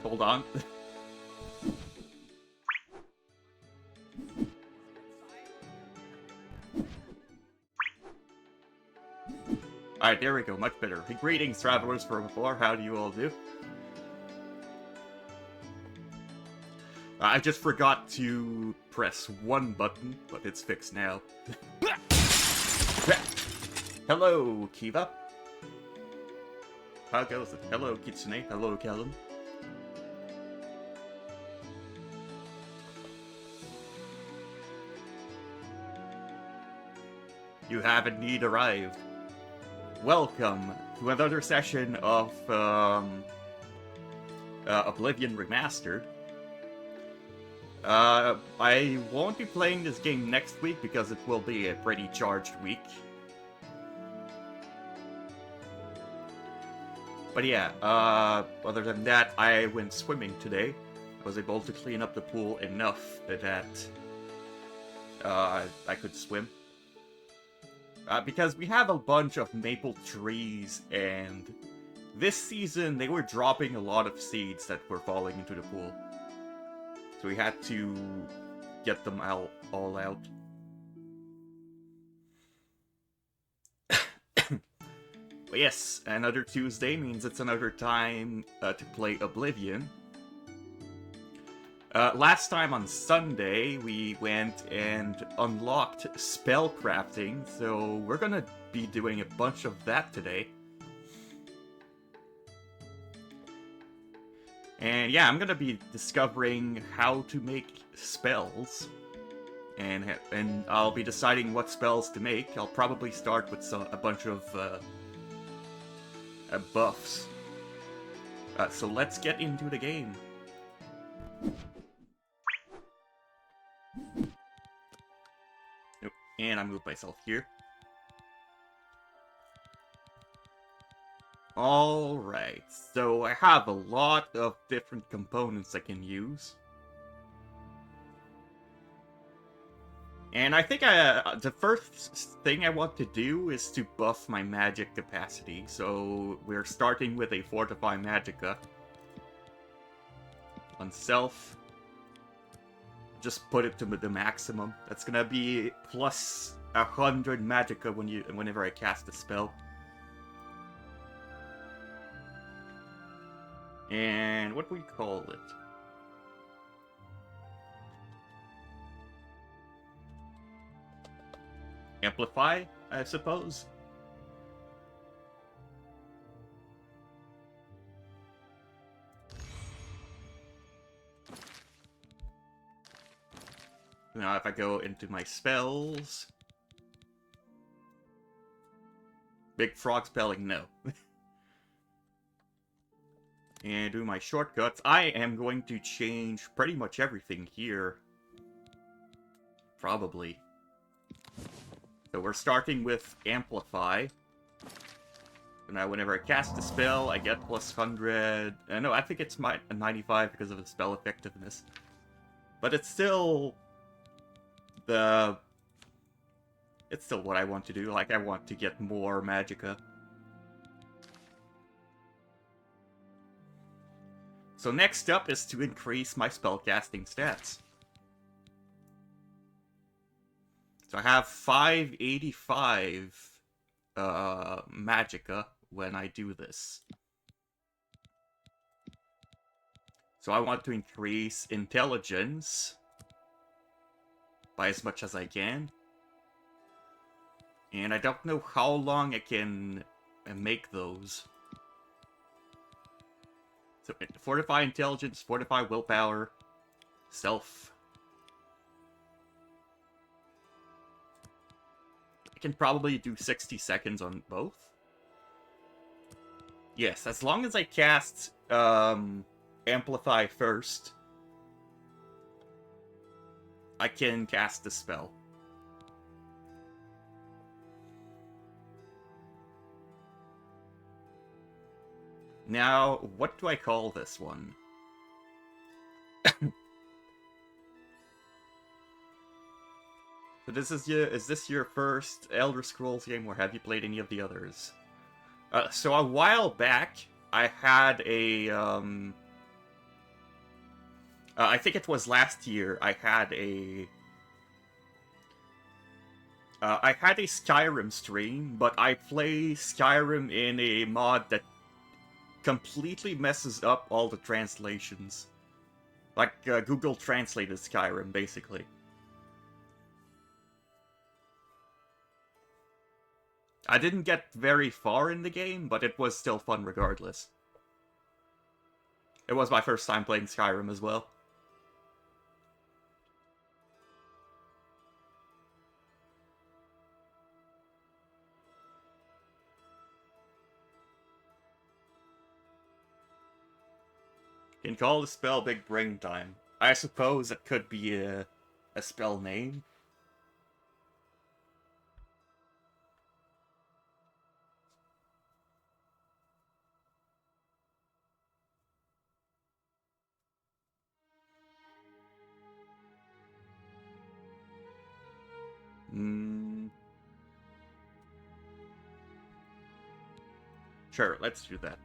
Hold on. Alright, there we go, much better. Greetings, travelers from afar, how do you all do? I just forgot to press one button, but it's fixed now. Hello, Kiva. How goes it? Hello, Kitsune. Hello, Callum. You have indeed arrived. Welcome to another session of Oblivion Remastered. I won't be playing this game next week because it will be a pretty charged week. But yeah, other than that, I went swimming today. I was able to clean up the pool enough that I could swim. Because we have a bunch of maple trees, and this season they were dropping a lot of seeds that were falling into the pool. So we had to get them all out. But yes, another Tuesday means it's another time to play Oblivion. Last time on Sunday, we went and unlocked spellcrafting, so we're gonna be doing a bunch of that today. And yeah, I'm gonna be discovering how to make spells, and I'll be deciding what spells to make. I'll probably start with a bunch of buffs. So let's get into the game. And I moved myself here. Alright, so I have a lot of different components I can use. And I think the first thing I want to do is to buff my magic capacity. So we're starting with a Fortify Magicka. On self. Just put it to the maximum. That's gonna be plus 100 magicka whenever I cast a spell. And what do we call it? Amplify, I suppose? Now if I go into my spells... Big frog spelling, no. And do my shortcuts. I am going to change pretty much everything here. Probably. So we're starting with Amplify. So now whenever I cast a spell, I get plus 100... no, I think it's 95 because of the spell effectiveness. But it's still... It's still what I want to do. Like, I want to get more magicka. So next up is to increase my spellcasting stats. So I have 585 magicka when I do this. So I want to increase intelligence by as much as I can. And I don't know how long I can make those. So, Fortify Intelligence, Fortify Willpower, Self. I can probably do 60 seconds on both. Yes, as long as I cast Amplify first, I can cast the spell. Now, what do I call this one? So is this your first Elder Scrolls game, or have you played any of the others? So a while back, I had a I think it was last year. I had a Skyrim stream, but I play Skyrim in a mod that completely messes up all the translations. Like, Google translated Skyrim, basically. I didn't get very far in the game, but it was still fun regardless. It was my first time playing Skyrim as well. Can call the spell Big Brain Time. I suppose it could be a spell name. Sure, let's do that.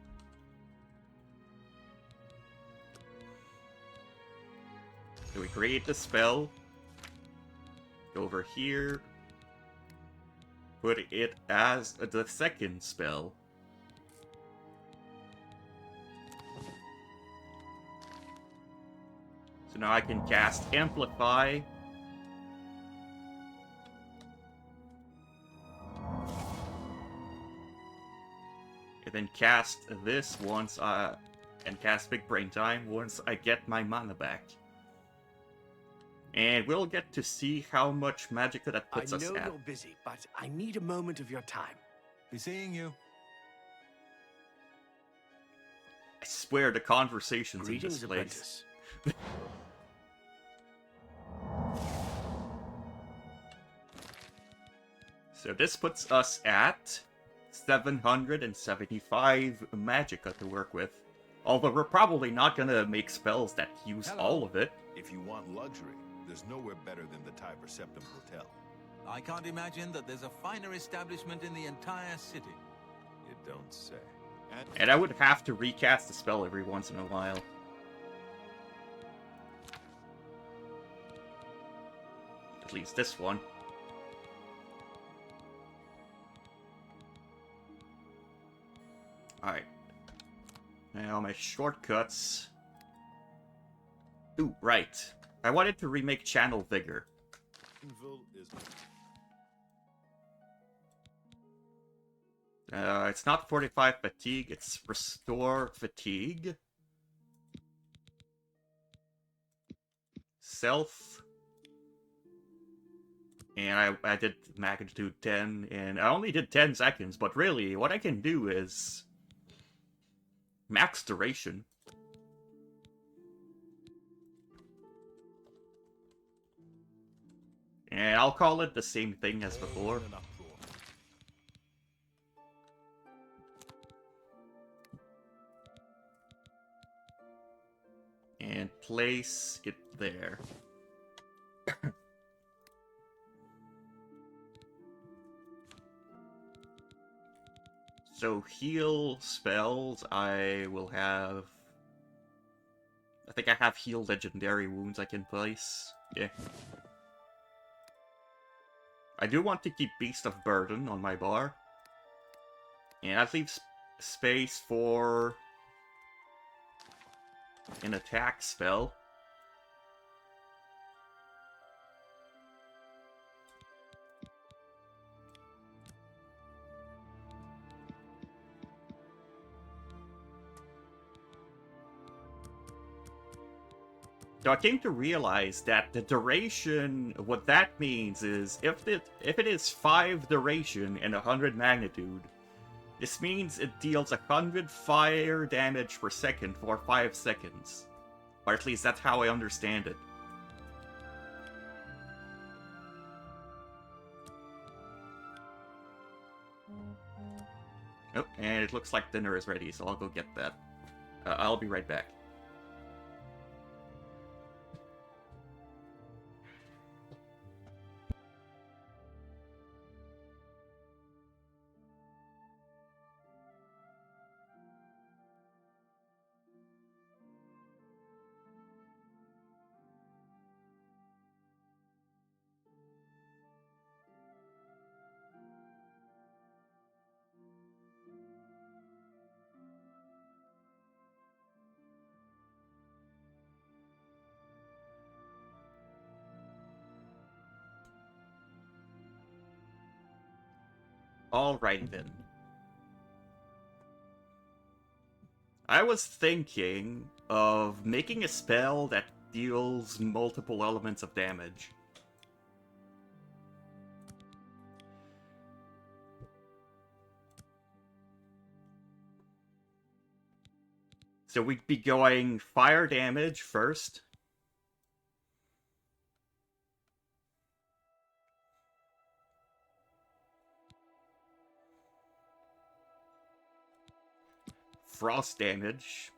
So we create the spell. Go over here. Put it as the second spell. So now I can cast Amplify. And then cast this once and cast Big Brain Time once I get my mana back. And we'll get to see how much magic that puts us at. I know you're busy, but I need a moment of your time. Be seeing you. I swear the conversations Greetings, in this place. apprentice. So this puts us at 775 magicka to work with. Although we're probably not gonna make spells that use all of it. If you want luxury, there's nowhere better than the Tiber Septim Hotel. I can't imagine that there's a finer establishment in the entire city. You don't say. And I would have to recast the spell every once in a while. At least this one. Alright. Now my shortcuts. Ooh, right. I wanted to remake Channel Vigor. It's not Fortify Fatigue, it's Restore Fatigue. Self. And I did magnitude 10, and I only did 10 seconds, but really, what I can do is max duration. And I'll call it the same thing as before. And place it there. So heal spells, I will have... I think I have heal legendary wounds I can place. Yeah. I do want to keep Beast of Burden on my bar. And that leaves space for an attack spell. So I came to realize that the duration, what that means is, if it is 5 duration and 100 magnitude, this means it deals 100 fire damage per second for 5 seconds. Or at least that's how I understand it. Oh, and it looks like dinner is ready, so I'll go get that. I'll be right back. Alright then. I was thinking of making a spell that deals multiple elements of damage. So we'd be going fire damage first. Frost damage.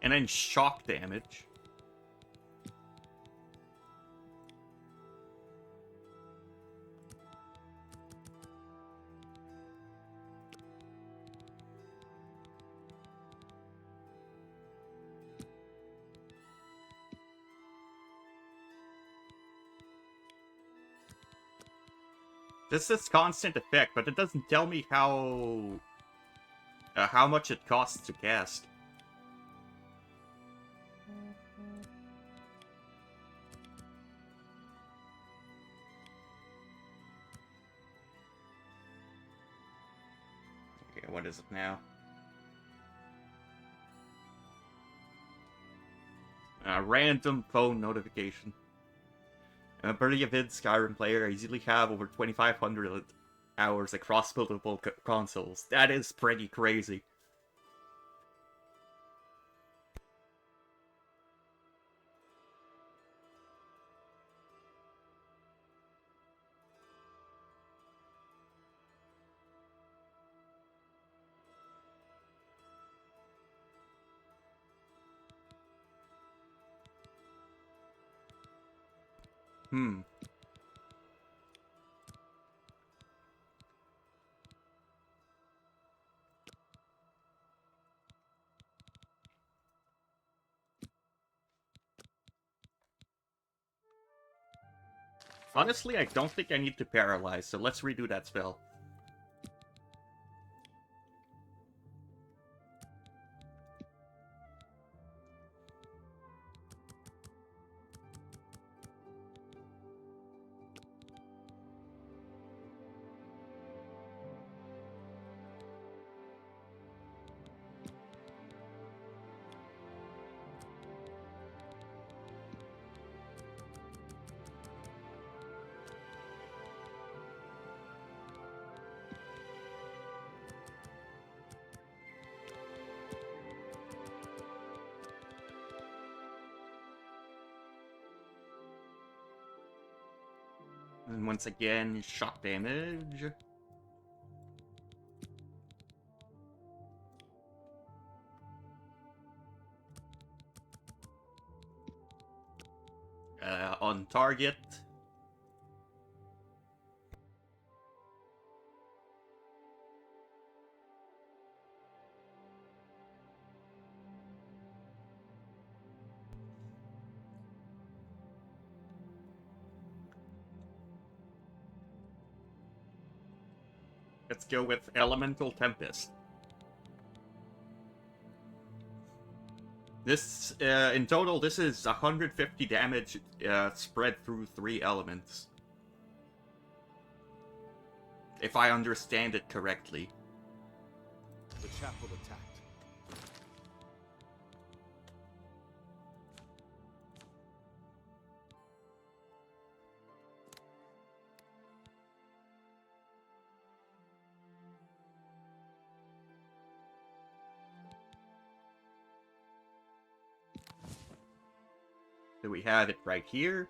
And then shock damage. This is constant effect, but it doesn't tell me how much it costs to cast. Okay, what is it now? Random phone notification. A pretty avid Skyrim player, I easily have over 2,500 hours across multiple consoles. That is pretty crazy. Hmm. Honestly, I don't think I need to paralyze, so let's redo that spell. And once again, shock damage. On target. Let's go with Elemental Tempest. This, in total, this is 150 damage spread through 3 elements. If I understand it correctly. The chapel attacked. So we have it right here.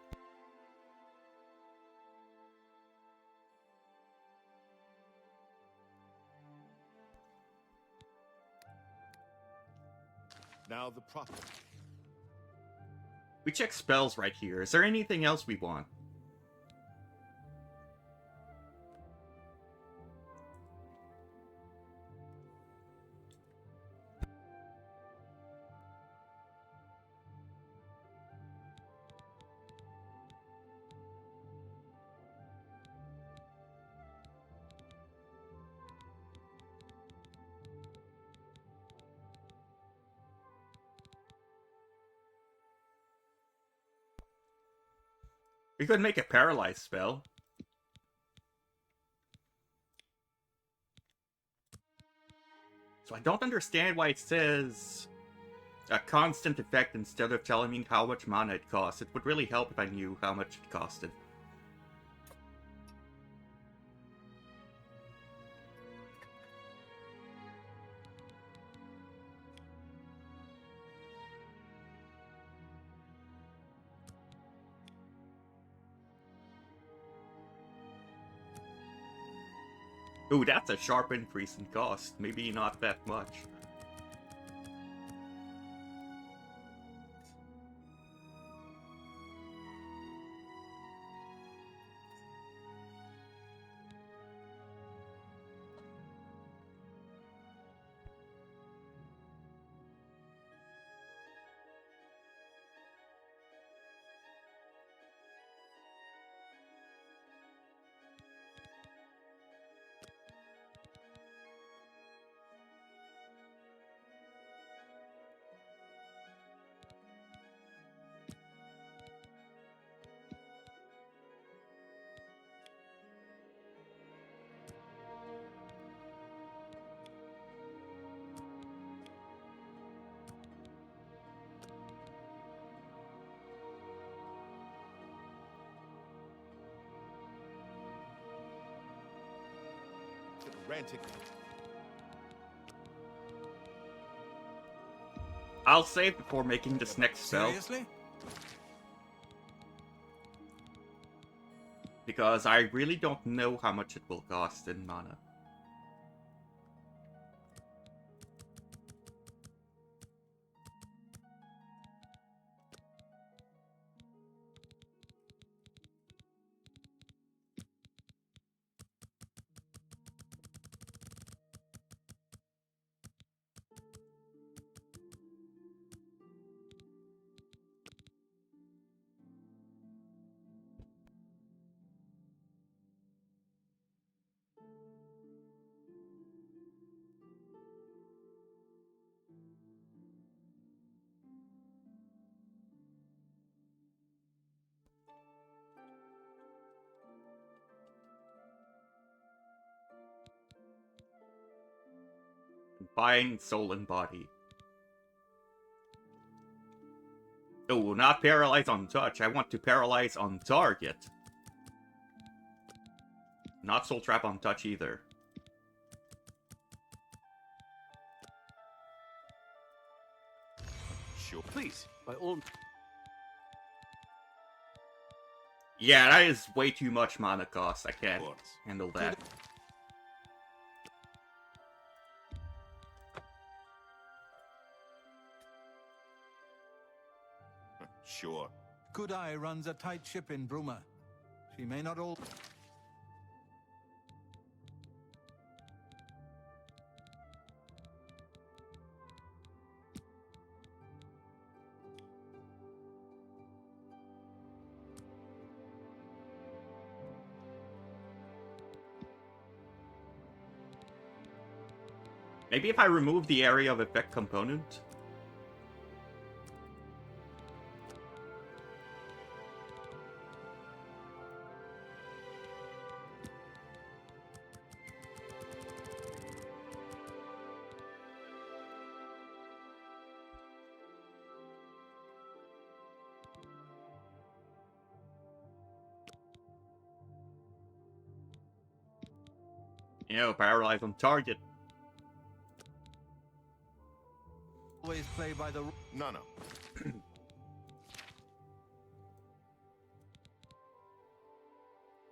Now the prophet. We check spells right here. Is there anything else we want? We could make a paralyze spell. So I don't understand why it says a constant effect instead of telling me how much mana it costs. It would really help if I knew how much it costed. Ooh, that's a sharp increase in cost. Maybe not that much. Ranting. I'll save before making this next spell, Seriously? because I really don't know how much it will cost in mana. Buying soul and body. Oh, not paralyze on touch. I want to paralyze on target. Not soul trap on touch either. Sure. Please, by all... Yeah, that is way too much mana cost. I can't Course. handle that. Sure. Kudai runs a tight ship in Bruma. She may not all... Maybe if I remove the area of effect component. You know, paralyze on target. always play by the... No.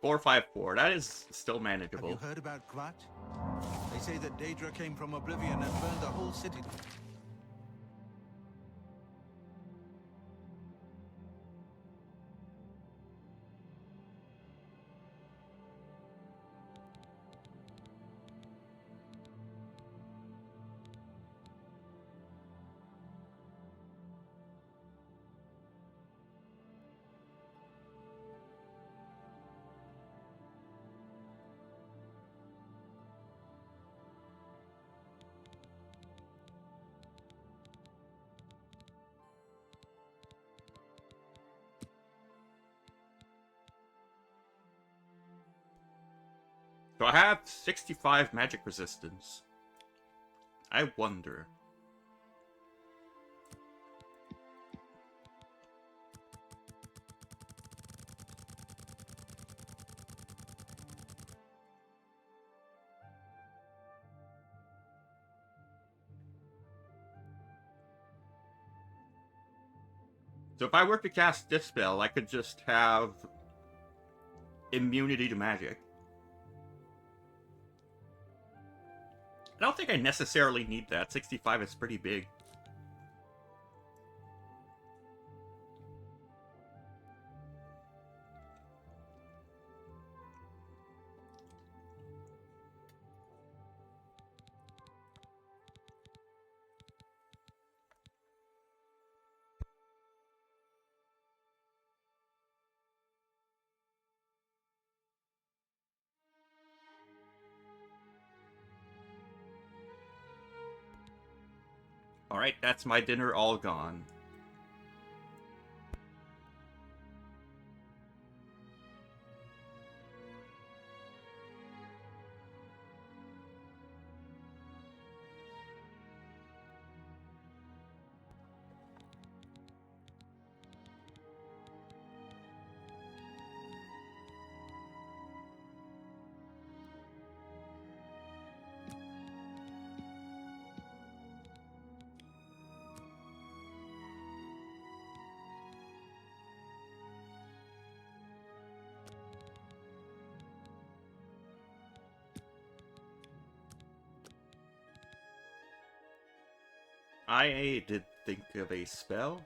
454. That is still Have manageable. you heard about Kvat? They say that Daedra came from Oblivion and burned the whole city. So I have 65 magic resistance. I wonder. So if I were to cast this spell, I could just have immunity to magic. I don't think I necessarily need that. 65 is pretty big. Alright, that's my dinner all gone. I did think of a spell.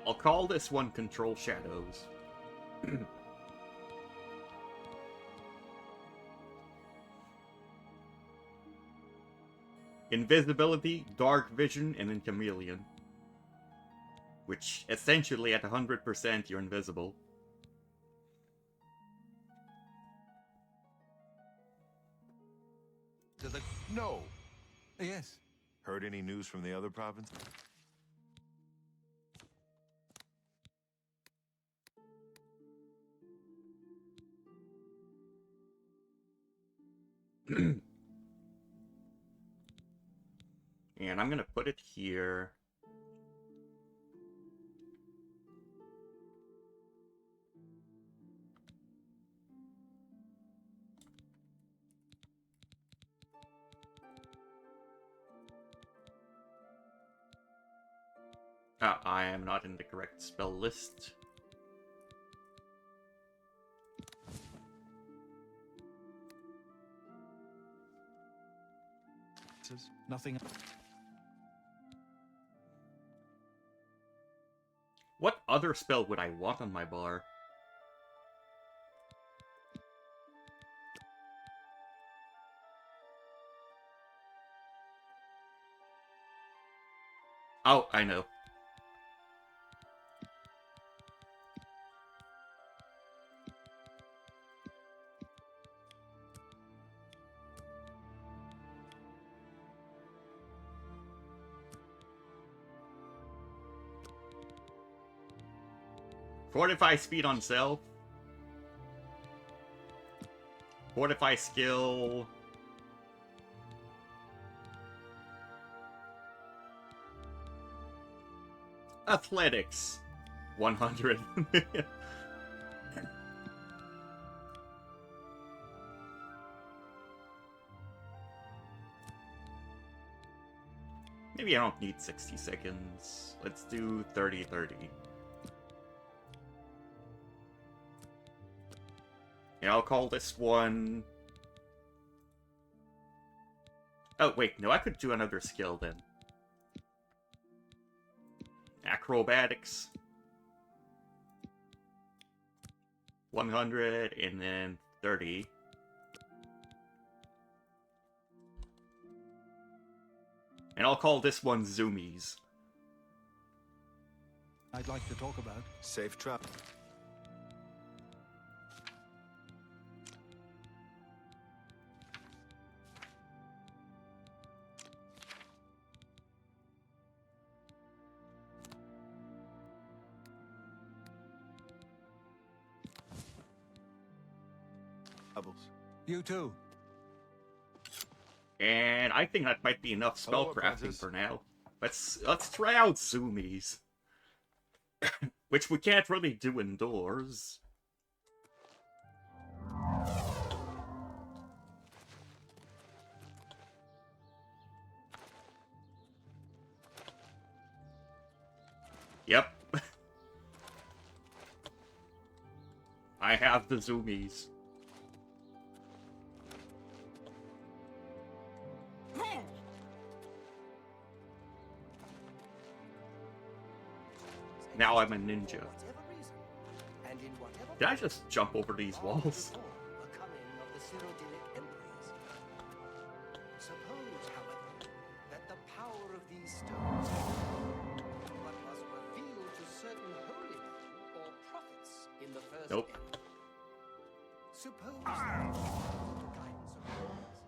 I'll call this one Control Shadows. Invisibility, Dark Vision, and then Chameleon. Which, essentially, at 100%, you're invisible. No! Yes. Heard any news from the other province? And I'm gonna put it here. I am not in the correct spell list. Nothing. What other spell would I want on my bar? Oh, I know. Fortify speed on self. Fortify skill. Athletics. 100. Maybe I don't need 60 seconds. Let's do 30-30. And I'll call this one... Oh, wait, no, I could do another skill then. Acrobatics. 100, and then 30. And I'll call this one Zoomies. I'd like to talk about. Safe travel. You too. And I think that might be enough Hello, spellcrafting apprentice. for now. Let's try out Zoomies. Which we can't really do indoors. Yep. I have the Zoomies. Now I'm a ninja. Did I just jump over these walls? Suppose, however, that the power of these stones what was revealed to certain holy men or prophets in the first Nope. era. Suppose that with the guidance of gods,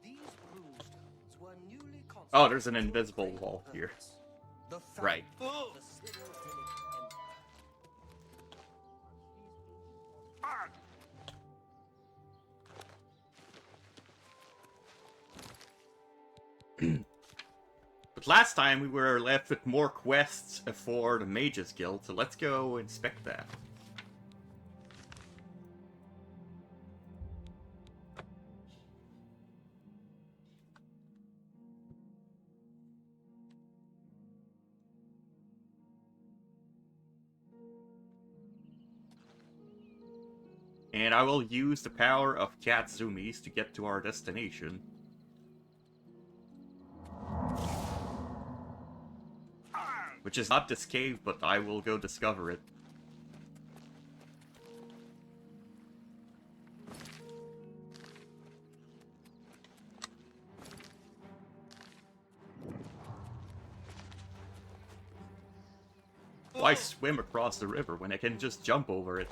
these runestones were newly consecrated Oh, there's an to a invisible great wall here. purpose. The Right. founding of the Cyrodiilic Empire. But last time we were left with more quests for the Mages Guild, so let's go inspect that. And I will use the power of Cat Zoomies to get to our destination. Which is not this cave, but I will go discover it. Why swim across the river when I can just jump over it?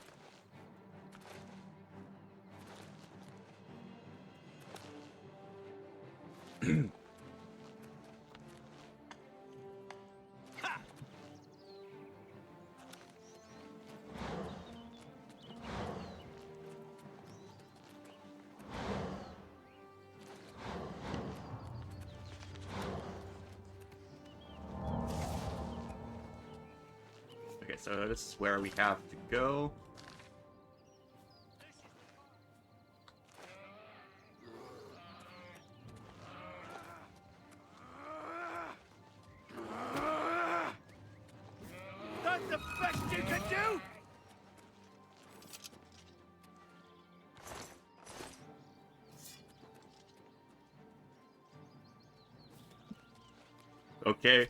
Okay, so this is where we have to go. That's the best you can do! Okay.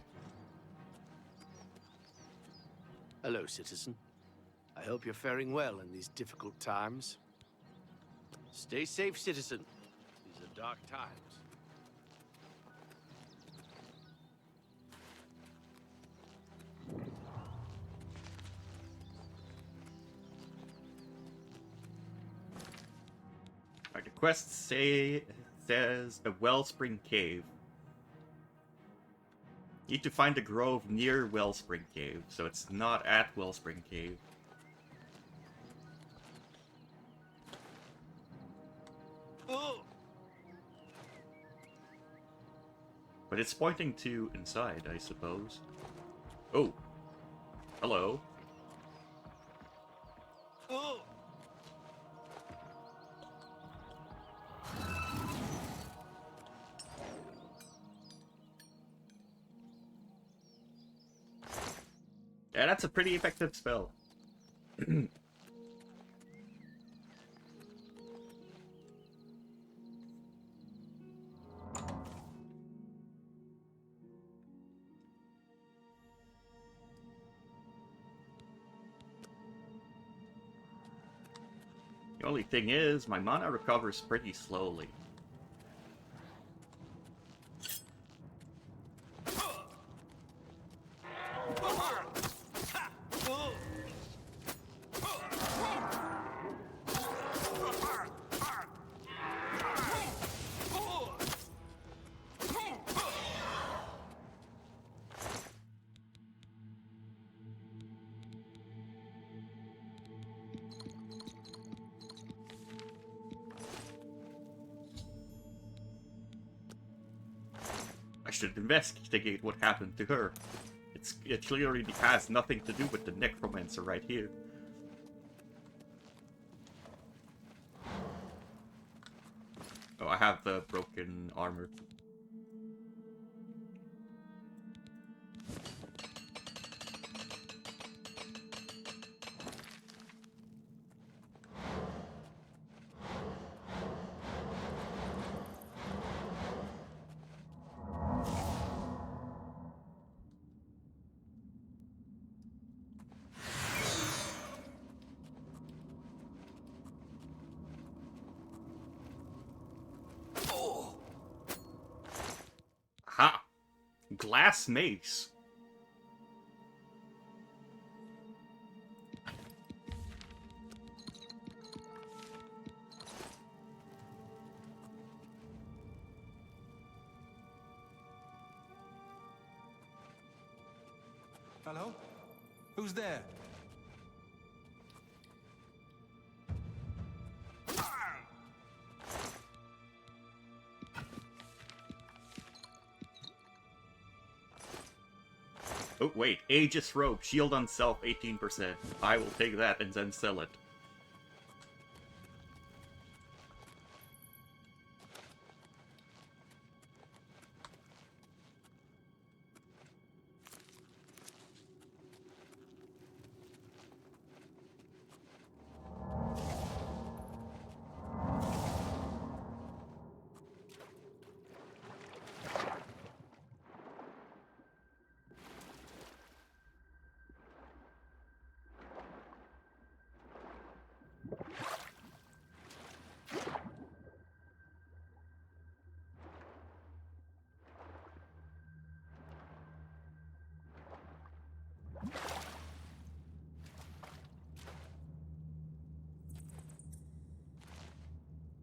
Hello, citizen. I hope you're faring well in these difficult times. Stay safe, citizen. These are dark times. Alright, the quest says a wellspring cave. Need to find a grove near Wellspring Cave, so it's not at Wellspring Cave. But it's pointing to inside, I suppose. Oh. Hello. Yeah, that's a pretty effective spell. The only thing is, my mana recovers pretty slowly. I should investigate what happened to her. It clearly has nothing to do with the necromancer right here. Oh, I have the broken armor. Ha! Glass mace. Hello? Who's there? Oh, wait. Aegis Robe. Shield on self, 18%. I will take that and then sell it.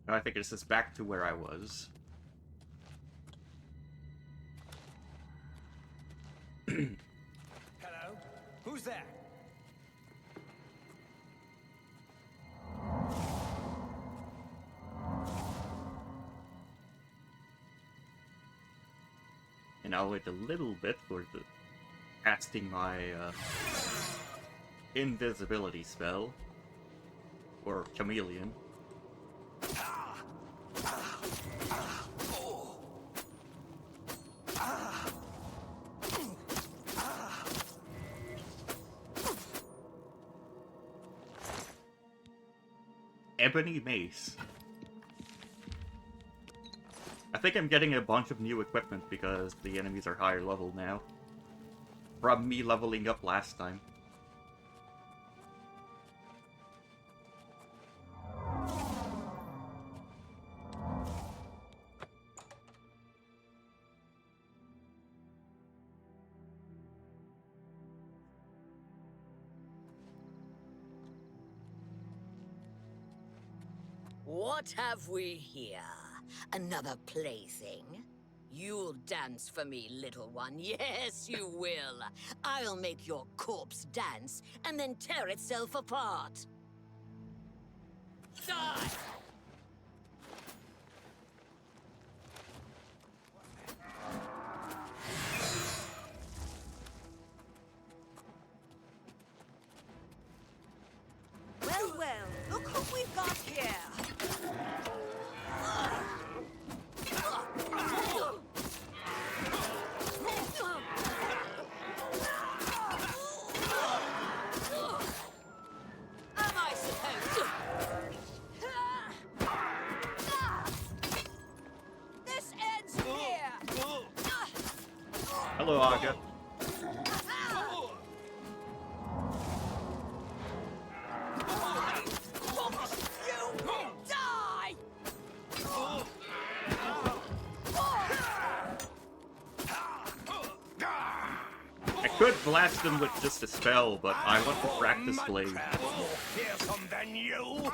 I think this is back to where I was. Hello? Who's there? And I'll wait a little bit for the casting my invisibility spell. Or chameleon. Ebony Mace. I think I'm getting a bunch of new equipment because the enemies are higher level now. From me leveling up last time. What have we here? Another plaything? You'll dance for me, little one. Yes, you will. I'll make your corpse dance and then tear itself apart. Die! Well, well, look who we've got here. Am I supposed to? This ends here. Hello, Aga. You could blast them with just a spell, but I want to practice blade. More fearsome than you.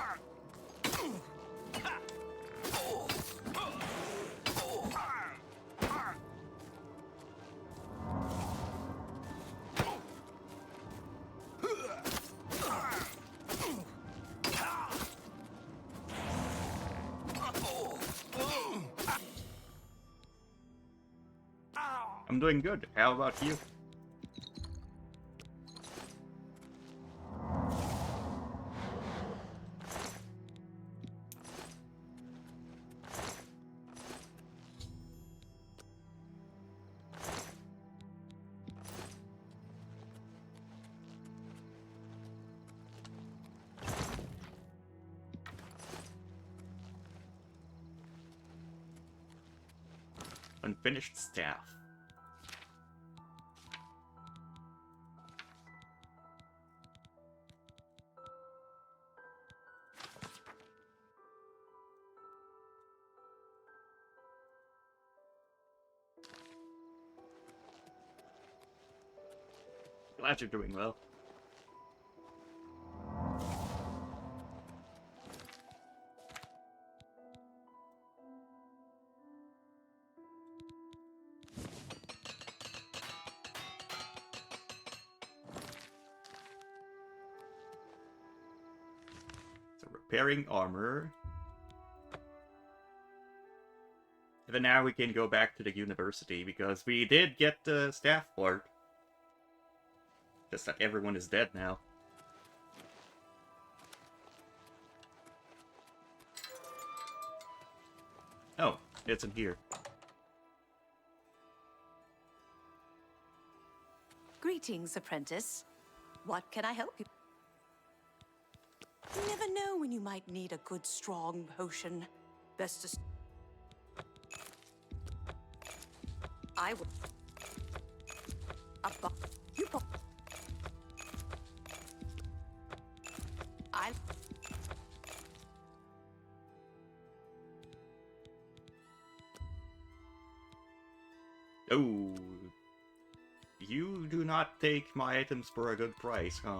I'm doing good. How about you? Unfinished staff. Glad you're doing well. So repairing armor. And then now we can go back to the university because we did get the staff part. Just that everyone is dead now. Oh, it's in here. Greetings, apprentice. What can I help you? You never know when you might need a good, strong potion. Best to... I will... You... I... Oh. You do not take my items for a good price, huh?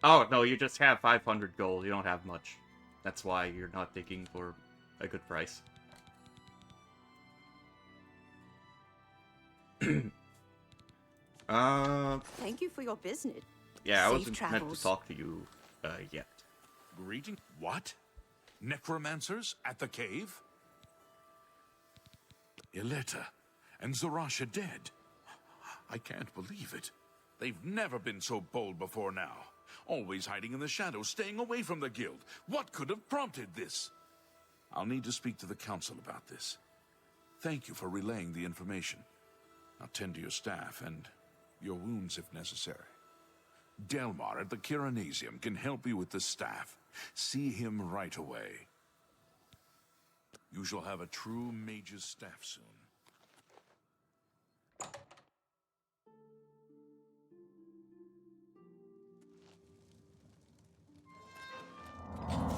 Oh, no, you just have 500 gold. You don't have much. That's why you're not taking for a good price. Thank you for your business. Yeah, I Safe wasn't meant to travels. talk to you, yet. Greeting? What? Necromancers at the cave? Ileta and Zarasha dead. I can't believe it. They've never been so bold before now. Always hiding in the shadows, staying away from the guild. What could have prompted this? I'll need to speak to the council about this. Thank you for relaying the information. Now tend to your staff and your wounds if necessary. Delmar at the Kiranasium can help you with the staff. See him right away. You shall have a true mage's staff soon.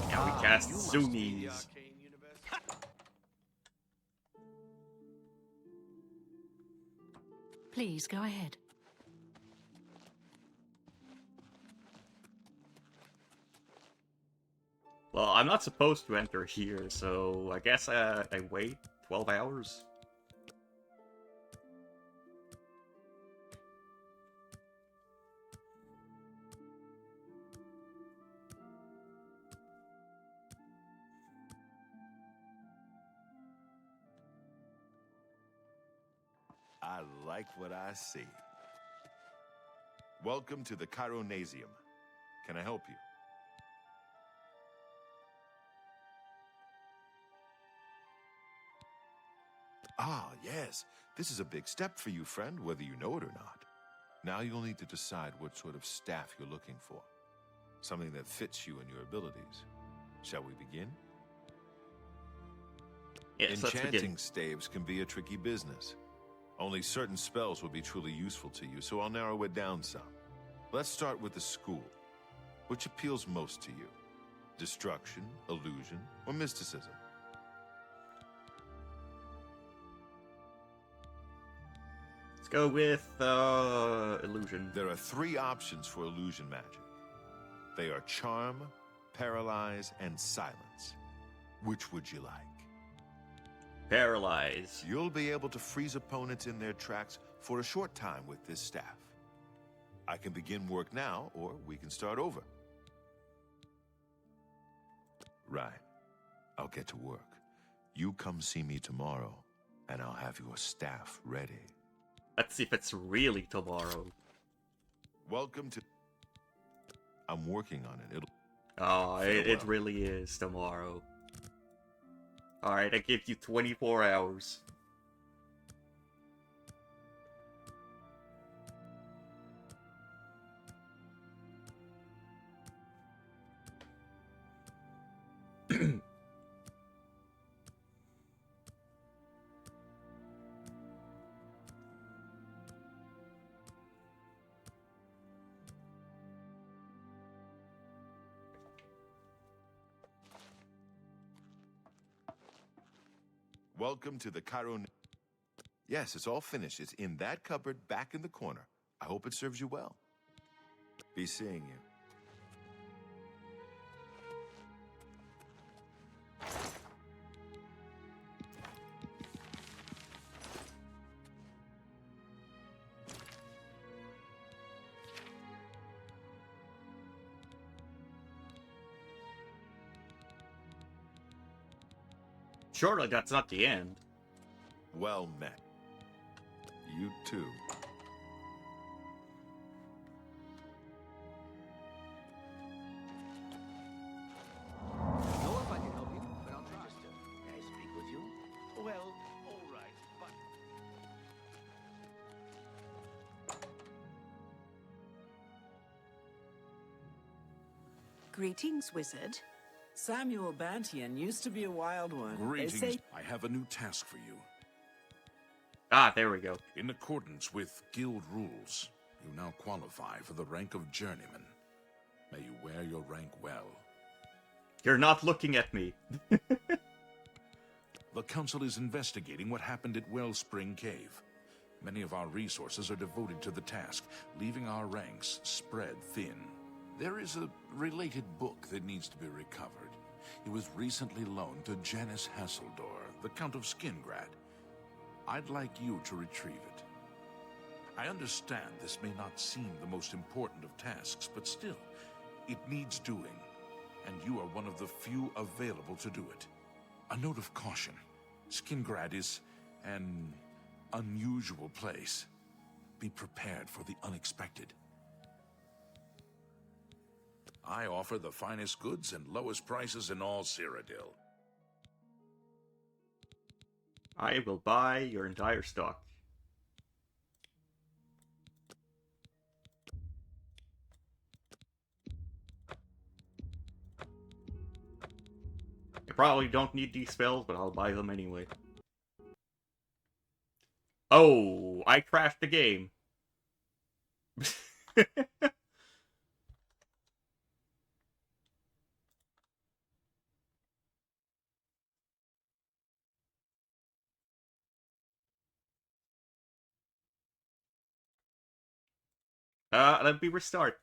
Now we cast Zoomies. Please go ahead. Well, I'm not supposed to enter here, so I guess I wait 12 hours. I like what I see. Welcome to the Chironasium. Can I help you? Ah, yes. This is a big step for you, friend, whether you know it or not. Now you'll need to decide what sort of staff you're looking for. Something that fits you and your abilities. Shall we begin? Yes, let's begin. Enchanting staves can be a tricky business. Only certain spells will be truly useful to you, so I'll narrow it down some. Let's start with the school. Which appeals most to you? Destruction, illusion, or mysticism? Let's go with illusion. There are 3 options for illusion magic. They are charm, paralyze, and silence. Which would you like? Paralyze. You'll be able to freeze opponents in their tracks for a short time with this staff. I can begin work now, or we can start over. Right. I'll get to work. You come see me tomorrow, and I'll have your staff ready. Let's see if it's really tomorrow. Welcome to... I'm working on it. Oh, it really is tomorrow. Alright, I give you 24 hours. Welcome to the Cairo... Yes, it's all finished. It's in that cupboard back in the corner. I hope it serves you well. Be seeing you. Surely that's not the end. Well met. You too. Know if I can help you, but I'll try. Can I speak with you? Well, all right, but... Greetings, wizard. Samuel Bantian used to be a wild one. Greetings. They say I have a new task for you. Ah, there we go. In accordance with guild rules, you now qualify for the rank of journeyman. May you wear your rank well. You're not looking at me. The council is investigating what happened at Wellspring Cave. Many of our resources are devoted to the task, leaving our ranks spread thin. There is a related book that needs to be recovered. It was recently loaned to Janice Hasseldor, the Count of Skingrad. I'd like you to retrieve it. I understand this may not seem the most important of tasks, but still, it needs doing, and you are one of the few available to do it. A note of caution. Skingrad is an unusual place. Be prepared for the unexpected. I offer the finest goods and lowest prices in all Cyrodiil. I will buy your entire stock. I probably don't need these spells, but I'll buy them anyway. Oh, I crashed the game. Let me restart.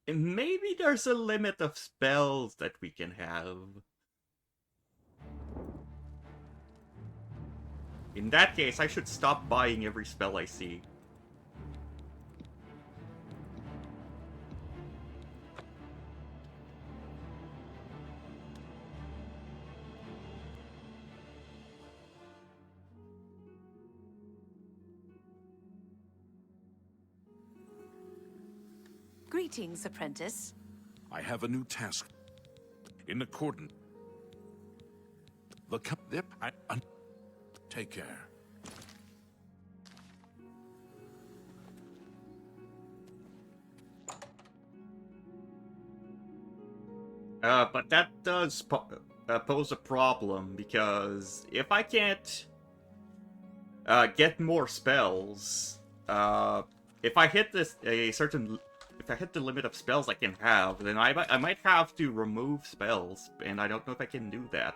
And maybe there's a limit of spells that we can have. In that case, I should stop buying every spell I see. Greetings, apprentice. I have a new task. In accordance... Take care. But that does pose a problem, because if I can't get more spells, if I hit if I hit the limit of spells I can have, then I might have to remove spells, and I don't know if I can do that.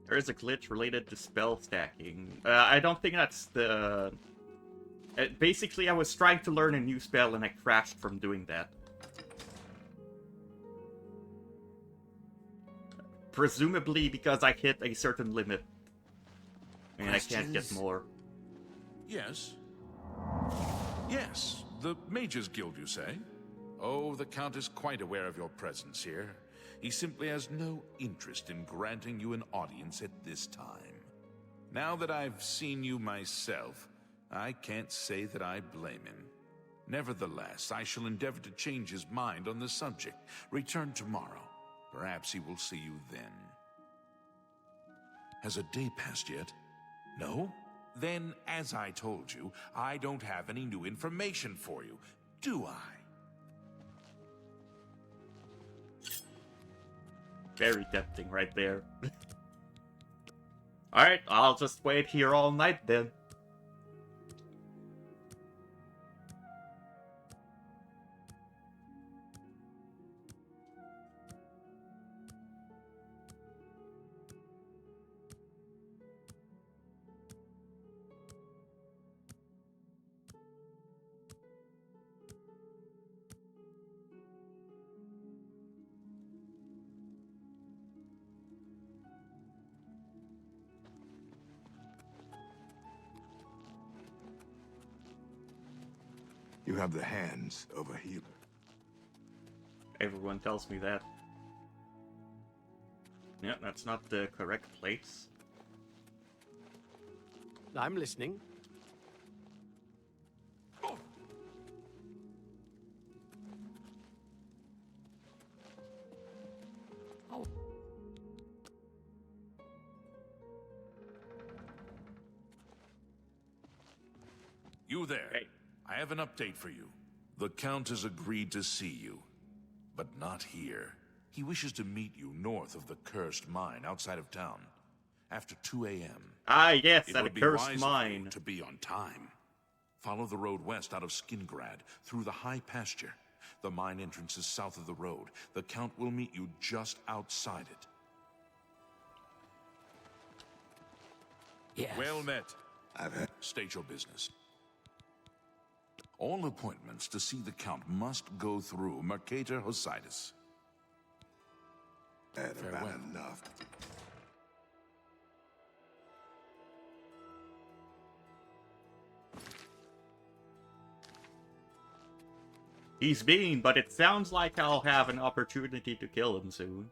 There is a glitch related to spell stacking. I don't think that's the... basically, I was trying to learn a new spell and I crashed from doing that. Presumably because I hit a certain limit. And I can't get more. Yes. Yes, the Mages Guild, you say? Oh, the Count is quite aware of your presence here. He simply has no interest in granting you an audience at this time. Now that I've seen you myself, I can't say that I blame him. Nevertheless, I shall endeavor to change his mind on the subject. Return tomorrow. Perhaps he will see you then. Has a day passed yet? No? Then, as I told you, I don't have any new information for you, do I? Very tempting right there. Alright, I'll just wait here all night then. You have the hands of a healer. Everyone tells me that. Yeah, that's not the correct place. I'm listening. You there. Hey. I have an update for you. The Count has agreed to see you, but not here. He wishes to meet you north of the cursed mine outside of town, after 2 a.m. Ah, yes, It at a would be cursed wise of mine. you to be on time. Follow the road west out of Skingrad, through the high pasture. The mine entrance is south of the road. The Count will meet you just outside it. Yes. Well met. State your business. All appointments to see the Count must go through Mercator Hositis. Farewell. Enough. He's mean, but it sounds like I'll have an opportunity to kill him soon.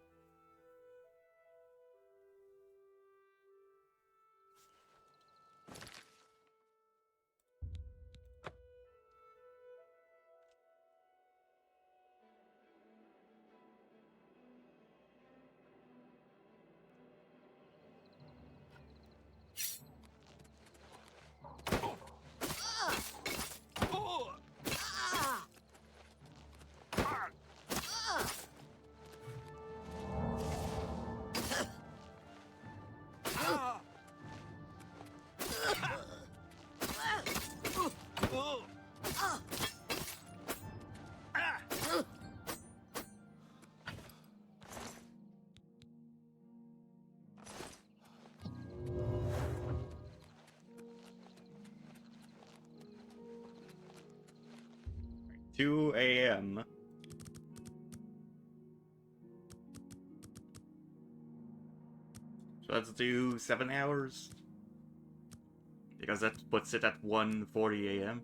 A.m. So let's do 7 hours. Because that puts it at 1:40 a.m.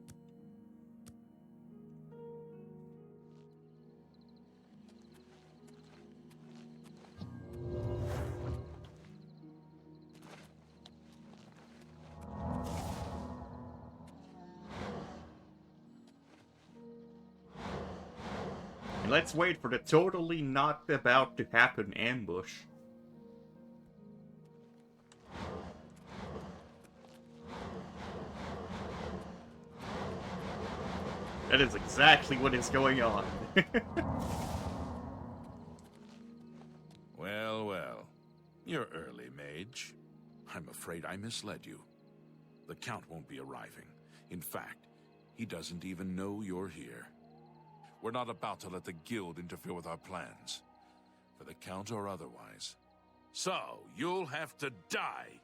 Let's wait for the totally not about to happen ambush. That is exactly what is going on. Well, well. You're early, mage. I'm afraid I misled you. The Count won't be arriving. In fact, he doesn't even know you're here. We're not about to let the Guild interfere with our plans, for the Count or otherwise. So, you'll have to die.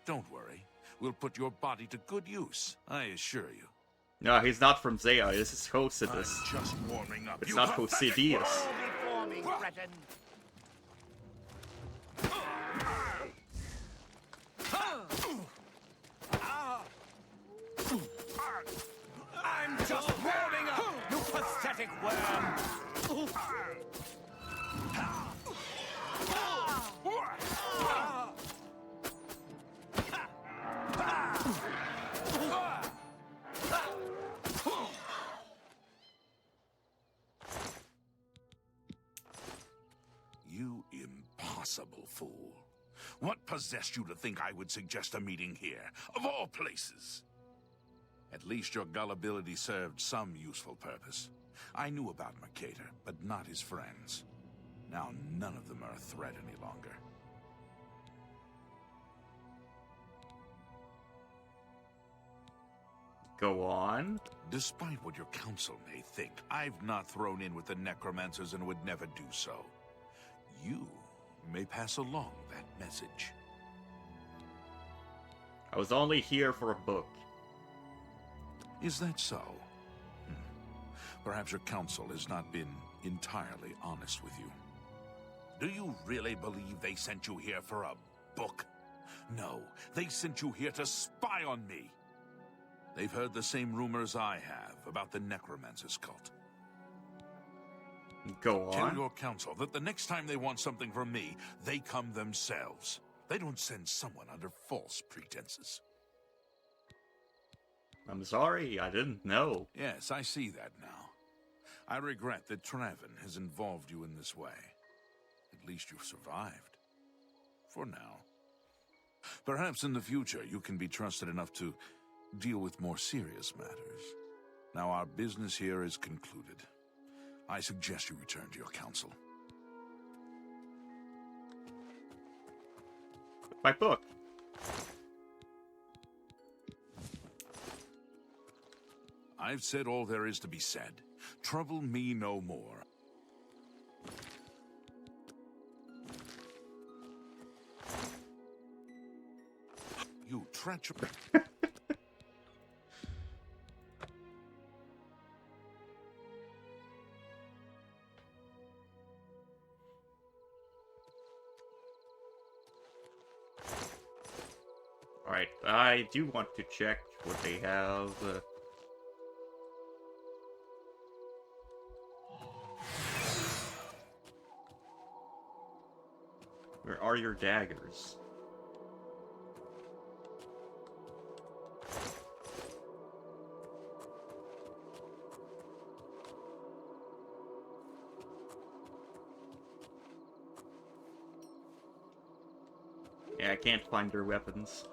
Don't worry. We'll put your body to good use, I assure you. No, he's not from Zea, this is Hosidus. I'm just warming up. It's you not pathetic Hosidius. Before me, Breton. I'm just warming up, you pathetic worm! You impossible fool. What possessed you to think I would suggest a meeting here, of all places? At least your gullibility served some useful purpose. I knew about Mercator, but not his friends. Now none of them are a threat any longer. Go on. Despite what your council may think, I've not thrown in with the necromancers and would never do so. You may pass along that message. I was only here for a book. Is that so? Perhaps your council has not been entirely honest with you. Do you really believe they sent you here for a book? No, they sent you here to spy on me. They've heard the same rumors I have about the Necromancer's cult. Go Tell on. your council that the next time they want something from me, they come themselves. They don't send someone under false pretenses. I'm sorry, I didn't know. Yes, I see that now. I regret that Traven has involved you in this way. At least you've survived. For now. Perhaps in the future you can be trusted enough to deal with more serious matters. Now our business here is concluded. I suggest you return to your council. My book. I've said all there is to be said. Trouble me no more. You treacherous... Alright, I do want to check what they have. Where are your daggers? Yeah, I can't find their weapons.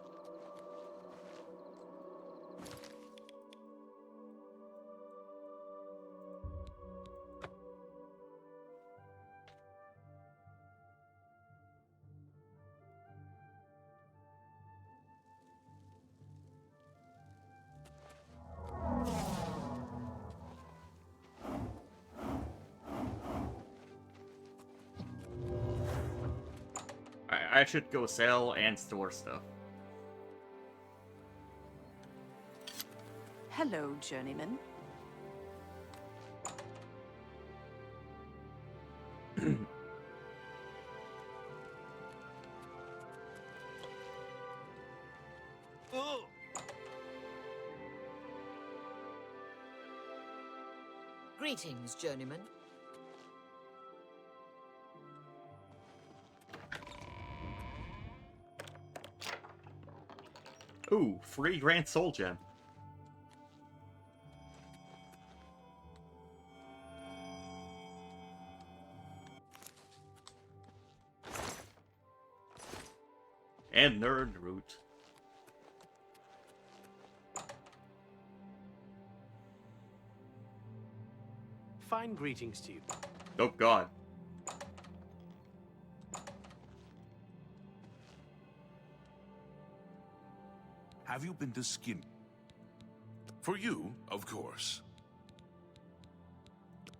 I should go sell and store stuff. Hello, journeyman. Greetings, journeyman. Ooh, free Grand Soul Gem. And nerd root. Fine greetings to you. Oh god. Have you been to Skin? For you, of course.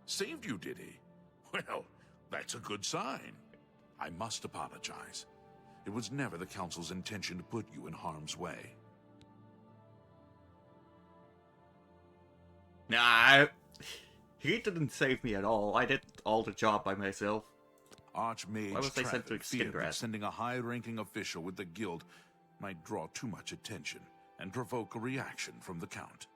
Saved you, did he? Well, that's a good sign. I must apologize. It was never the Council's intention to put you in harm's way. Nah, he didn't save me at all. I did all the job by myself. Archmage Why was I sent to Travis feared that Skingrad? sending a high-ranking official with the guild might draw too much attention and provoke a reaction from the Count.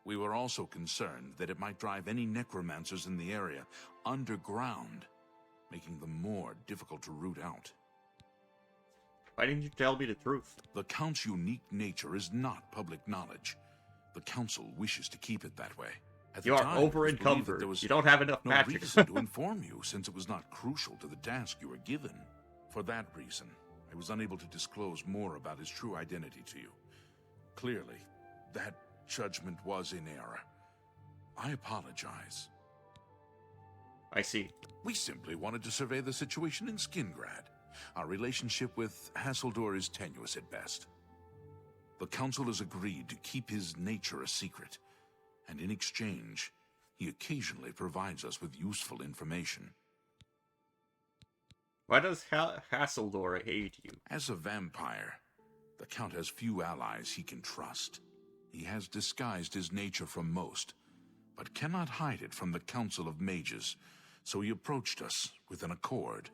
We were also concerned that it might drive any necromancers in the area underground, making them more difficult to root out. Why didn't you tell me the truth? The Count's unique nature is not public knowledge. The Council wishes to keep it that way. At You the are time, it was believed that over-encumbered. there was You don't have enough no magic. reason to inform you, since it was not crucial to the task you were given. For that reason, I was unable to disclose more about his true identity to you. Clearly, that judgment was in error. I apologize. I see. We simply wanted to survey the situation in Skingrad. Our relationship with Hasseldor is tenuous at best. The Council has agreed to keep his nature a secret, and in exchange, he occasionally provides us with useful information. Why does Hasseldor hate you? As a vampire, the Count has few allies he can trust. He has disguised his nature from most, but cannot hide it from the Council of Mages, so he approached us with an accord.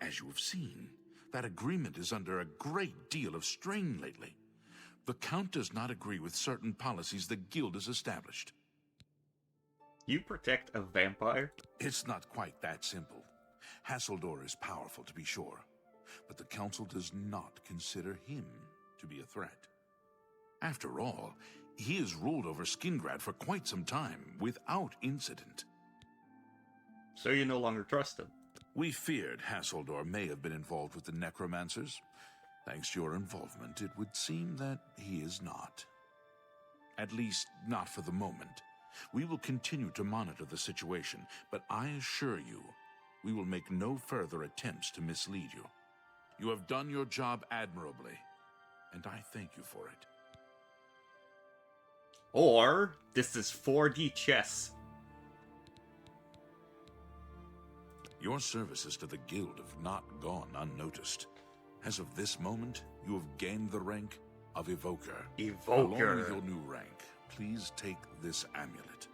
As you have seen, that agreement is under a great deal of strain lately. The Count does not agree with certain policies the Guild has established. You protect a vampire? It's not quite that simple. Hasseldor is powerful, to be sure, but the Council does not consider him to be a threat. After all, he has ruled over Skingrad for quite some time, without incident. So you no longer trust him? We feared Hasseldor may have been involved with the necromancers. Thanks to your involvement, it would seem that he is not. At least, not for the moment. We will continue to monitor the situation, but I assure you, we will make no further attempts to mislead you. You have done your job admirably, and I thank you for it. Or, this is 4D chess. Your services to the Guild have not gone unnoticed. As of this moment, you have gained the rank of Evoker. Along with your new rank, please take this amulet.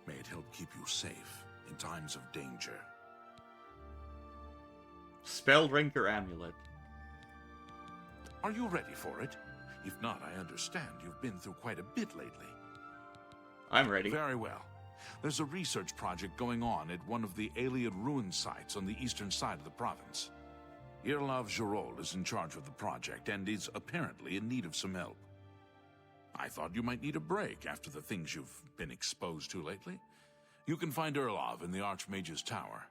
May it help keep you safe in times of danger. Spellrinker amulet. Are you ready for it? If not, I understand you've been through quite a bit lately. I'm ready. Very well. There's a research project going on at one of the Aliad ruin sites on the eastern side of the province. Irlav Gerol is in charge of the project and is apparently in need of some help. I thought you might need a break after the things you've been exposed to lately. You can find Irlav in the Archmage's Tower.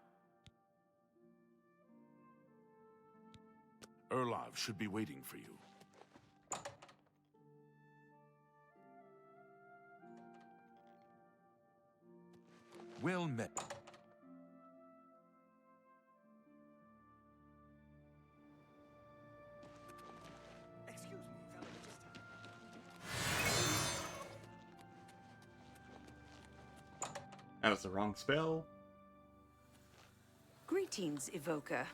Irlav should be waiting for you. Well met. Excuse me, fellow Magister. That was the wrong spell. Greetings, Evoker.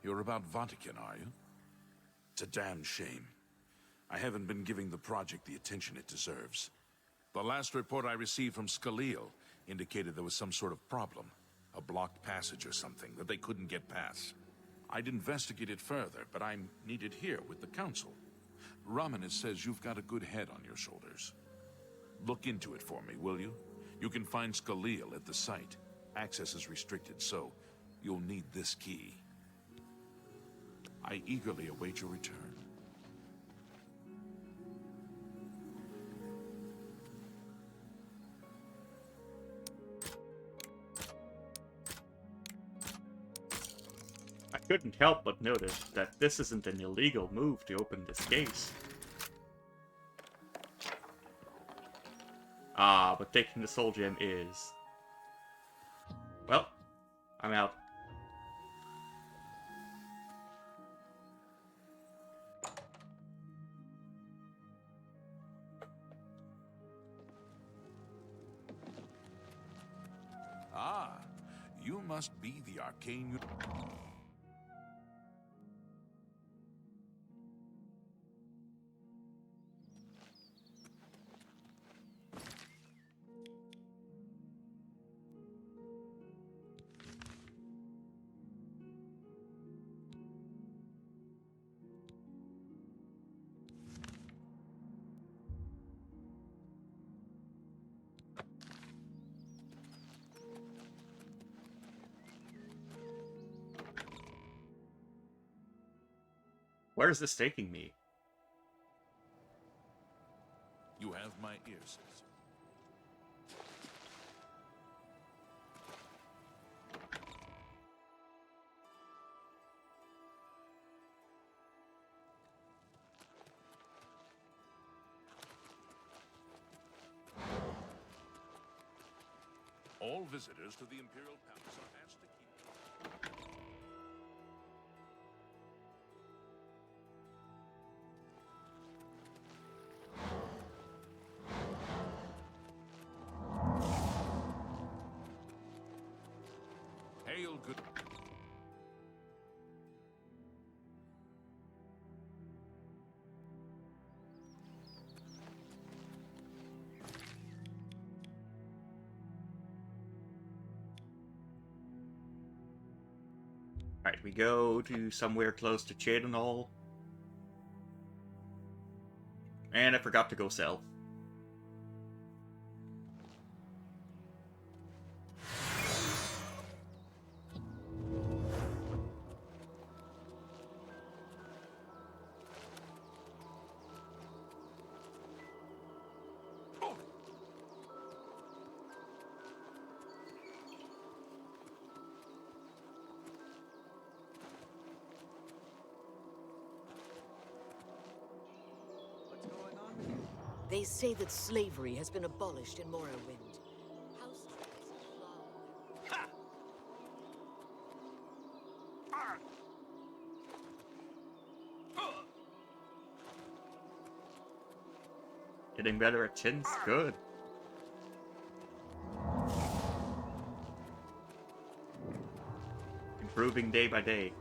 You're about Vatican, are you? It's a damn shame. I haven't been giving the project the attention it deserves. The last report I received from Scalil indicated there was some sort of problem. A blocked passage or something that they couldn't get past. I'd investigate it further, but I'm needed here with the Council. Romanus says you've got a good head on your shoulders. Look into it for me, will you? You can find Scalil at the site. Access is restricted, so you'll need this key. I eagerly await your return. Couldn't help but notice that this isn't an illegal move to open this case. Ah, but taking the soul gem is. Well, I'm out. Ah, you must be the arcane... Where is this taking me? You have my ears. All visitors to the Imperial Palace are asked to keep... Hail, good... Alright, we go to somewhere close to Chedanol. And I forgot to go sell. What's going on here? They say that slavery has been abolished in Morrowind. House ties have flown. Getting better at chins? Good. Improving day by day.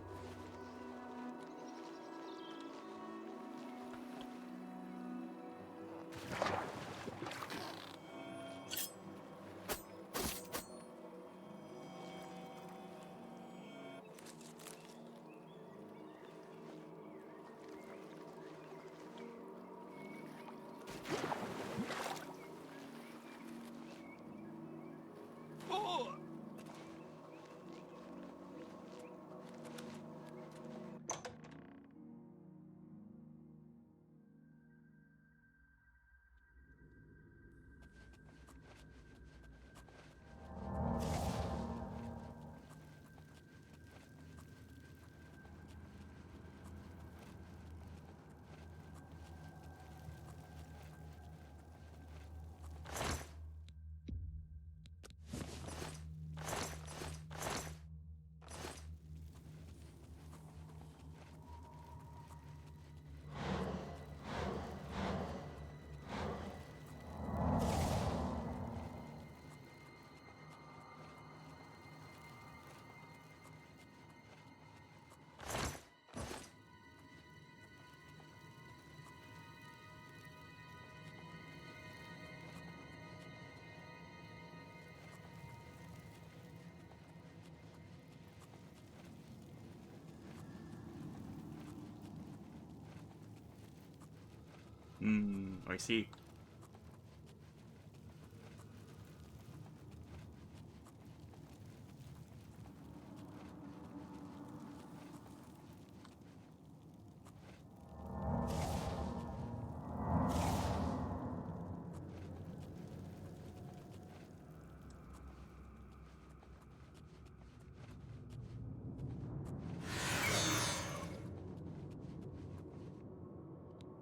I see.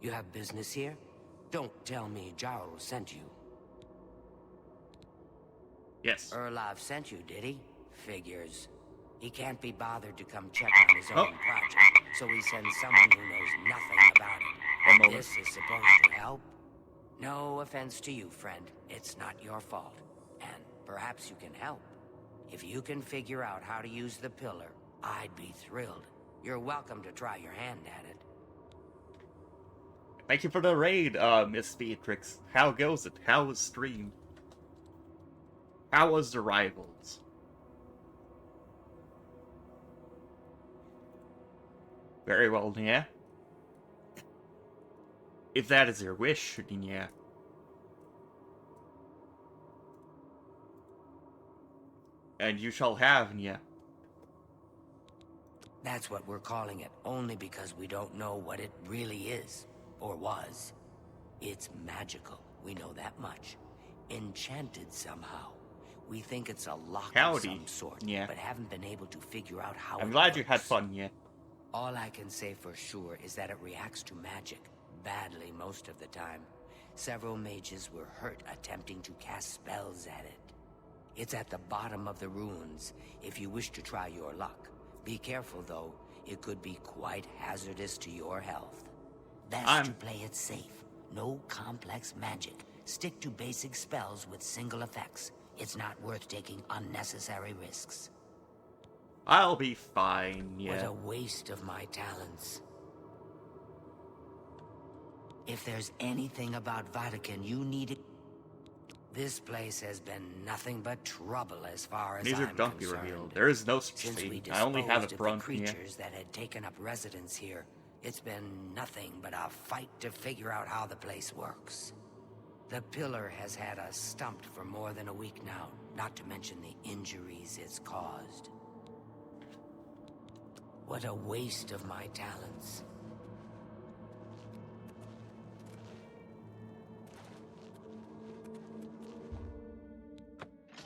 You have business here? Don't tell me Jarl sent you. Yes. Erlov sent you, did he? Figures. He can't be bothered to come check on his own project, so he sends someone who knows nothing about it. This is supposed to help? No offense to you, friend. It's not your fault. And perhaps you can help. If you can figure out how to use the pillar, I'd be thrilled. You're welcome to try your hand at it. Thank you for the raid, Miss Beatrix. How goes it? How was stream? How was the rivals? Very well, yeah. If that is your wish, then yeah. And you shall have, yeah. That's what we're calling it, only because we don't know what it really is, or was. It's magical, we know that much. Enchanted somehow. We think it's a lock of some sort, but haven't been able to figure out how I'm it glad works. you had fun, yeah. All I can say for sure is that it reacts to magic, badly most of the time. Several mages were hurt attempting to cast spells at it. It's at the bottom of the ruins, if you wish to try your luck. Be careful, though. It could be quite hazardous to your health. Best to play it safe. No complex magic. Stick to basic spells with single effects. It's not worth taking unnecessary risks. I'll be fine, yeah. What a waste of my talents. If there's anything about Vatican you need it... This place has been nothing but trouble as far as Neither I'm don't be concerned. revealed. There is no such Since we thing. I only have disposed a of the front, yeah. creatures that had taken up residence here, it's been nothing but a fight to figure out how the place works. The pillar has had us stumped for more than a week now, not to mention the injuries it's caused. What a waste of my talents.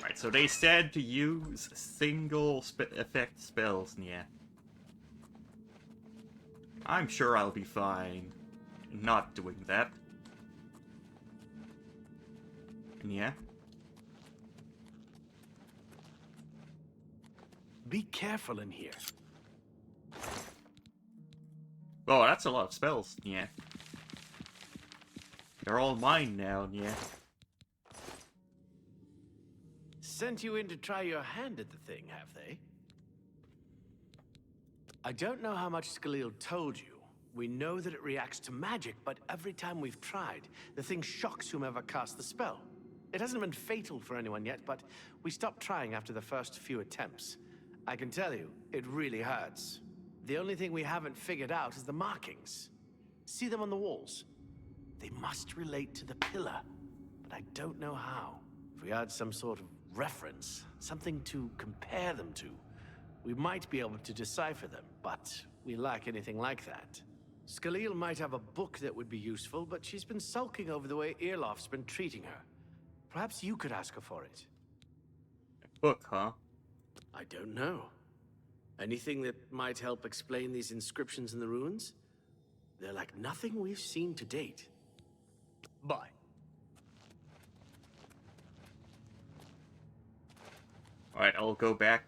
Right, so they said to use single effect spells, yeah. I'm sure I'll be fine not doing that. Yeah. Be careful in here. Oh, that's a lot of spells, yeah. They're all mine now, yeah. Sent you in to try your hand at the thing, have they? I don't know how much Skalil told you. We know that it reacts to magic, but every time we've tried, the thing shocks whomever cast the spell. It hasn't been fatal for anyone yet, but we stopped trying after the first few attempts. I can tell you, it really hurts. The only thing we haven't figured out is the markings. See them on the walls? They must relate to the pillar, but I don't know how. If we had some sort of reference, something to compare them to, we might be able to decipher them, but we lack anything like that. Skalil might have a book that would be useful, but she's been sulking over the way Irloff's been treating her. Perhaps you could ask her for it. Book, huh? I don't know. Anything that might help explain these inscriptions in the ruins? They're like nothing we've seen to date. Bye. Alright, I'll go back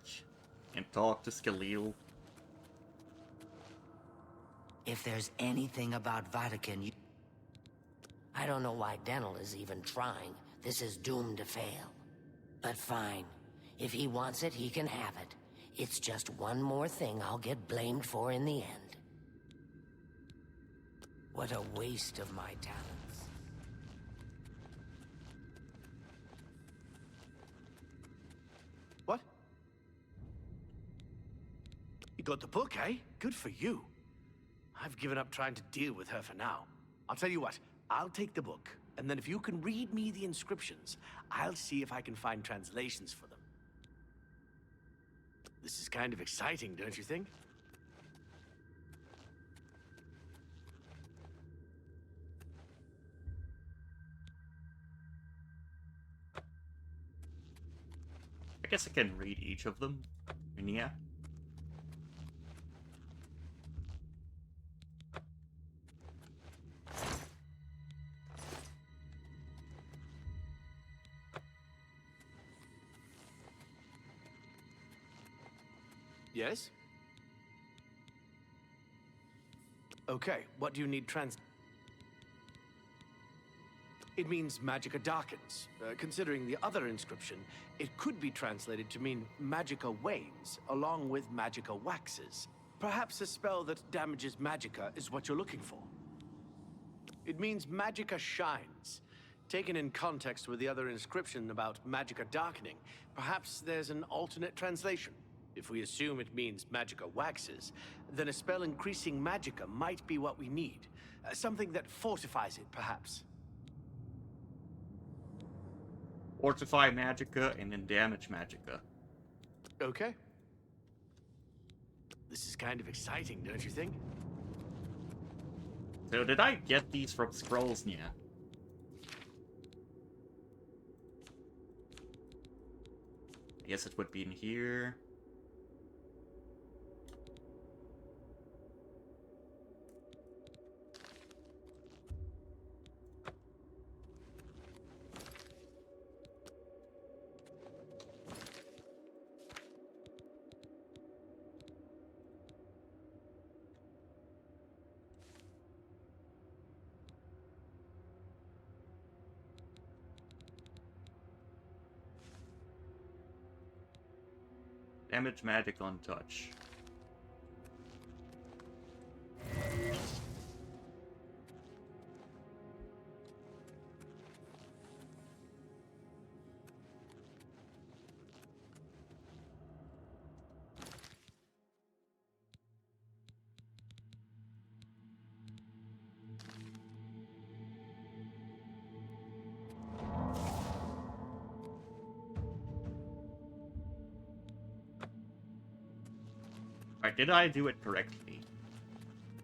and talk to Skalil. If there's anything about Vatican, you... I don't know why Dental is even trying. This is doomed to fail. But fine. If he wants it, he can have it. It's just one more thing I'll get blamed for in the end. What a waste of my talents. What? You got the book, eh? Good for you. I've given up trying to deal with her for now. I'll tell you what, I'll take the book, and then if you can read me the inscriptions, I'll see if I can find translations for them. This is kind of exciting, don't you think? I guess I can read each of them. And yeah. Yes? Okay, what do you need It means magicka darkens. Considering the other inscription, it could be translated to mean magicka wanes, along with magicka waxes. Perhaps a spell that damages magicka is what you're looking for. It means magicka shines. Taken in context with the other inscription about magicka darkening, perhaps there's an alternate translation. If we assume it means magicka waxes, then a spell increasing magicka might be what we need. Something that fortifies it, perhaps. Fortify magicka and then damage magicka. Okay. This is kind of exciting, don't you think? So did I get these from scrolls? Yeah. I guess it would be in here. Damage magic on touch. Alright, did I do it correctly?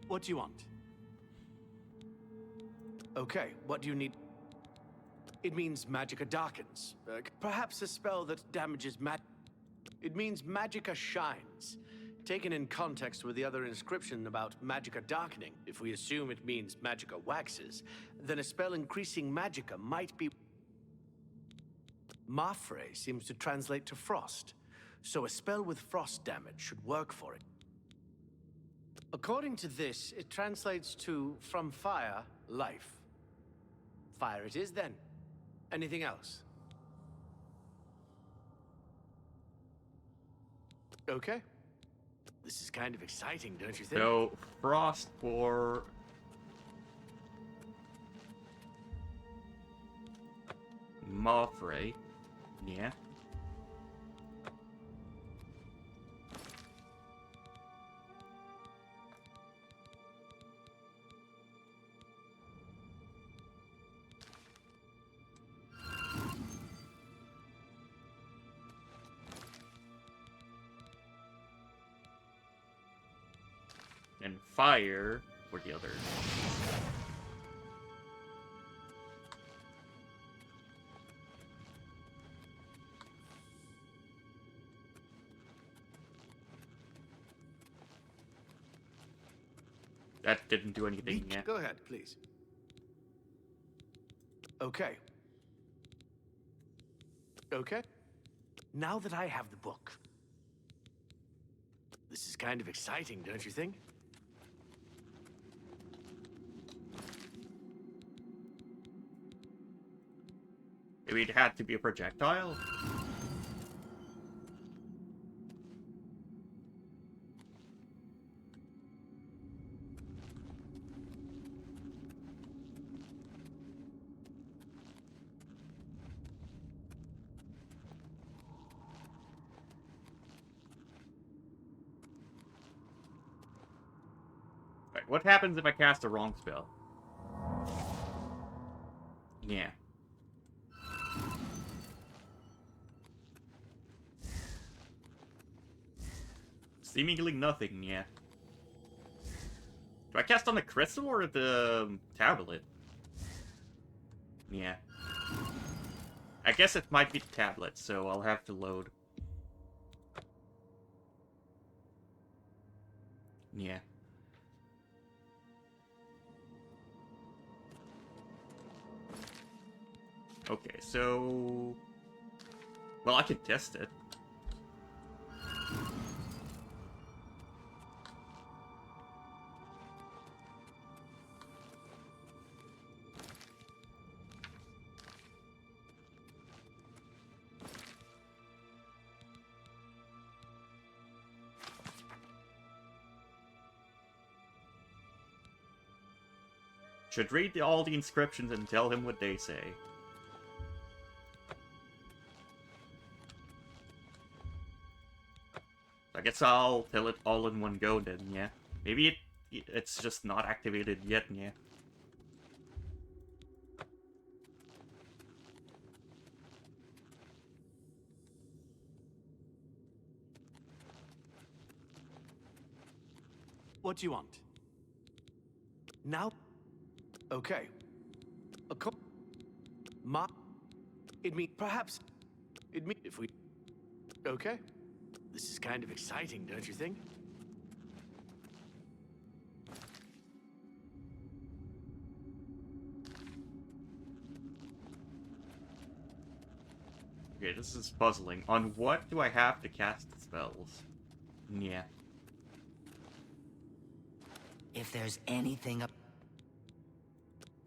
What do you want? Okay, what do you need? It means magicka darkens. Perhaps a spell that damages It means magicka shines. Taken in context with the other inscription about magicka darkening, if we assume it means magicka waxes, then a spell increasing magicka might be... Mafre seems to translate to frost, so a spell with frost damage should work for it. According to this, it translates to from fire, life. Fire it is then. Anything else? Okay. This is kind of exciting, don't you think? So, frost for... Mafre. Yeah. And fire for the others. That didn't do anything yet. Go ahead, please. Okay. Okay. Now that I have the book. This is kind of exciting, don't you think? Maybe it had to be a projectile? Right, what happens if I cast a wrong spell? Yeah. Seemingly nothing, yeah. Do I cast on the crystal or the tablet? Yeah. I guess it might be the tablet, so I'll have to load. Yeah. Okay, so... Well, I can test it. Should read all the inscriptions and tell him what they say. I guess I'll tell it all in one go then, yeah. Maybe it's just not activated yet, yeah. What do you want? Now? Okay. It mean perhaps it mean if we okay. This is kind of exciting, don't you think? Okay, this is puzzling. On what do I have to cast the spells? Yeah. If there's anything up...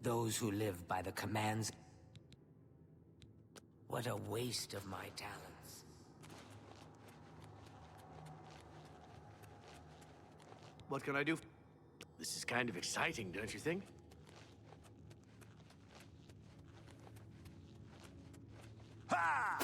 Those who live by the commands... What a waste of my talents. What can I do? This is kind of exciting, don't you think? Ha!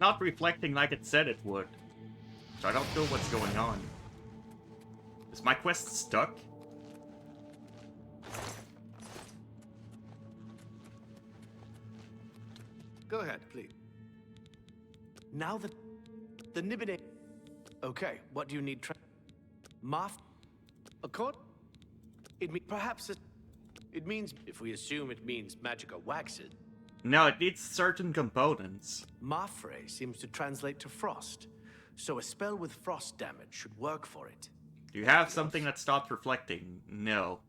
Not reflecting like it said it would. So I don't know what's going on. Is my quest stuck? Go ahead, please. Now that the Nibine... Okay, what do you need? Maf? Accord? It means perhaps it means, if we assume it means magica waxes. No, it needs certain components. Mafre seems to translate to frost, so a spell with frost damage should work for it. Do you have something that stops reflecting? No.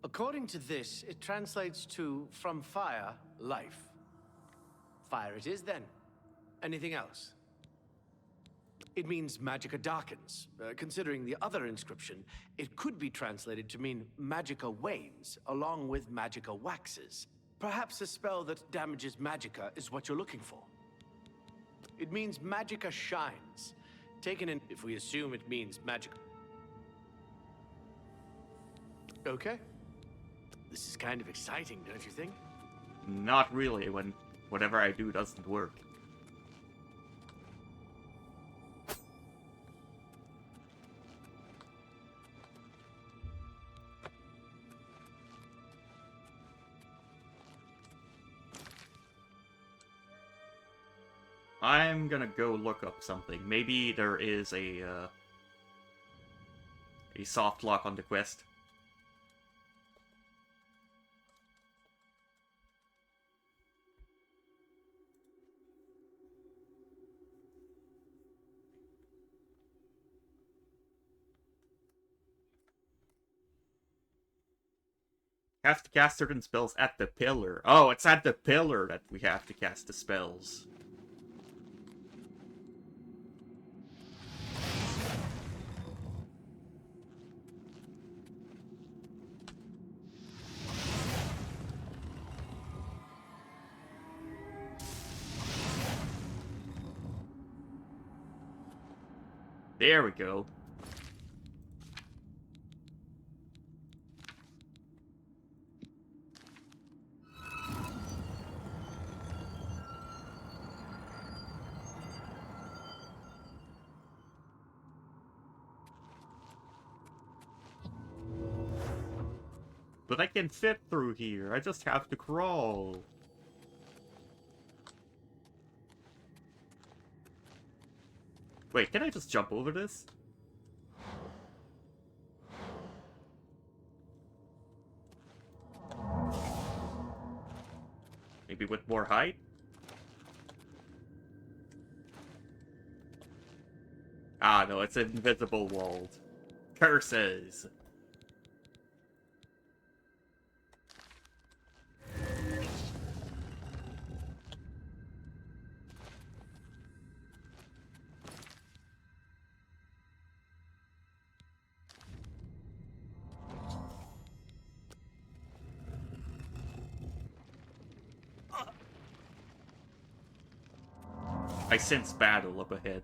According to this, it translates to from fire, life. Fire it is then. Anything else? It means magica darkens. Considering the other inscription, it could be translated to mean magica wanes, along with magica waxes. Perhaps a spell that damages magica is what you're looking for. It means magica shines. Taken in, if we assume it means magica. Okay. This is kind of exciting, don't you think? Not really, when whatever I do doesn't work. I'm gonna go look up something. Maybe there is a soft lock on the quest. Have to cast certain spells at the pillar. Oh, it's at the pillar that we have to cast the spells. There we go. But I can fit through here. I just have to crawl. Wait, can I just jump over this? with more height? Ah, no, it's invisible walled. Curses! I sense battle up ahead.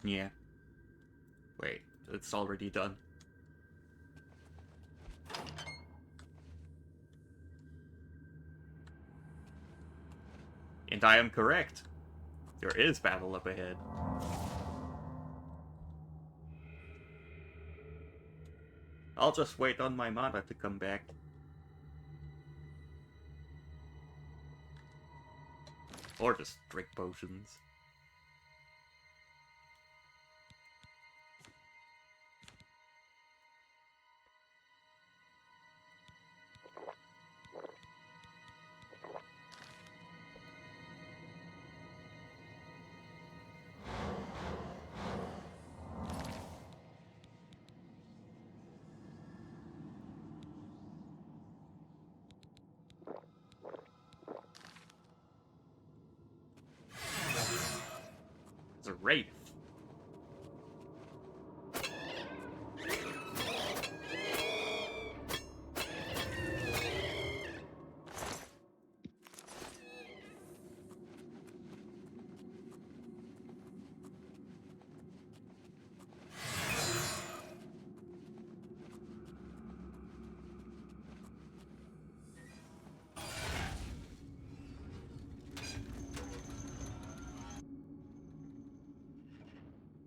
Yeah. Wait, it's already done. And I am correct. There is battle up ahead. I'll just wait on my mana to come back. Or just drink potions. It's a wraith.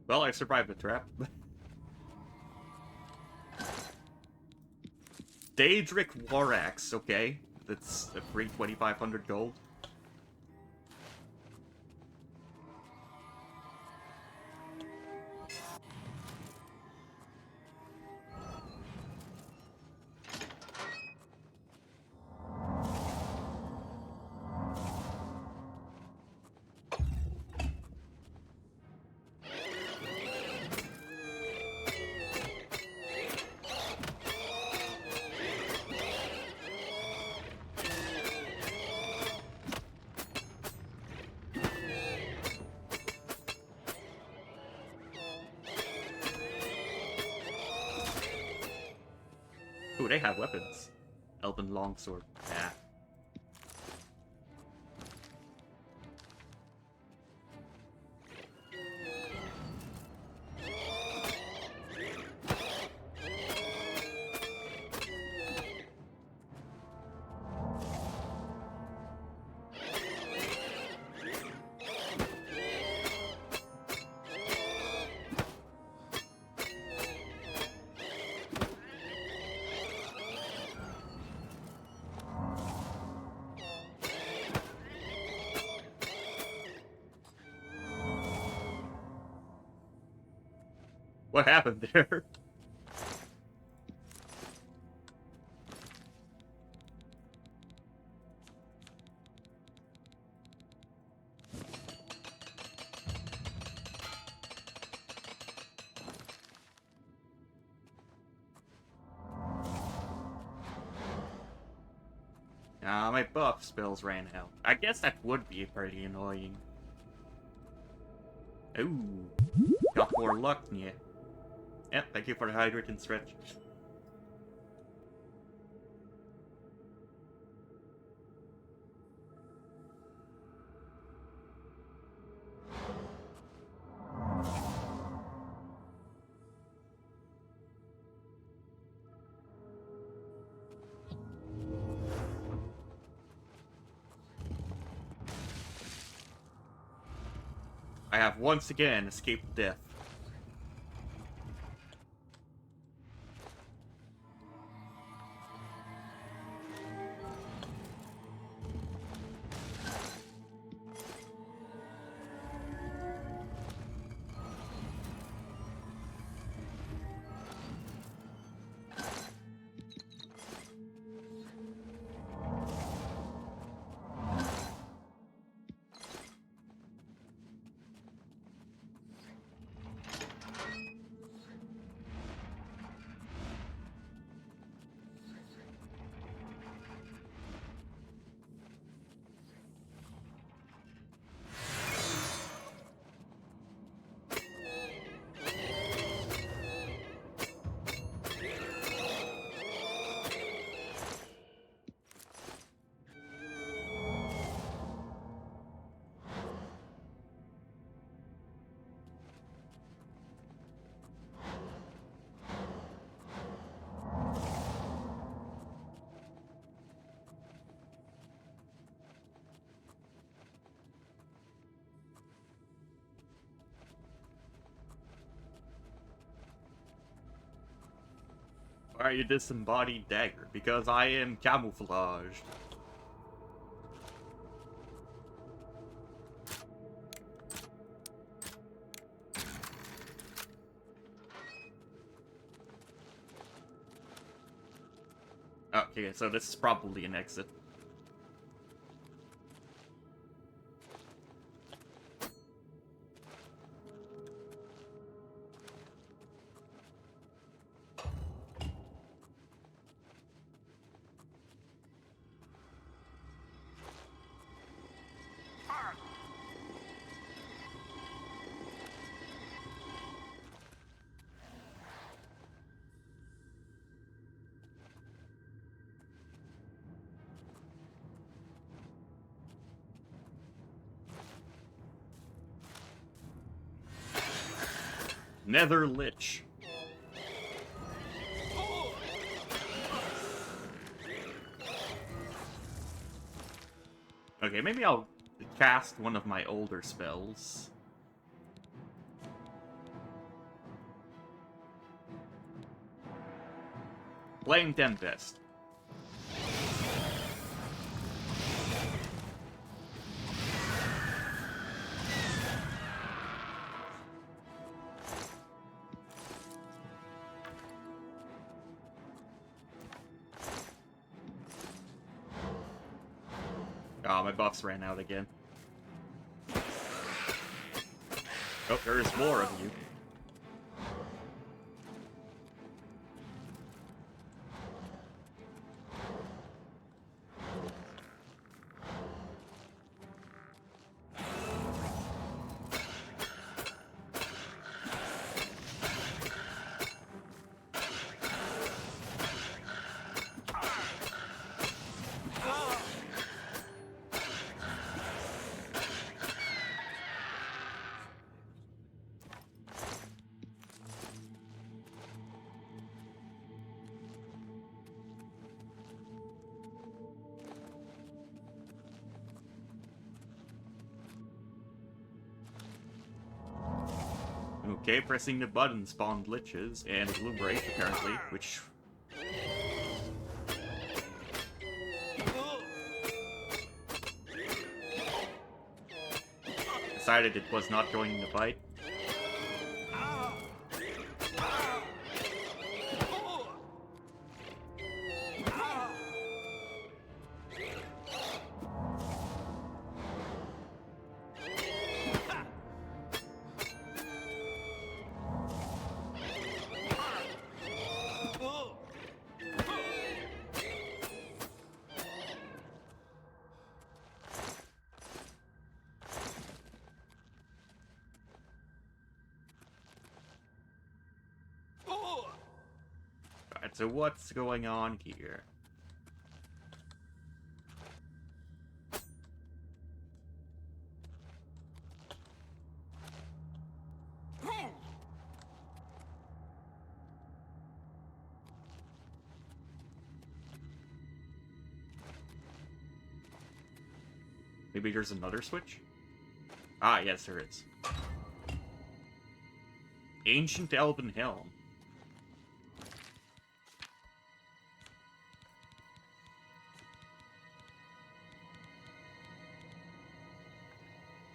Well, I survived the trap. Daedric War Axe, okay. That's a free 2,500 gold. Ooh, they have weapons. Elven longsword. Yeah. What happened there? My buff spells ran out. I guess that would be pretty annoying. Ooh. Got more luck, yeah. Yep, thank you for the hydrate and stretch. I have once again escaped death. Why are you disembodied dagger? Because I am camouflaged. Okay, so this is probably an exit. Nether Lich. Okay, maybe I'll cast one of my older spells. Flame Tempest. Oh, my buffs ran out again. Oh, there's more of you. Okay, pressing the button spawned liches and Gloom Wraith, apparently, which... decided it was not going to bite. Alright, so what's going on here? Maybe there's another switch? Ah, yes, there is. Ancient Elven Helm.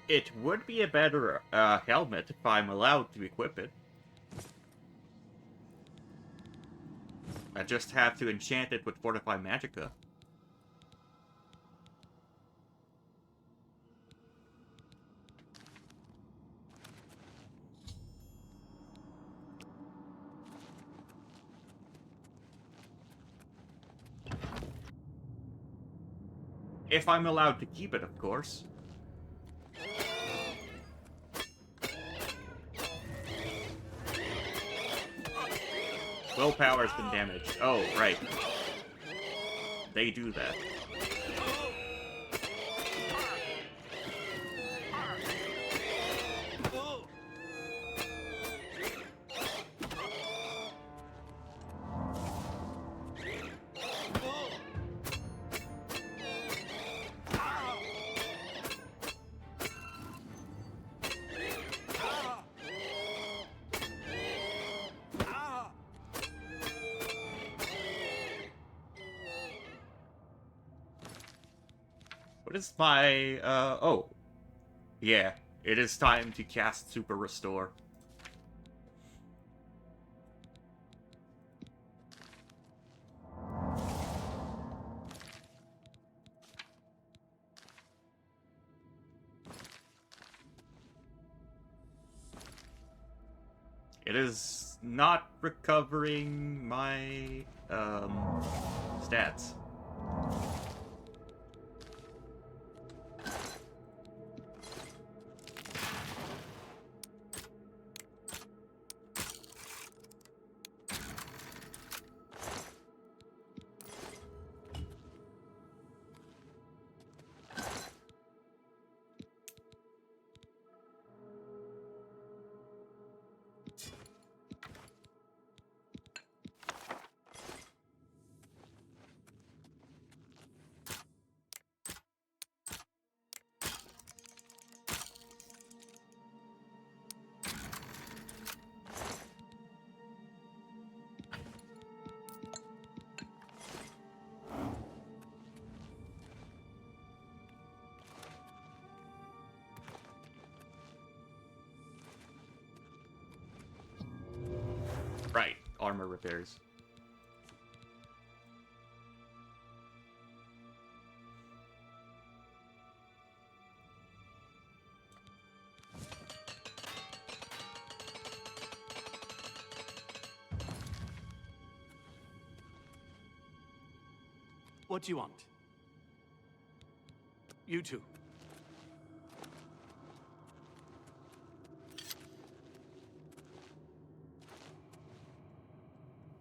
It would be a better helmet if I'm allowed to equip it. I just have to enchant it with Fortify Magicka. If I'm allowed to keep it, of course. Willpower's been damaged. Oh, right. They do that. What is my, oh. Yeah, it is time to cast Super Restore. It is not recovering my, stats. Right, armor repairs. What do you want? You two.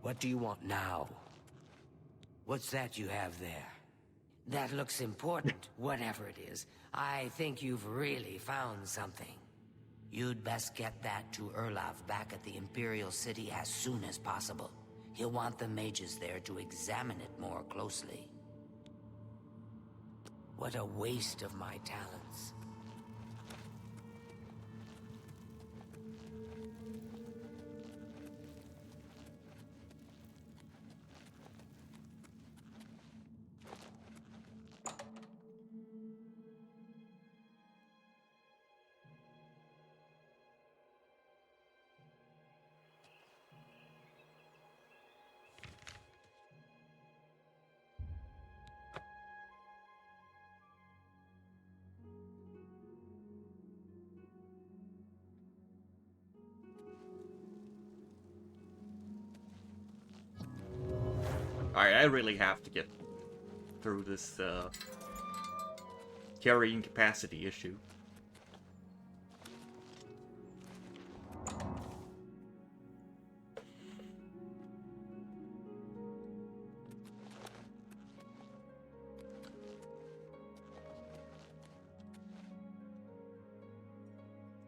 What do you want now? What's that you have there? That looks important, whatever it is. I think you've really found something. You'd best get that to Erlaf back at the Imperial City as soon as possible. He'll want the mages there to examine it more closely. What a waste of my talents. Alright, I really have to get through this, carrying capacity issue.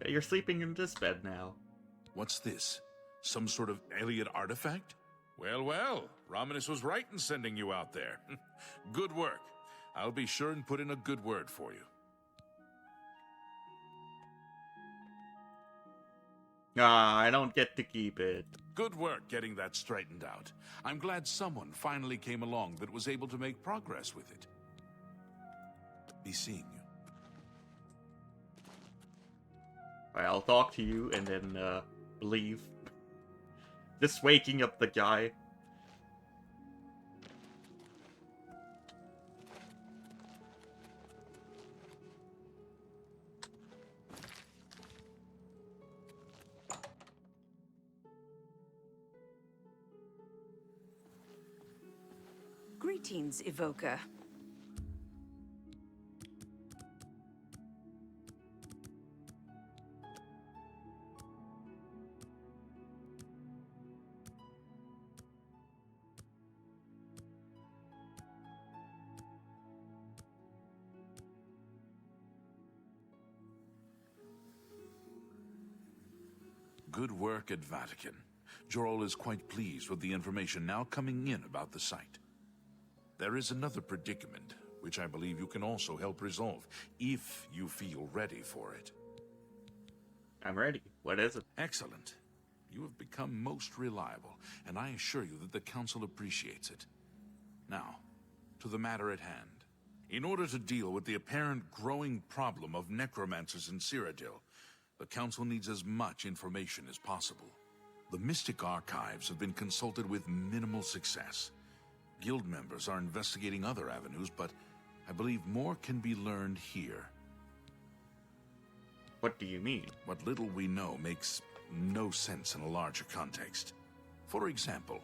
Yeah, you're sleeping in this bed now. What's this? Some sort of alien artifact? Well, well, Romanus was right in sending you out there. Good work. I'll be sure and put in a good word for you. Ah, I don't get to keep it. Good work getting that straightened out. I'm glad someone finally came along that was able to make progress with it. Be seeing you. Alright, I'll talk to you and then, leave. Just waking up the guy. Greetings, Evoker. Good work at Vatican. Jorol is quite pleased with the information now coming in about the site. There is another predicament, which I believe you can also help resolve, if you feel ready for it. I'm ready. What is it? Excellent. You have become most reliable, and I assure you that the Council appreciates it. Now, to the matter at hand. In order to deal with the apparent growing problem of necromancers in Cyrodiil, the Council needs as much information as possible. The Mystic Archives have been consulted with minimal success. Guild members are investigating other avenues, but I believe more can be learned here. What do you mean? What little we know makes no sense in a larger context. For example,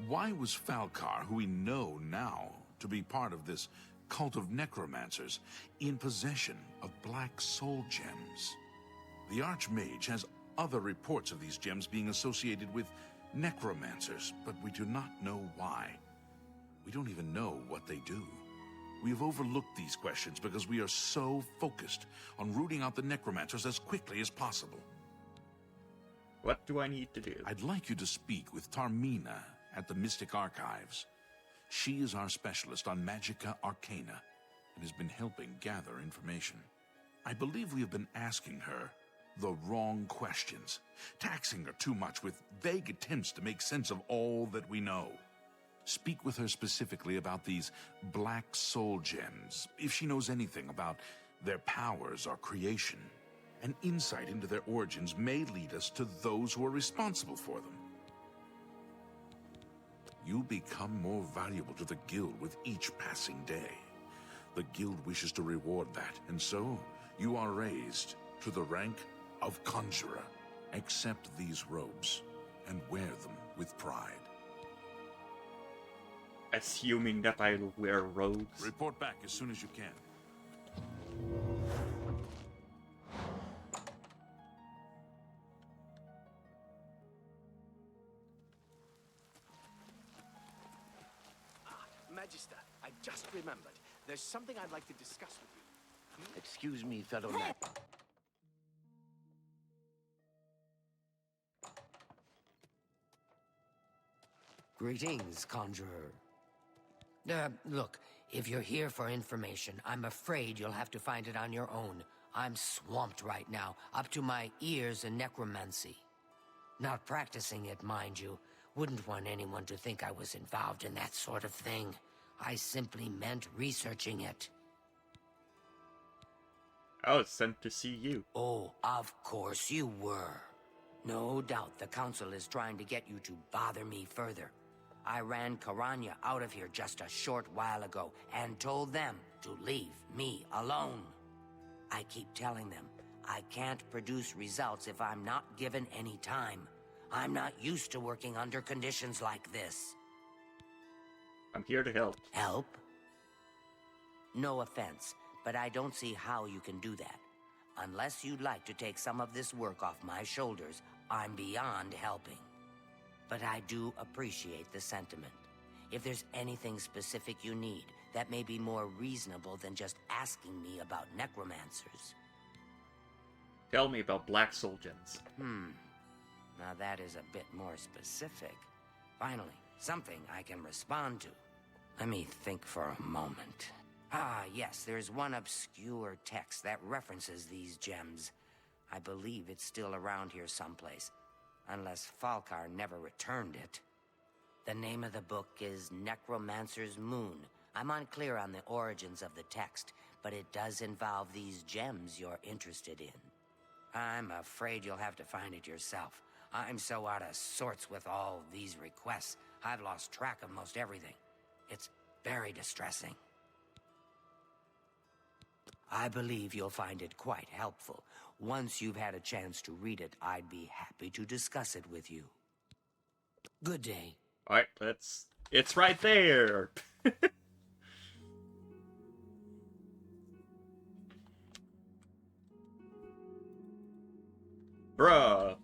why was Falcar, who we know now to be part of this cult of necromancers, in possession of black soul gems? The Archmage has other reports of these gems being associated with necromancers, but we do not know why. We don't even know what they do. We have overlooked these questions because we are so focused on rooting out the necromancers as quickly as possible. What do I need to do? I'd like you to speak with Tarmina at the Mystic Archives. She is our specialist on Magica Arcana and has been helping gather information. I believe we have been asking her the wrong questions, taxing her too much with vague attempts to make sense of all that we know. Speak with her specifically about these black soul gems, if she knows anything about their powers or creation. An insight into their origins may lead us to those who are responsible for them. You become more valuable to the Guild with each passing day. The Guild wishes to reward that, and so you are raised to the rank of Conjurer. Accept these robes and wear them with pride. Assuming that I'll wear robes. Report back as soon as you can. Magister, I just remembered. There's something I'd like to discuss with you. Excuse me, fellow lad. Greetings, Conjurer. Look, if you're here for information, I'm afraid you'll have to find it on your own. I'm swamped right now, up to my ears in necromancy. Not practicing it, mind you. Wouldn't want anyone to think I was involved in that sort of thing. I simply meant researching it. I was sent to see you. Oh, of course you were. No doubt the Council is trying to get you to bother me further. I ran Karanya out of here just a short while ago and told them to leave me alone. I keep telling them I can't produce results if I'm not given any time. I'm not used to working under conditions like this. I'm here to help. Help? No offense, but I don't see how you can do that. Unless you'd like to take some of this work off my shoulders, I'm beyond helping. But I do appreciate the sentiment. If there's anything specific you need, that may be more reasonable than just asking me about necromancers. Tell me about black soul gems. Now that is a bit more specific. Finally, something I can respond to. Let me think for a moment. Ah, yes, there's one obscure text that references these gems. I believe it's still around here someplace, unless Falcar never returned it. The name of the book is Necromancer's Moon. I'm unclear on the origins of the text, but it does involve these gems you're interested in. I'm afraid you'll have to find it yourself. I'm so out of sorts with all these requests, I've lost track of most everything. It's very distressing. I believe you'll find it quite helpful. Once you've had a chance to read it, I'd be happy to discuss it with you. Good day. Alright, it's right there! Bruh.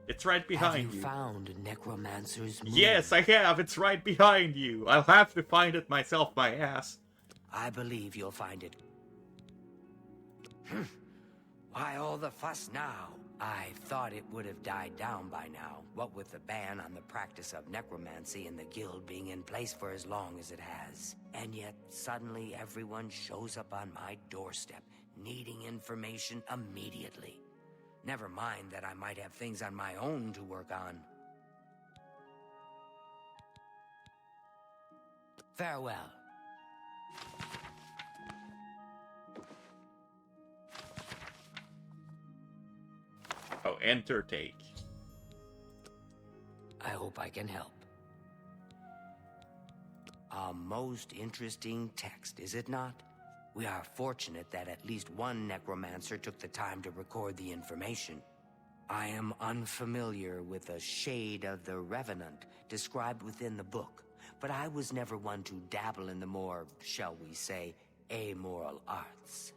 It's right behind you. Have you found Necromancer's Moon? Yes, I have. It's right behind you. I'll have to find it myself, my ass. I believe you'll find it. Why all the fuss now? I thought it would have died down by now, what with the ban on the practice of necromancy in the guild being in place for as long as it has. And yet, suddenly everyone shows up on my doorstep, needing information immediately. Never mind that I might have things on my own to work on. Farewell. Enter take. I hope I can help. A most interesting text, is it not? We are fortunate that at least one necromancer took the time to record the information. I am unfamiliar with the shade of the revenant described within the book, but I was never one to dabble in the more, shall we say, amoral arts.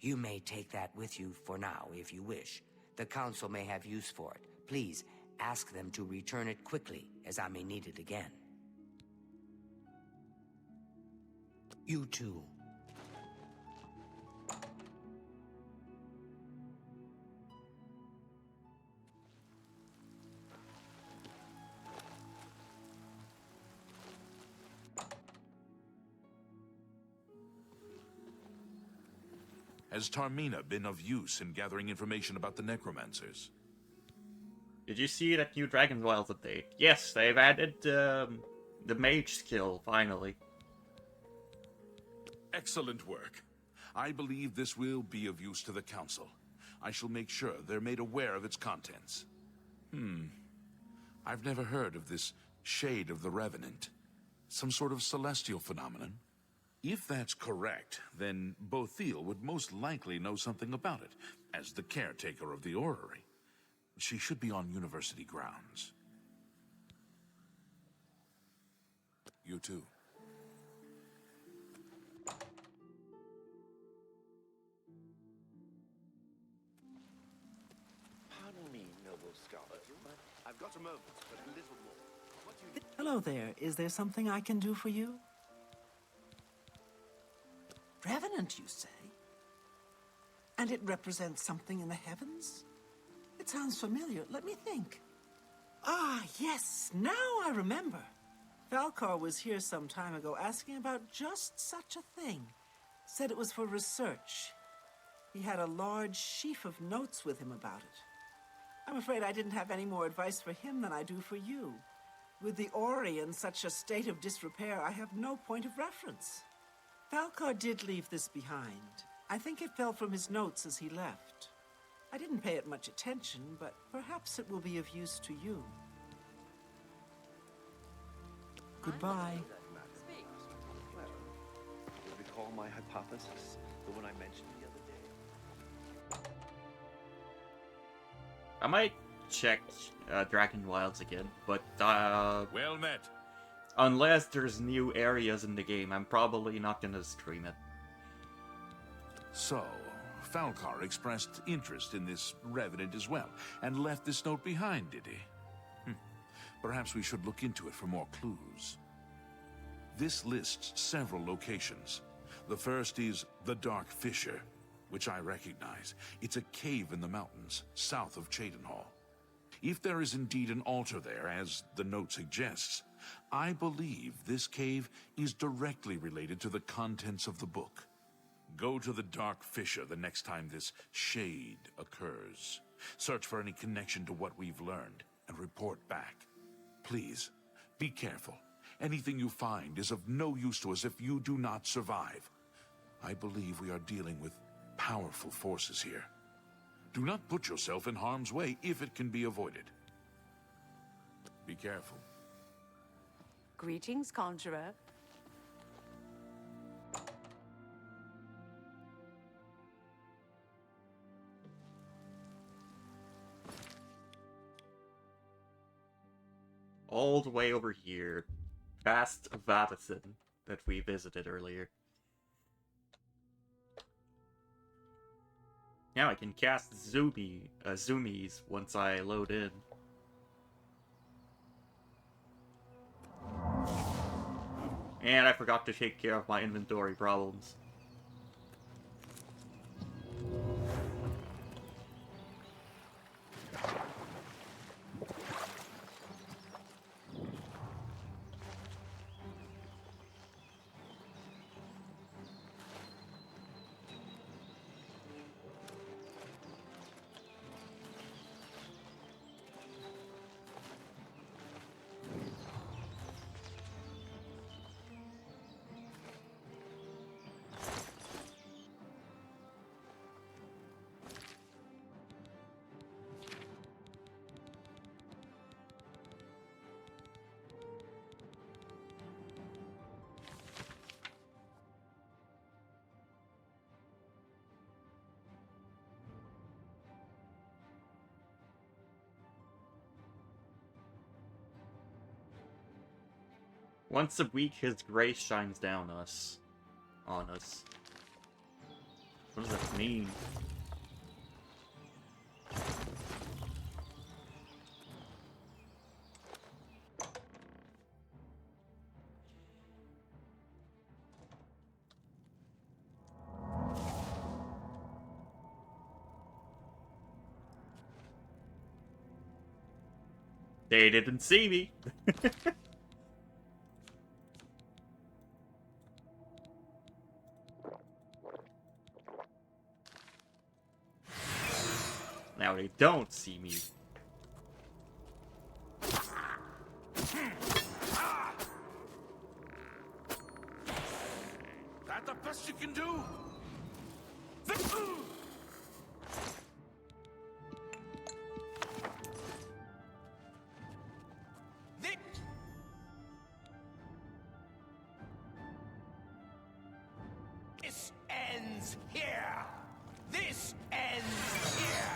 You may take that with you for now, if you wish. The council may have use for it. Please, ask them to return it quickly, as I may need it again. You too. Has Tarmina been of use in gathering information about the necromancers? Did you see that new Dragon Wild update? Yes, they've added the mage skill, finally. Excellent work. I believe this will be of use to the Council. I shall make sure they're made aware of its contents. I've never heard of this Shade of the Revenant. Some sort of celestial phenomenon? If that's correct, then Bothil would most likely know something about it, as the caretaker of the orrery. She should be on university grounds. You too. Pardon me, noble scholar, but I've got a moment, but a little more. What do you... Hello there. Is there something I can do for you? Revenant, you say? And it represents something in the heavens? It sounds familiar. Let me think. Ah, yes, now I remember. Falcar was here some time ago asking about just such a thing. Said it was for research. He had a large sheaf of notes with him about it. I'm afraid I didn't have any more advice for him than I do for you. With the Ori in such a state of disrepair, I have no point of reference. Falcar did leave this behind. I think it fell from his notes as he left. I didn't pay it much attention, but perhaps it will be of use to you. Goodbye. You recall my hypothesis, the one I mentioned the other day? I might check Dragon Wilds again, but Well met. unless there's new areas in the game, I'm probably not gonna stream it. So, Falcar expressed interest in this revenant as well, and left this note behind, did he? Perhaps we should look into it for more clues. This lists several locations. The first is the Dark Fissure, which I recognize. It's a cave in the mountains, south of Cheydinhall. If there is indeed an altar there, as the note suggests, I believe this cave is directly related to the contents of the book. Go to the Dark Fissure the next time this shade occurs. Search for any connection to what we've learned, and report back. Please, be careful. Anything you find is of no use to us if you do not survive. I believe we are dealing with powerful forces here. Do not put yourself in harm's way if it can be avoided. Be careful. Greetings, conjurer. All the way over here, past Vatison that we visited earlier. Now I can cast zoomies once I load in. And I forgot to take care of my inventory problems. Once a week, his grace shines down on us. What does that mean? They didn't see me. Now they don't see me. That the best you can do? This ends here. This ends here.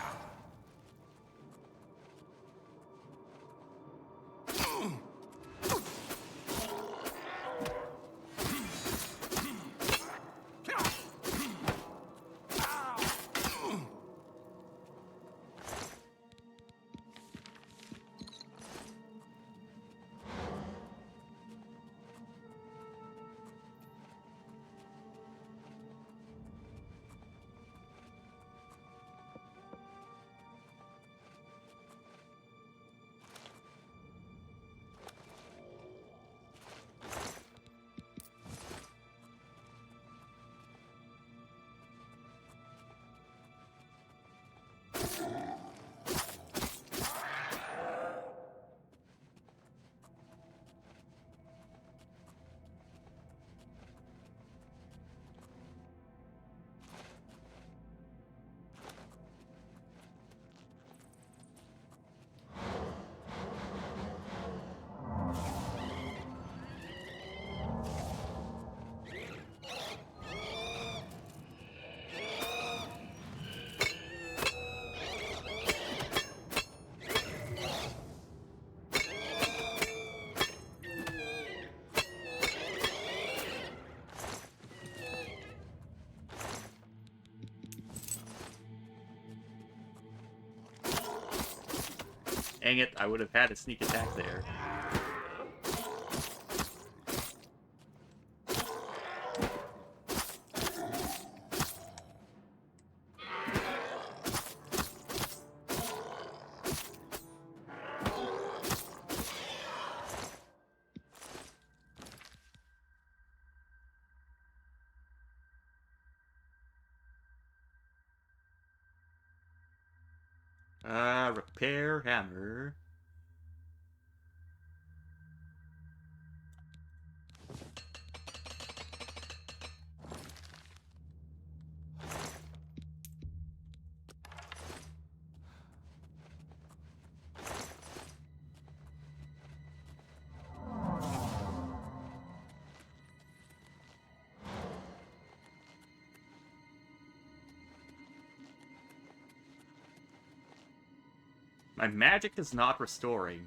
Dang it, I would have had a sneak attack there. Repair hammer. My magic is not restoring.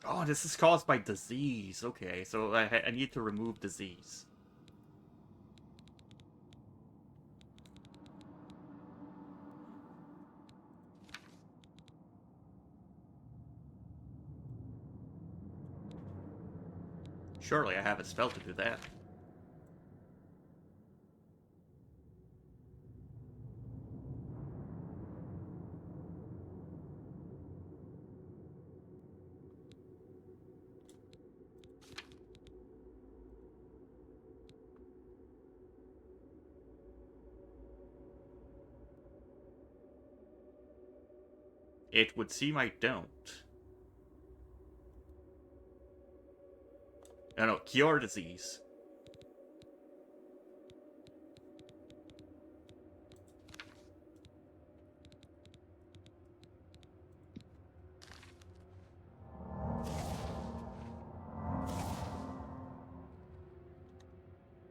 Oh, this is caused by disease. Okay, so I need to remove disease. Surely I have a spell to do that. It would seem I don't. No, cure disease.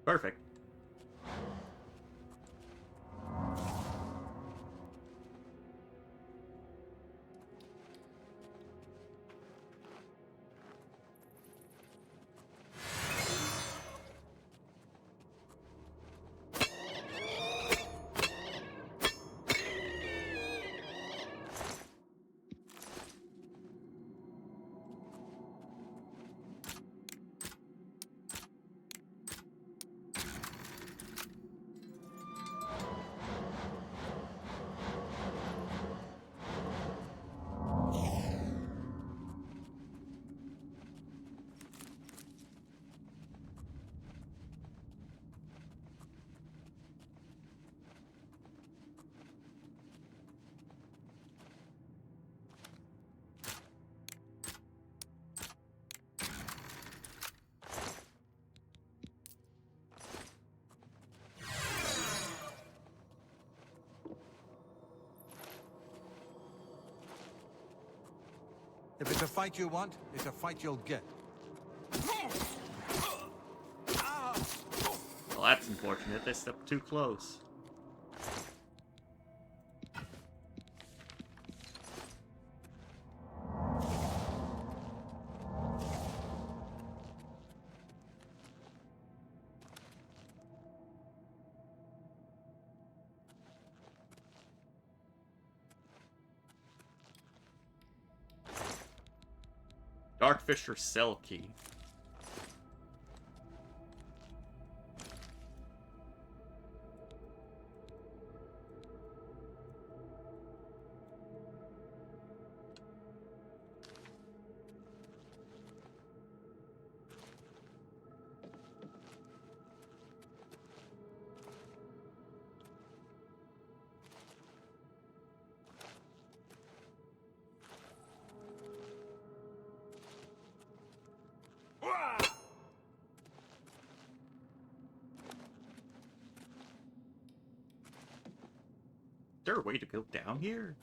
Perfect. If it's a fight you want, it's a fight you'll get. Well, that's unfortunate. They stepped too close. Darkfisher cell key. Is there a way to go down here?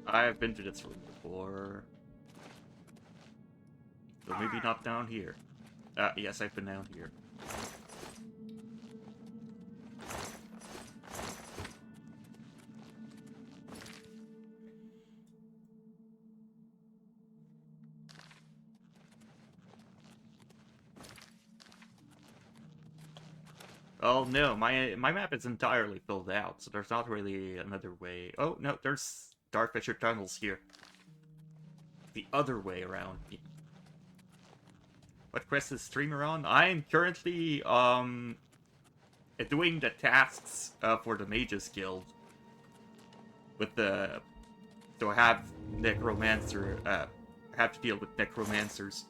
I've been to this room before. So maybe not down here. Yes, I've been down here. Oh no, my map is entirely filled out, so there's not really another way. Oh no, there's Darkfisher tunnels here. The other way around. What quest is streamer on? I'm currently doing the tasks for the Mages Guild. With the so I have necromancer have to deal with necromancers.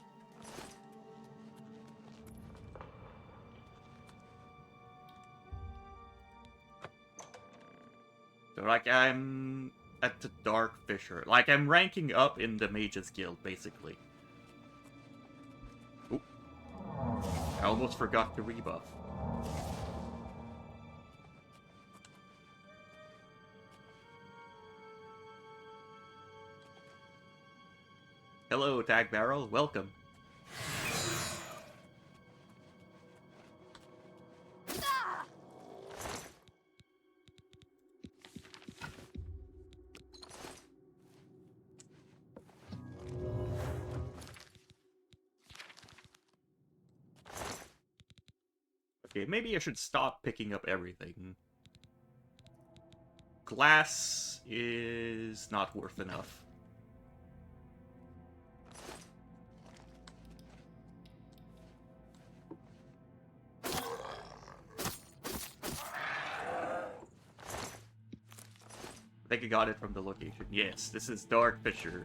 So, like, I'm at the Darkfisher. Like, I'm ranking up in the Mages Guild, basically. Oop. I almost forgot the rebuff. Hello, Tag Barrel. Welcome. Okay, maybe I should stop picking up everything. Glass is not worth enough. I think I got it from the location. Yes, this is Darkfisher.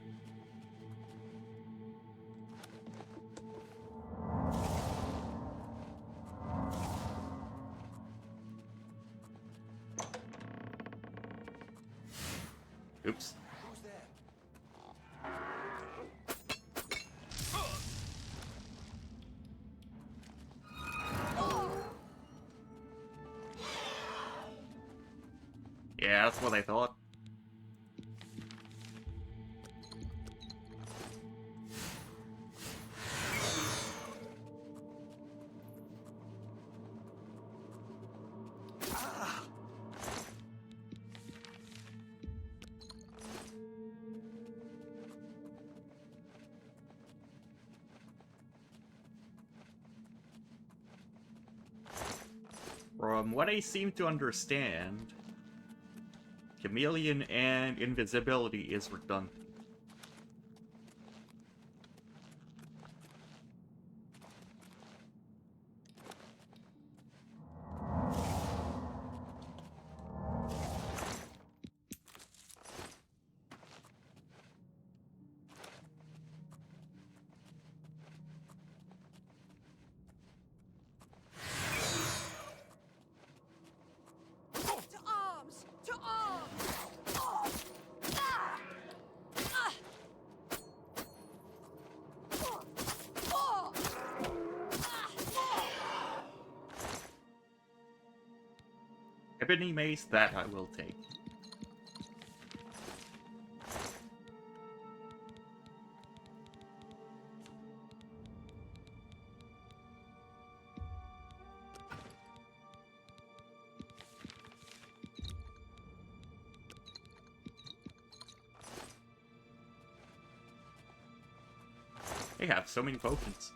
Oops. Who's there? That's what I thought. From what I seem to understand, chameleon and invisibility is redundant. To arms! To arms! Ah! Ah! Ah! Oh! Ah! Ebony mace, that I will take. They have so many potions.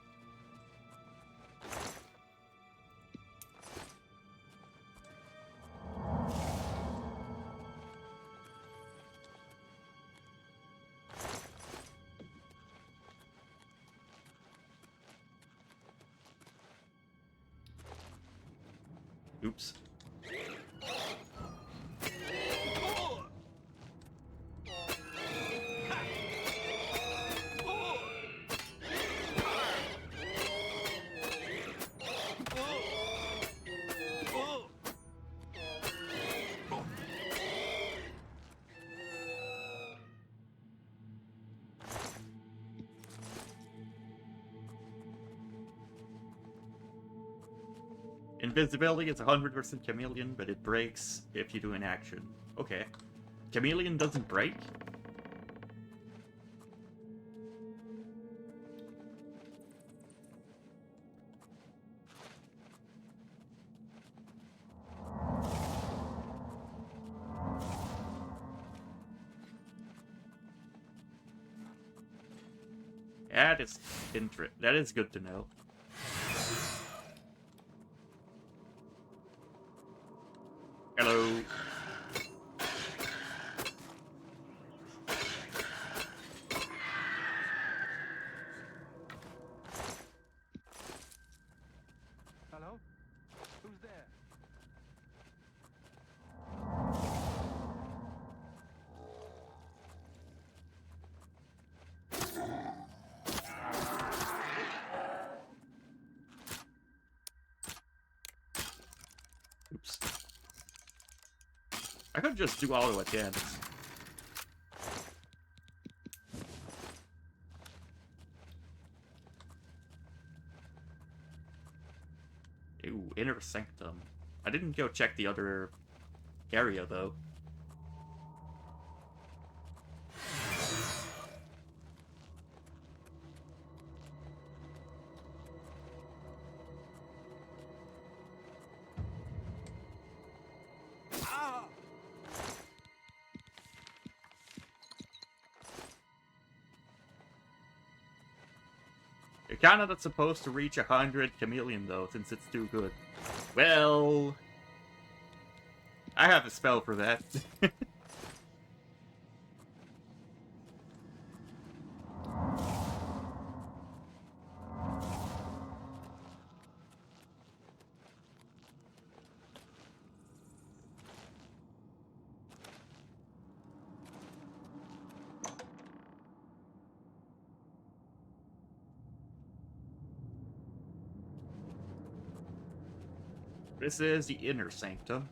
Oops. Invisibility is 100% chameleon, but it breaks if you do an action. Okay. Chameleon doesn't break? That is good to know. Hello. Hello? Who's there? Oops. I could just do auto attacks. Ooh, Inner Sanctum. I didn't go check the other area, though. You're kinda not supposed to reach 100 chameleon, though, since it's too good. Well... I have a spell for that. This is the Inner Sanctum.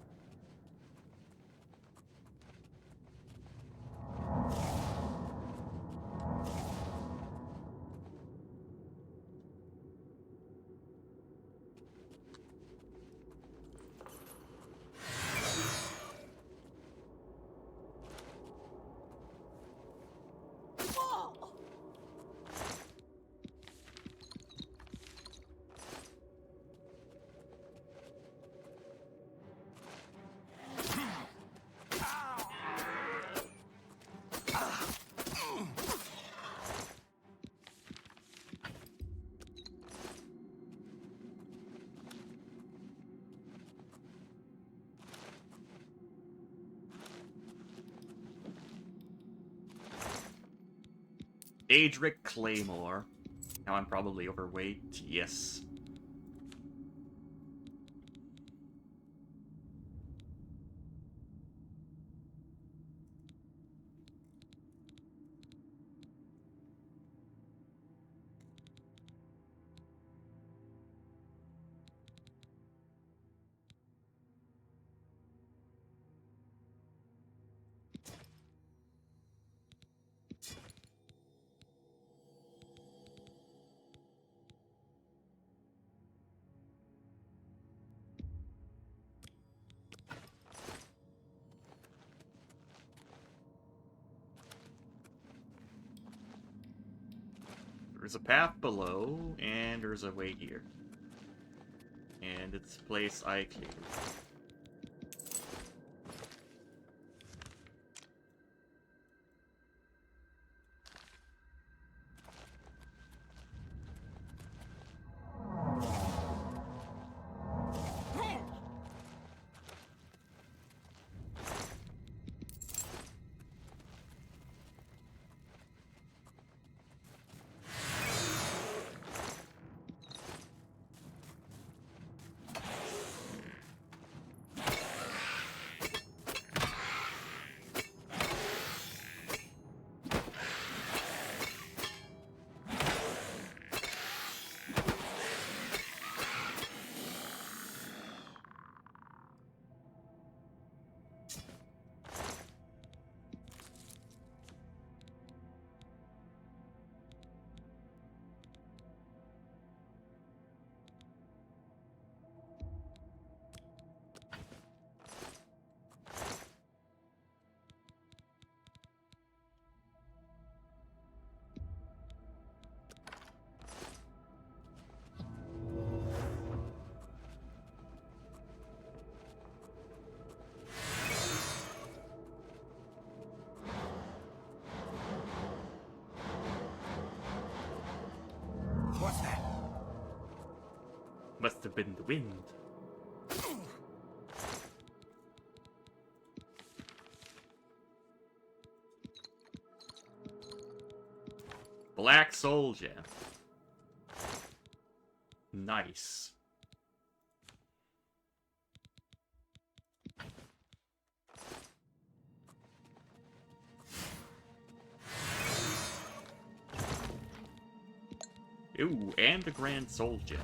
Daedric Claymore. Now I'm probably overweight. Yes. There's a path below, and there's a way here. And it's a place I cleared. What's that? Must have been the wind. Black Soul Gem. Nice. Ooh, and a Grand Soul Gem.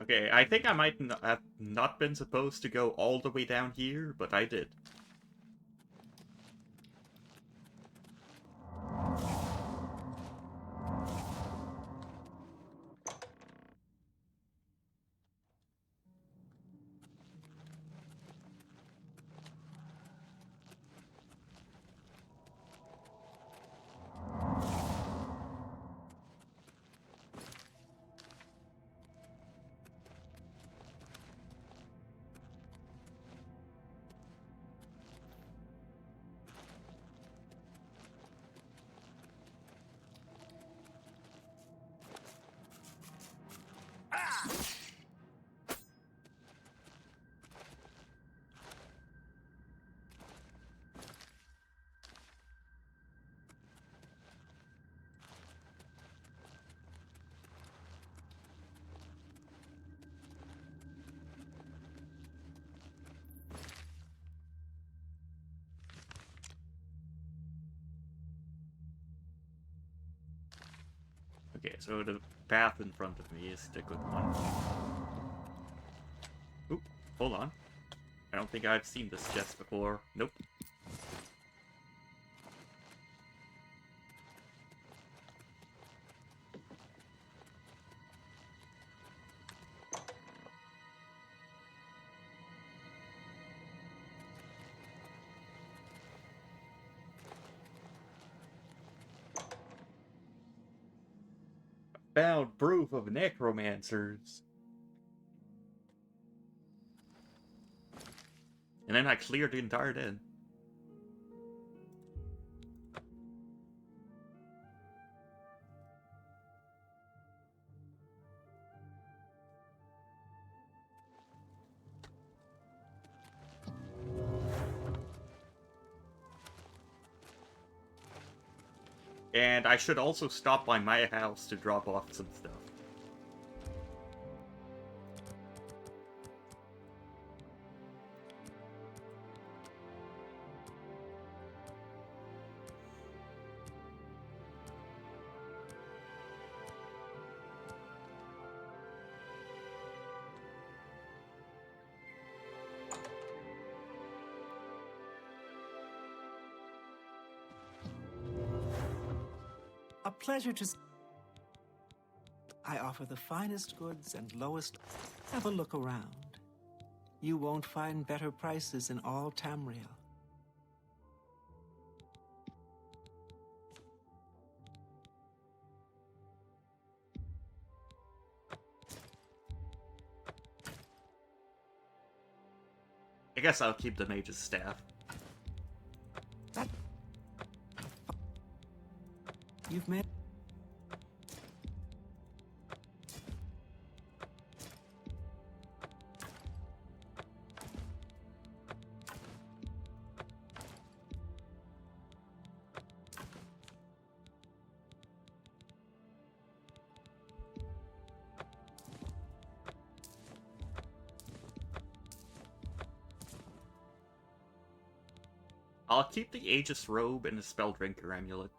Okay, I think I might have not been supposed to go all the way down here, but I did. Okay, so the path in front of me is the good one. Oop, hold on. I don't think I've seen this chest before. Nope. found proof of necromancers. And then I cleared the entire den. And I should also stop by my house to drop off some stuff. A pleasure to... I offer the finest goods and lowest... Have a look around. You won't find better prices in all Tamriel. I guess I'll keep the mage's staff. You've made... I'll keep the Aegis robe and the Spell Drinker amulet.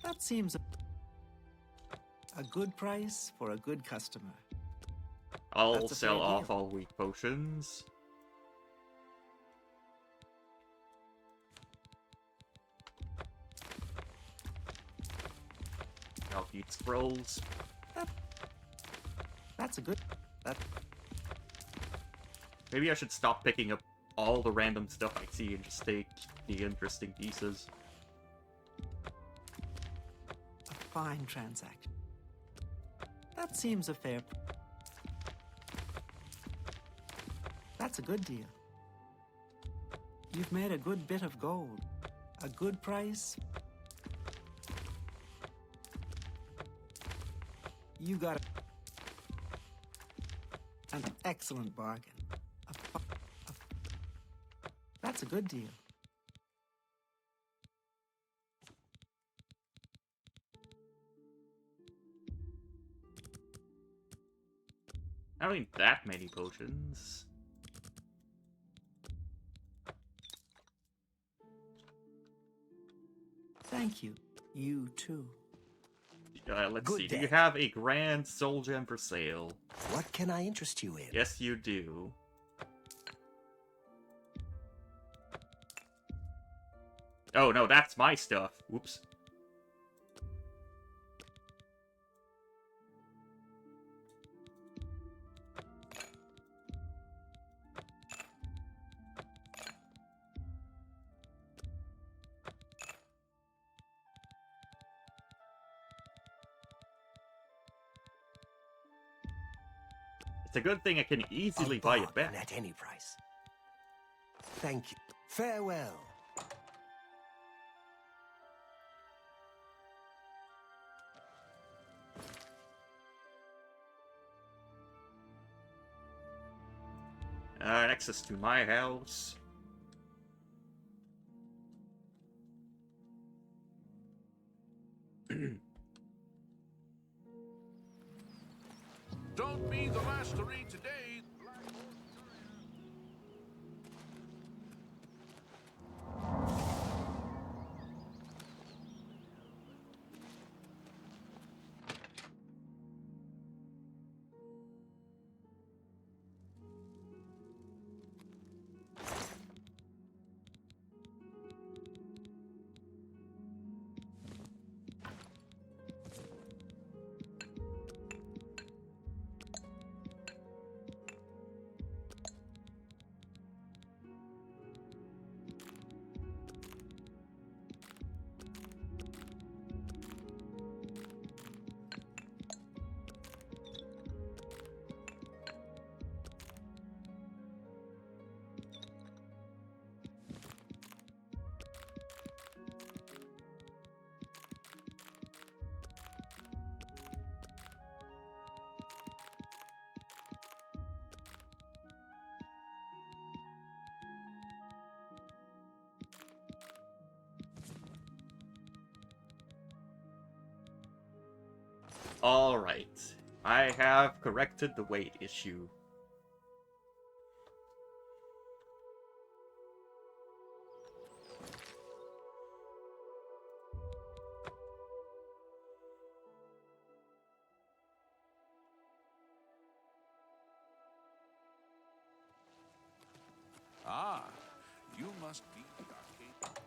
That seems a good price for a good customer. I'll That's a sell fair off deal. all weak potions. I'll eat scrolls. That's a good... That... Maybe I should stop picking up all the random stuff I see and just take the interesting pieces. A fine transaction. That seems a fair... That's a good deal. You've made a good bit of gold. A good price. You got an excellent bargain. That's a good deal. I don't need that many potions. Thank you. You too. Let's Good see. Do day. you have a grand soul gem for sale? What can I interest you in? Yes, you do. Oh, no, that's my stuff. Whoops. It's a good thing I can easily buy it bargain back. at any price. Thank you. Farewell. Access to my house. Don't be the last to read today. Alright. I have corrected the weight issue. Ah, you must be the arcade.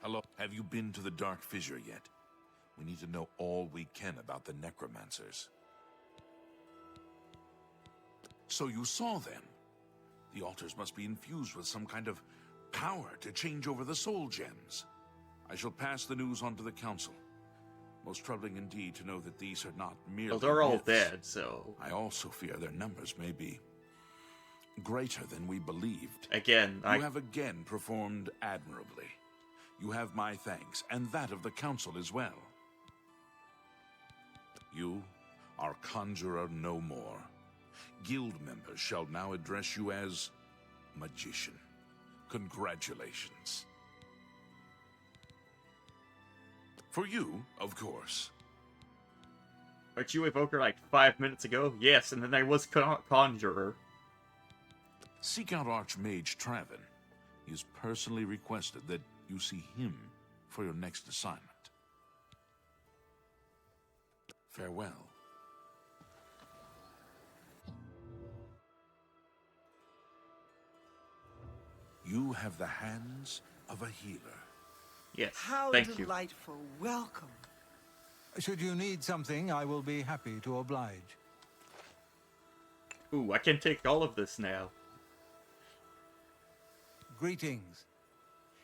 Hello. Have you been to the Dark Fissure yet? We need to know all we can about the necromancers. So you saw them? The altars must be infused with some kind of power to change over the soul gems. I shall pass the news on to the council. Most troubling indeed to know that these are not merely Well, they're all myths. dead, so... I also fear their numbers may be greater than we believed. Again, You have again performed admirably. You have my thanks, and that of the council as well. You are conjurer no more. Guild members shall now address you as magician. Congratulations. For you, of course. Weren't you Evoker like 5 minutes ago? Yes, and then I was Conjurer. Seek out Archmage Traven. He has personally requested that you see him for your next assignment. Farewell. You have the hands of a healer. Yes, How thank you. delightful. Welcome. Should you need something, I will be happy to oblige. Ooh, I can take all of this now. Greetings.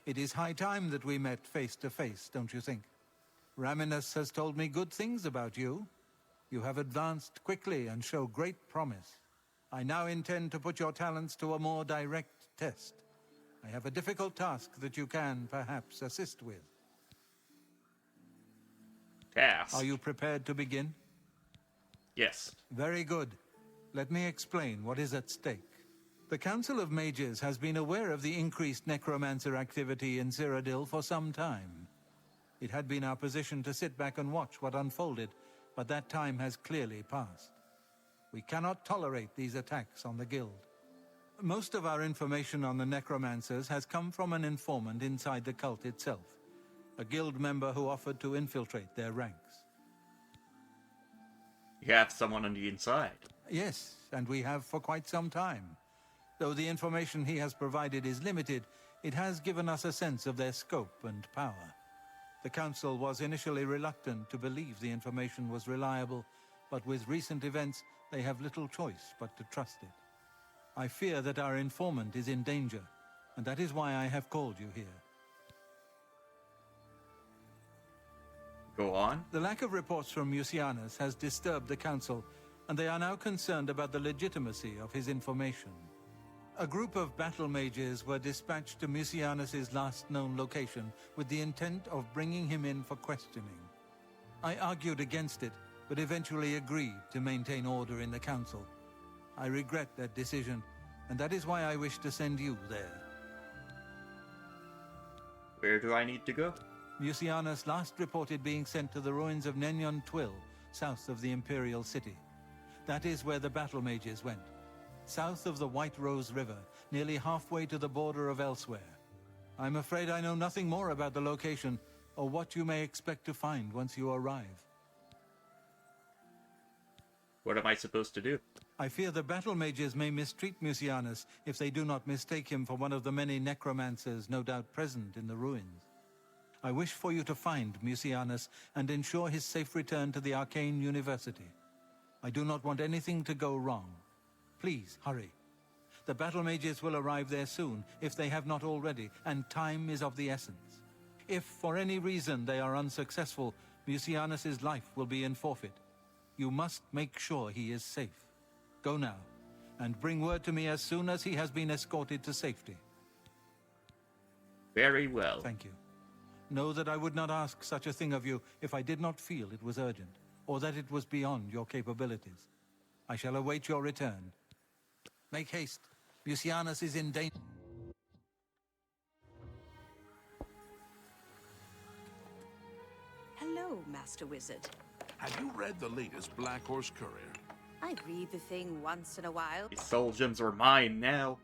It is high time that we met face to face, don't you think? Raminus has told me good things about you. You have advanced quickly and show great promise. I now intend to put your talents to a more direct test. I have a difficult task that you can, perhaps, assist with. Task? Are you prepared to begin? Yes. Very good. Let me explain what is at stake. The Council of Mages has been aware of the increased necromancer activity in Cyrodiil for some time. It had been our position to sit back and watch what unfolded, but that time has clearly passed. We cannot tolerate these attacks on the Guild. Most of our information on the necromancers has come from an informant inside the cult itself, a Guild member who offered to infiltrate their ranks. You have someone on the inside. Yes, and we have for quite some time. Though the information he has provided is limited, it has given us a sense of their scope and power. The Council was initially reluctant to believe the information was reliable, but with recent events, they have little choice but to trust it. I fear that our informant is in danger, and that is why I have called you here. Go on. The lack of reports from Mucianus has disturbed the Council, and they are now concerned about the legitimacy of his information. A group of battle mages were dispatched to Mucianus's last known location with the intent of bringing him in for questioning. I argued against it, but eventually agreed to maintain order in the Council. I regret that decision, and that is why I wish to send you there. Where do I need to go? Mucianus last reported being sent to the ruins of Nenyon Twill, south of the Imperial City. That is where the battle mages went. South of the White Rose River, nearly halfway to the border of elsewhere. I'm afraid I know nothing more about the location, or what you may expect to find once you arrive. What am I supposed to do? I fear the battle mages may mistreat Mucianus if they do not mistake him for one of the many necromancers no doubt present in the ruins. I wish for you to find Mucianus and ensure his safe return to the Arcane University. I do not want anything to go wrong. Please, hurry. The battle mages will arrive there soon, if they have not already, and time is of the essence. If, for any reason, they are unsuccessful, Mucianus's life will be in forfeit. You must make sure he is safe. Go now, and bring word to me as soon as he has been escorted to safety. Very well. Thank you. Know that I would not ask such a thing of you if I did not feel it was urgent, or that it was beyond your capabilities. I shall await your return. Make haste. Musianus is in danger. Hello, Master Wizard. Have you read the latest Black Horse Courier? I read the thing once in a while. These soul gems are mine now.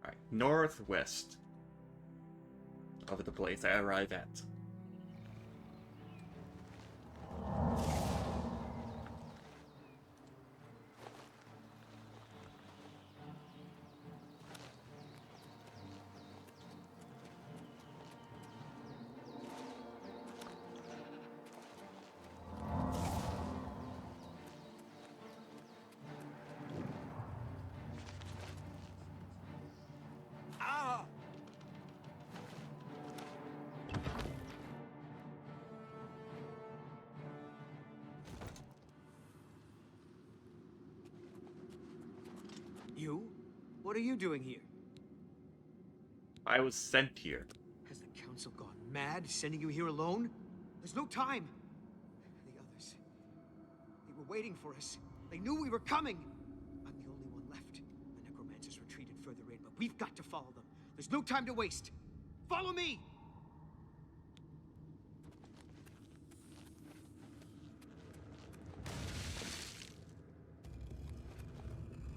Alright, northwest of the place I arrive at. You? What are you doing here? I was sent here. Has the council gone mad, sending you here alone? There's no time. The others, they were waiting for us. They knew we were coming. I'm the only one left. The necromancers retreated further in, but we've got to follow them. There's no time to waste. Follow me!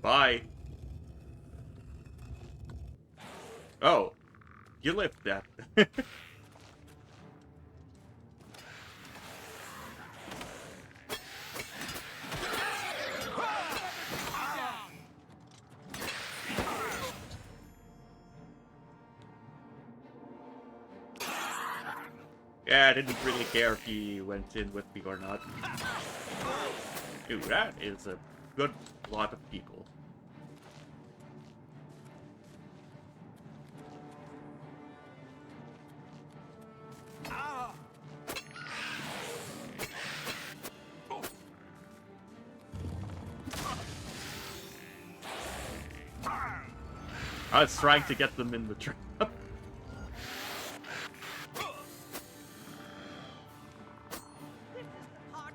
Bye. Oh, you lived that. Yeah, I didn't really care if he went in with me or not. Dude, that is a good lot of people. I was trying to get them in the trap. Part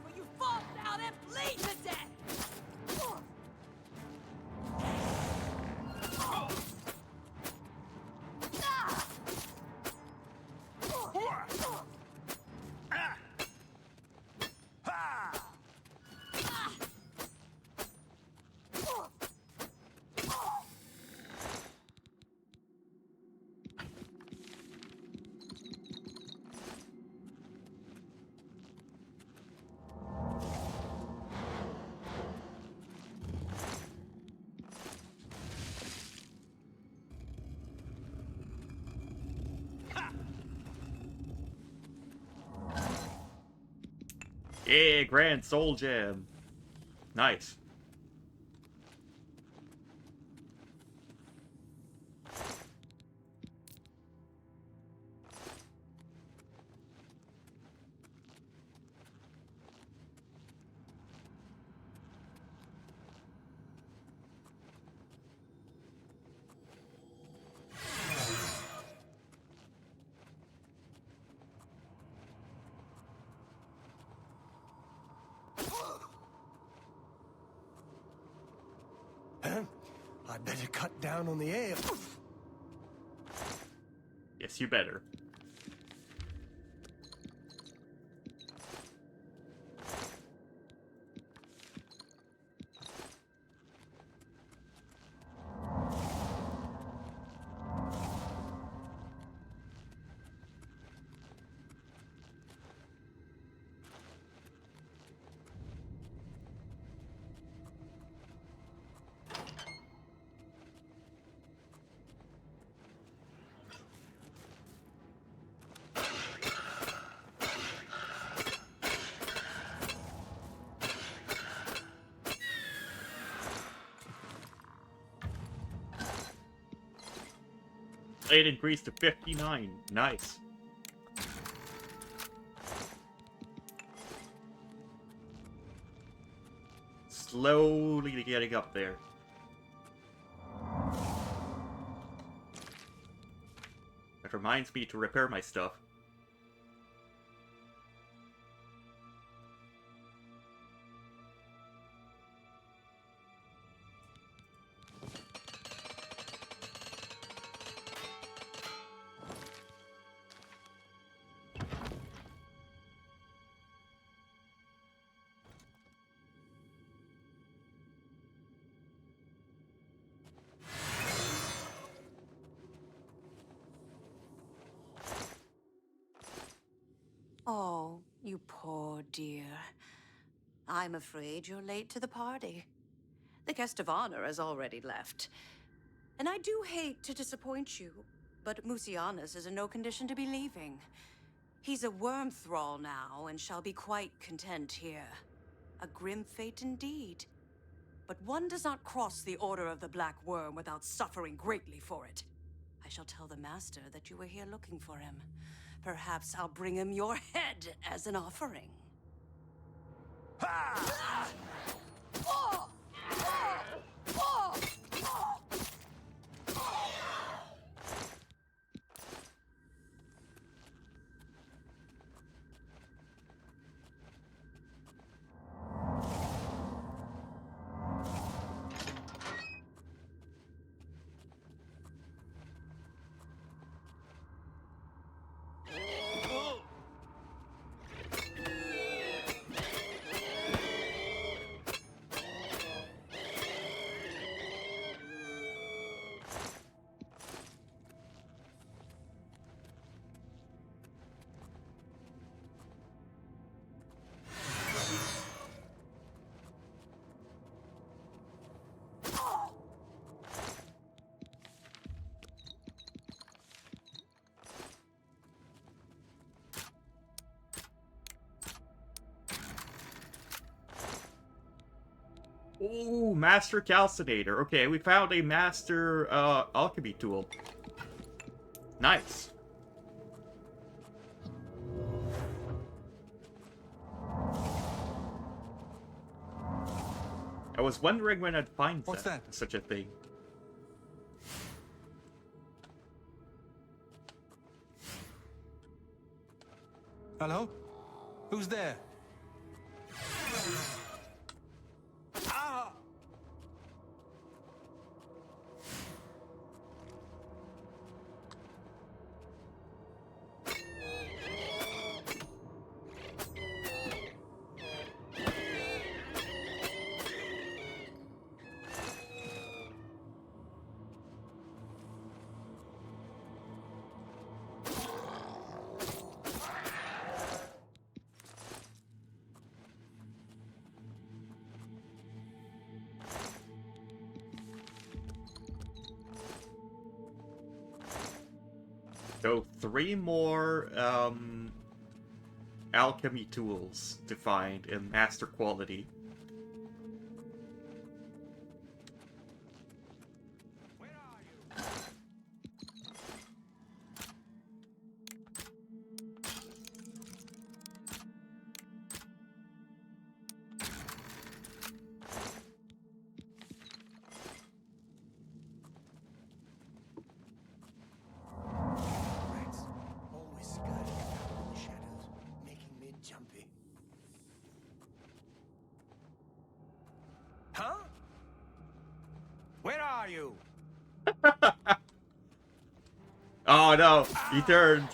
where you fall down and bleed to death! Yeah, Grand Soul Gem. Nice. I'd better cut down on the ale. Yes, you better. It increased to 59. Nice. Slowly getting up there. That reminds me to repair my stuff. Oh, you poor dear. I'm afraid you're late to the party. The guest of honor has already left. And I do hate to disappoint you, but Musianus is in no condition to be leaving. He's a worm thrall now, and shall be quite content here. A grim fate indeed. But one does not cross the Order of the Black Worm without suffering greatly for it. I shall tell the Master that you were here looking for him. Perhaps I'll bring him your head as an offering. Ooh, Master Calcinator. Okay, we found a Master Alchemy tool. Nice. I was wondering when I'd find such a thing. Hello? Who's there? So 3 more alchemy tools to find in master quality. Huh? Where are you? Oh no, he turned.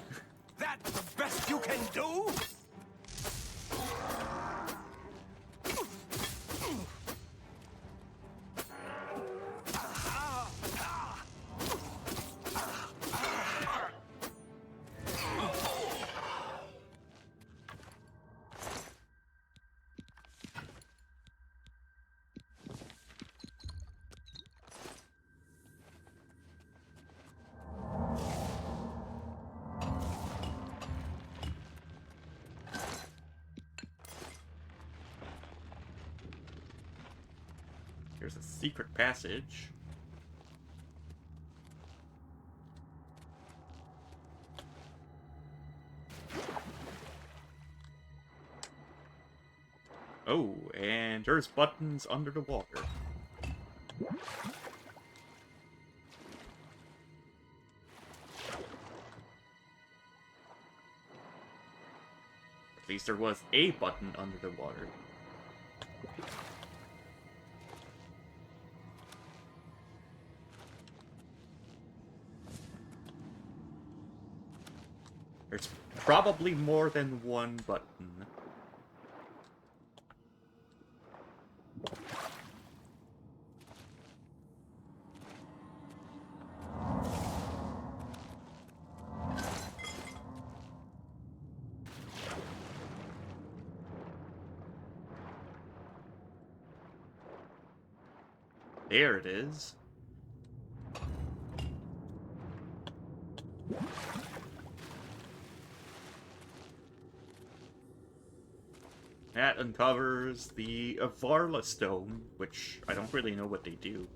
That's the best you can do? There's a secret passage. Oh, and there's buttons under the water. At least there was a button under the water. There's probably more than one button. There it is. That uncovers the Varla Stone, which I don't really know what they do.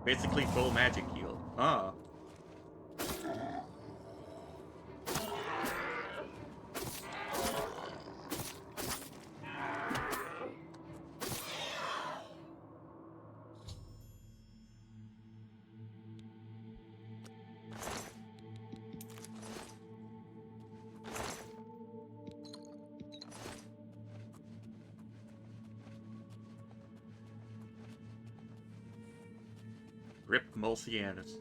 Basically full magic heal. Ah. Rip Mulcianus.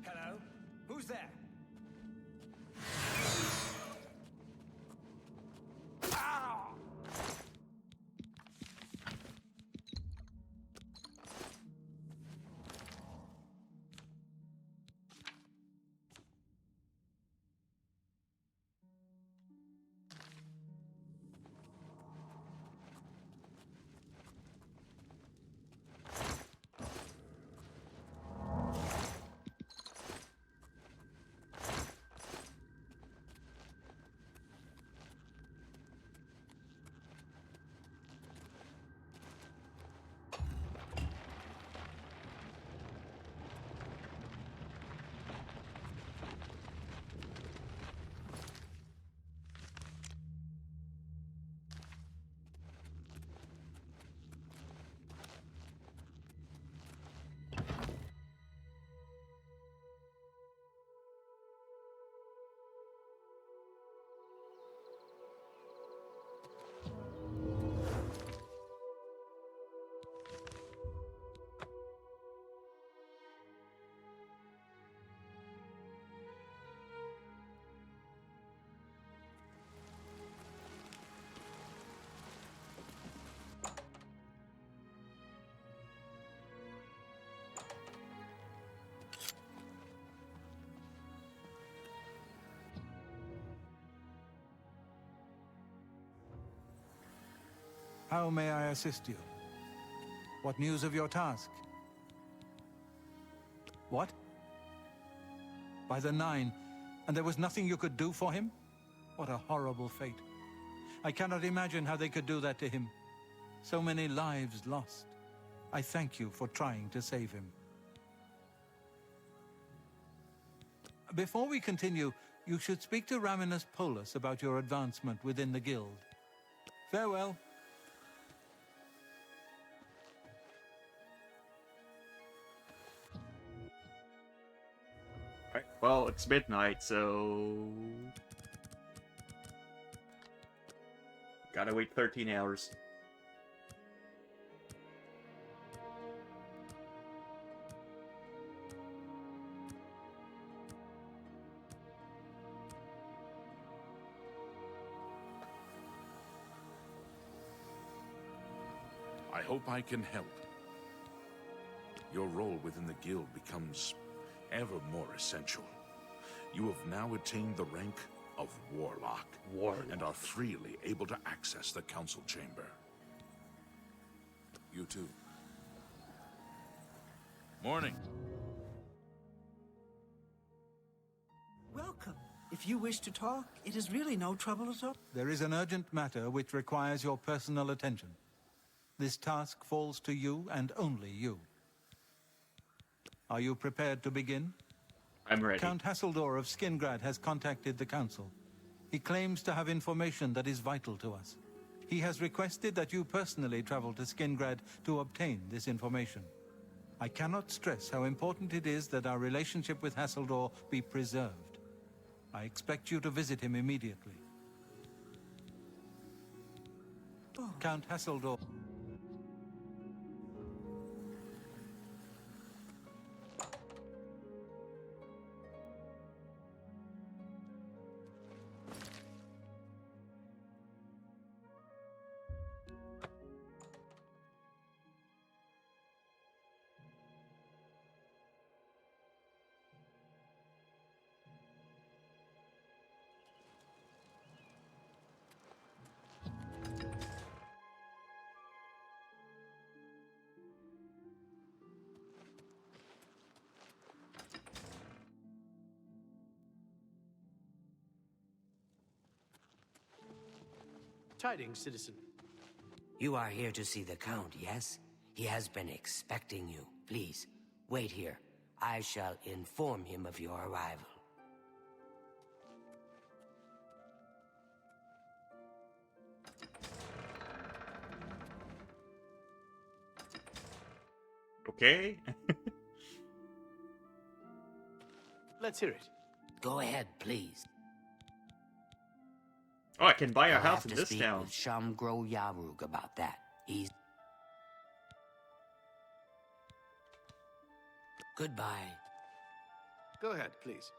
Hello? Who's there? How may I assist you? What news of your task? What? By the 9, and there was nothing you could do for him? What a horrible fate. I cannot imagine how they could do that to him. So many lives lost. I thank you for trying to save him. Before we continue, you should speak to Raminus Polus about your advancement within the guild. Farewell. Right. Well, it's midnight, so... Gotta wait 13 hours. I hope I can help. Your role within the guild becomes ever more essential. You have now attained the rank of Warlock. And are freely able to access the council chamber. You too. Morning. Welcome. If you wish to talk, it is really no trouble at all. There is an urgent matter which requires your personal attention. This task falls to you and only you. Are you prepared to begin? I'm ready. Count Hasseldor of Skingrad has contacted the Council. He claims to have information that is vital to us. He has requested that you personally travel to Skingrad to obtain this information. I cannot stress how important it is that our relationship with Hasseldor be preserved. I expect you to visit him immediately. Count Hasseldor. Tidings, citizen. You are here to see the Count, yes? He has been expecting you. Please, wait here. I shall inform him of your arrival. Okay. Let's hear it. Go ahead, please. Oh, I can buy a I'll house have in to this speak town. with Shamgro Yarug about that. He's... Goodbye. Go ahead, please.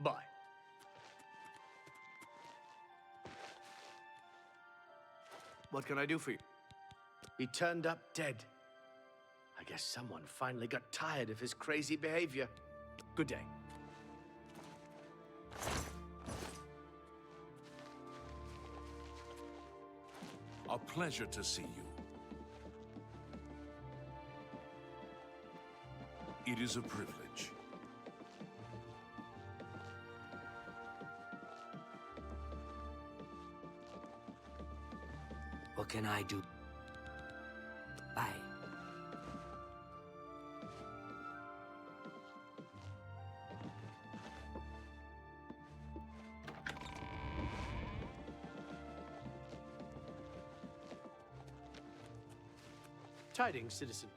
Bye. What can I do for you? He turned up dead. I guess someone finally got tired of his crazy behavior. Good day. A pleasure to see you. It is a privilege. What can I do? Bye. Tidings, citizen.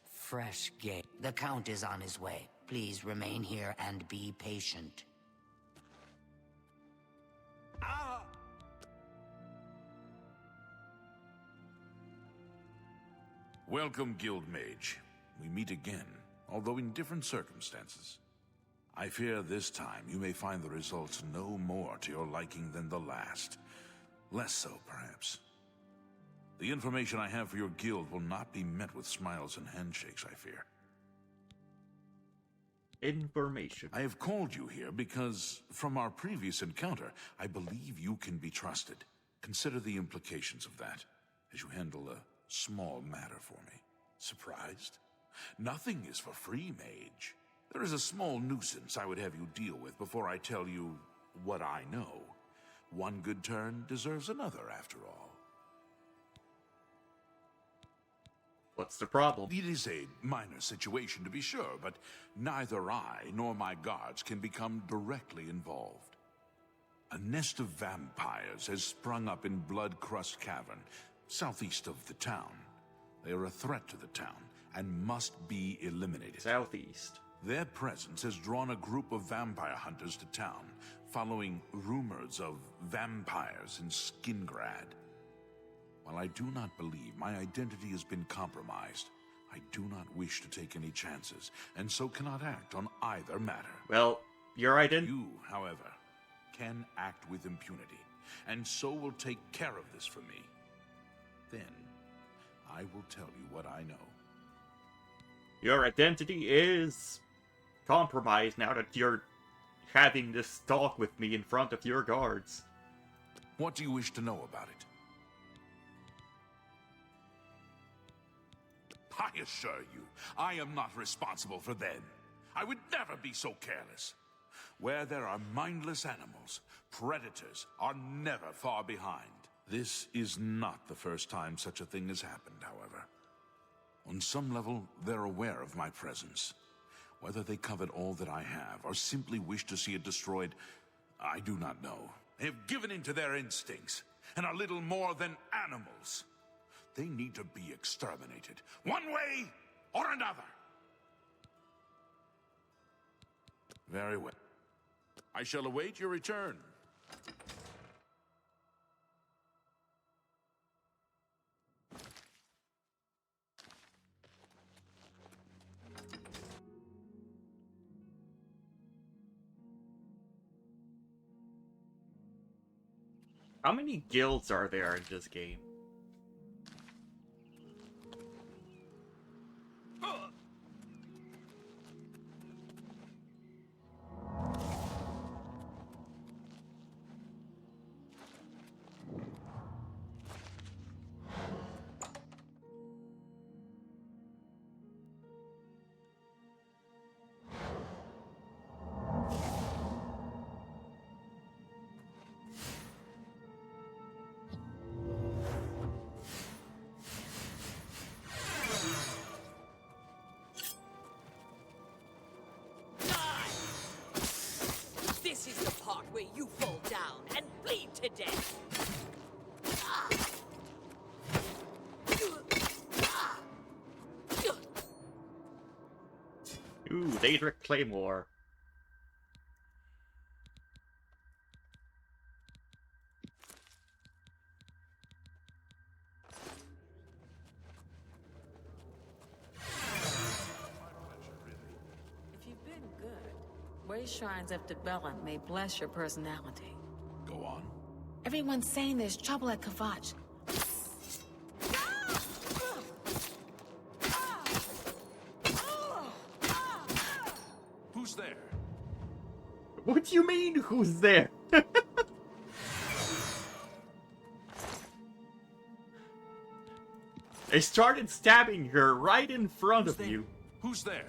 Fresh game. The Count is on his way. Please remain here and be patient. Welcome, Guild Mage. We meet again, although in different circumstances. I fear this time you may find the results no more to your liking than the last. Less so, perhaps. The information I have for your guild will not be met with smiles and handshakes, I fear. Information. I have called you here because, from our previous encounter, I believe you can be trusted. Consider the implications of that, as you handle a small matter for me. Surprised? Nothing is for free, mage. There is a small nuisance I would have you deal with before I tell you what I know. One good turn deserves another, after all. What's the problem? It is a minor situation, to be sure, but neither I nor my guards can become directly involved. A nest of vampires has sprung up in Blood Crust Cavern, southeast of the town. They are a threat to the town and must be eliminated. Southeast. Their presence has drawn a group of vampire hunters to town, following rumors of vampires in Skingrad. While I do not believe my identity has been compromised, I do not wish to take any chances, and so cannot act on either matter. Well, your identity... You, however, can act with impunity, and so will take care of this for me. Then, I will tell you what I know. Your identity is compromised now that you're having this talk with me in front of your guards. What do you wish to know about it? I assure you, I am not responsible for them. I would never be so careless. Where there are mindless animals, predators are never far behind. This is not the first time such a thing has happened, however. On some level, they're aware of my presence. Whether they covet all that I have, or simply wish to see it destroyed, I do not know. They have given in to their instincts, and are little more than animals. They need to be exterminated, one way or another. Very well. I shall await your return. How many guilds are there in this game? This is the part where you fall down and bleed to death. Ooh, Daedric Claymore. If you've been good, way shrines of Debella may bless your personality. Go on. Everyone's saying there's trouble at Kavach. Who's there? What do you mean, who's there? They started stabbing her right in front of you. Who's there?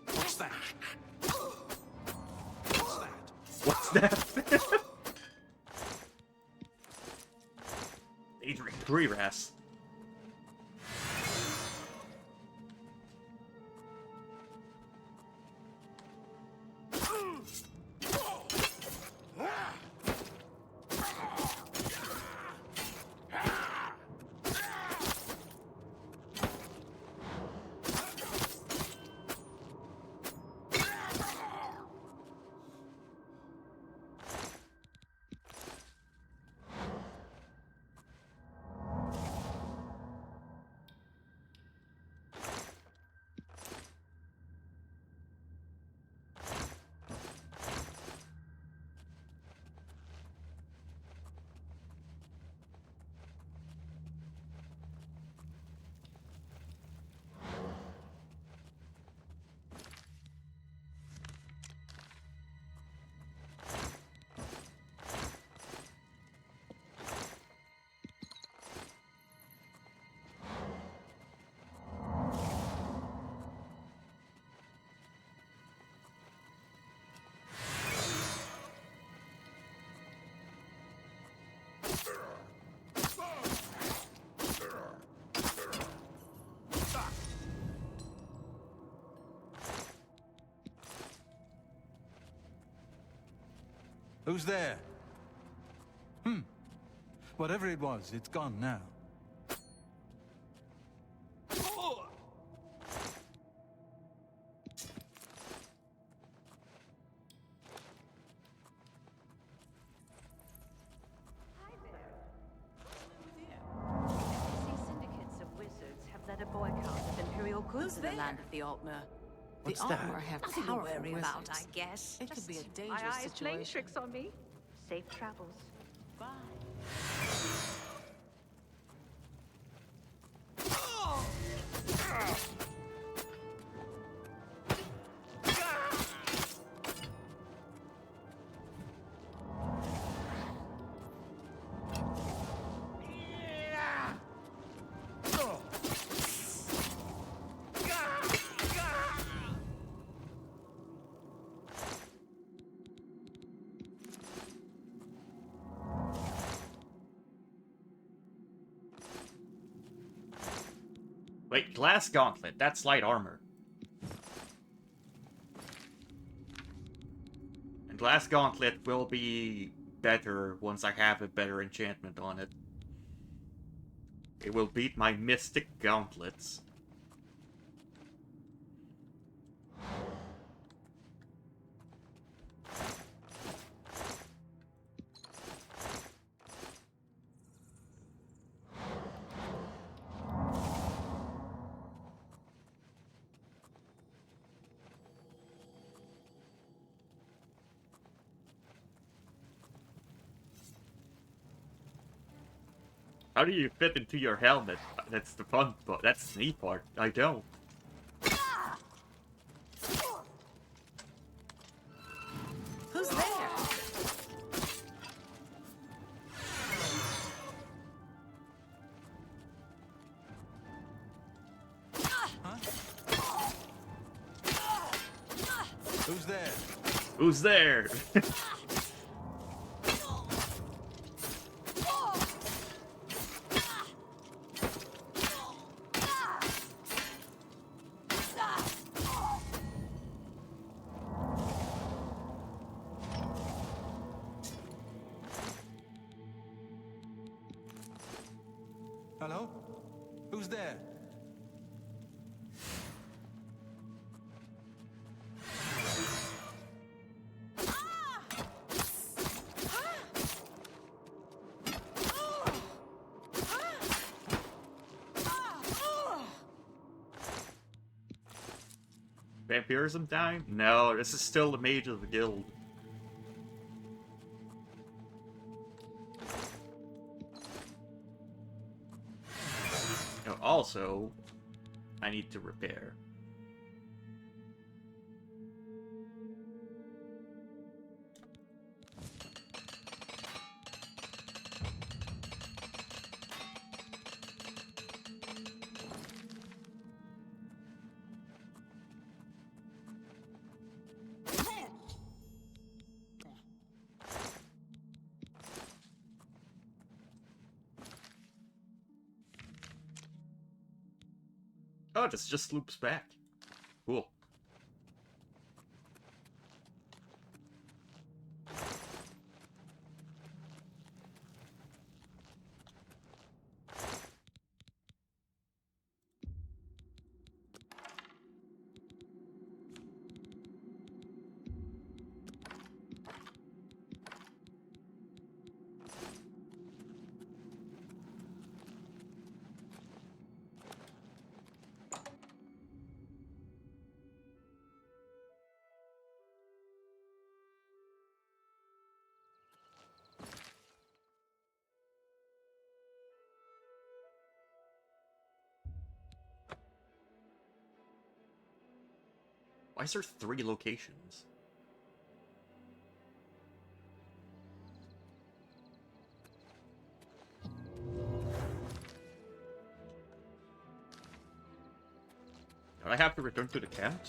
What's that? What's that? Daedric Cuirass. Who's there? Whatever it was, it's gone now. Syndicates of wizards have led a boycott of Imperial goods in the land of the Altmer. What's the that? Altmer have Nothing to powerful worry wizards. about, I guess. It could be a My dangerous eyes playing situation. tricks on me. Safe travels. Bye. Wait, glass gauntlet. That's light armor. And glass gauntlet will be better once I have a better enchantment on it. It will beat my mystic gauntlets. How do you fit into your helmet? That's the fun part. That's the neat part. I don't. Who's there? Who's there? Who's there? Hello? Who's there? Vampirism dying? No, this is still the mage of the guild. Also, I need to repair. Oh, this just loops back. Cool. Why is there 3 locations? Do I have to return to the camp?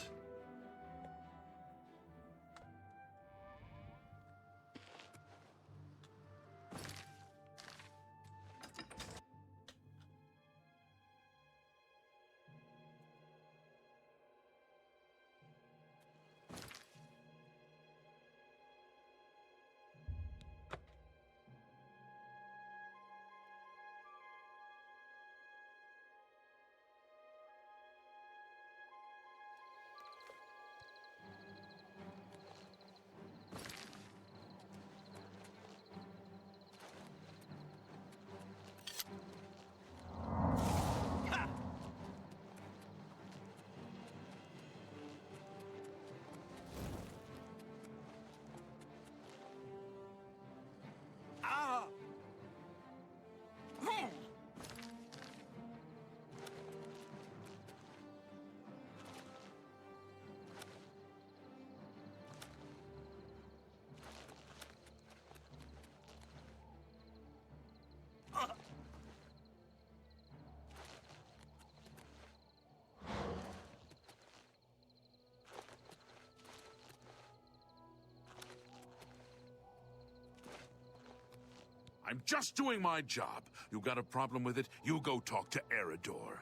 I'm just doing my job. You got a problem with it? You go talk to Eridor.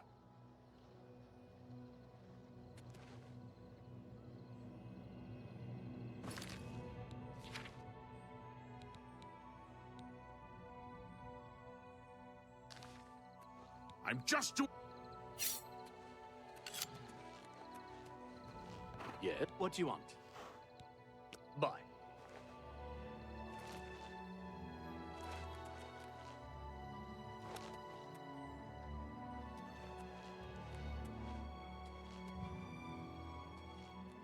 I'm just too... Yeah, what do you want? Buy.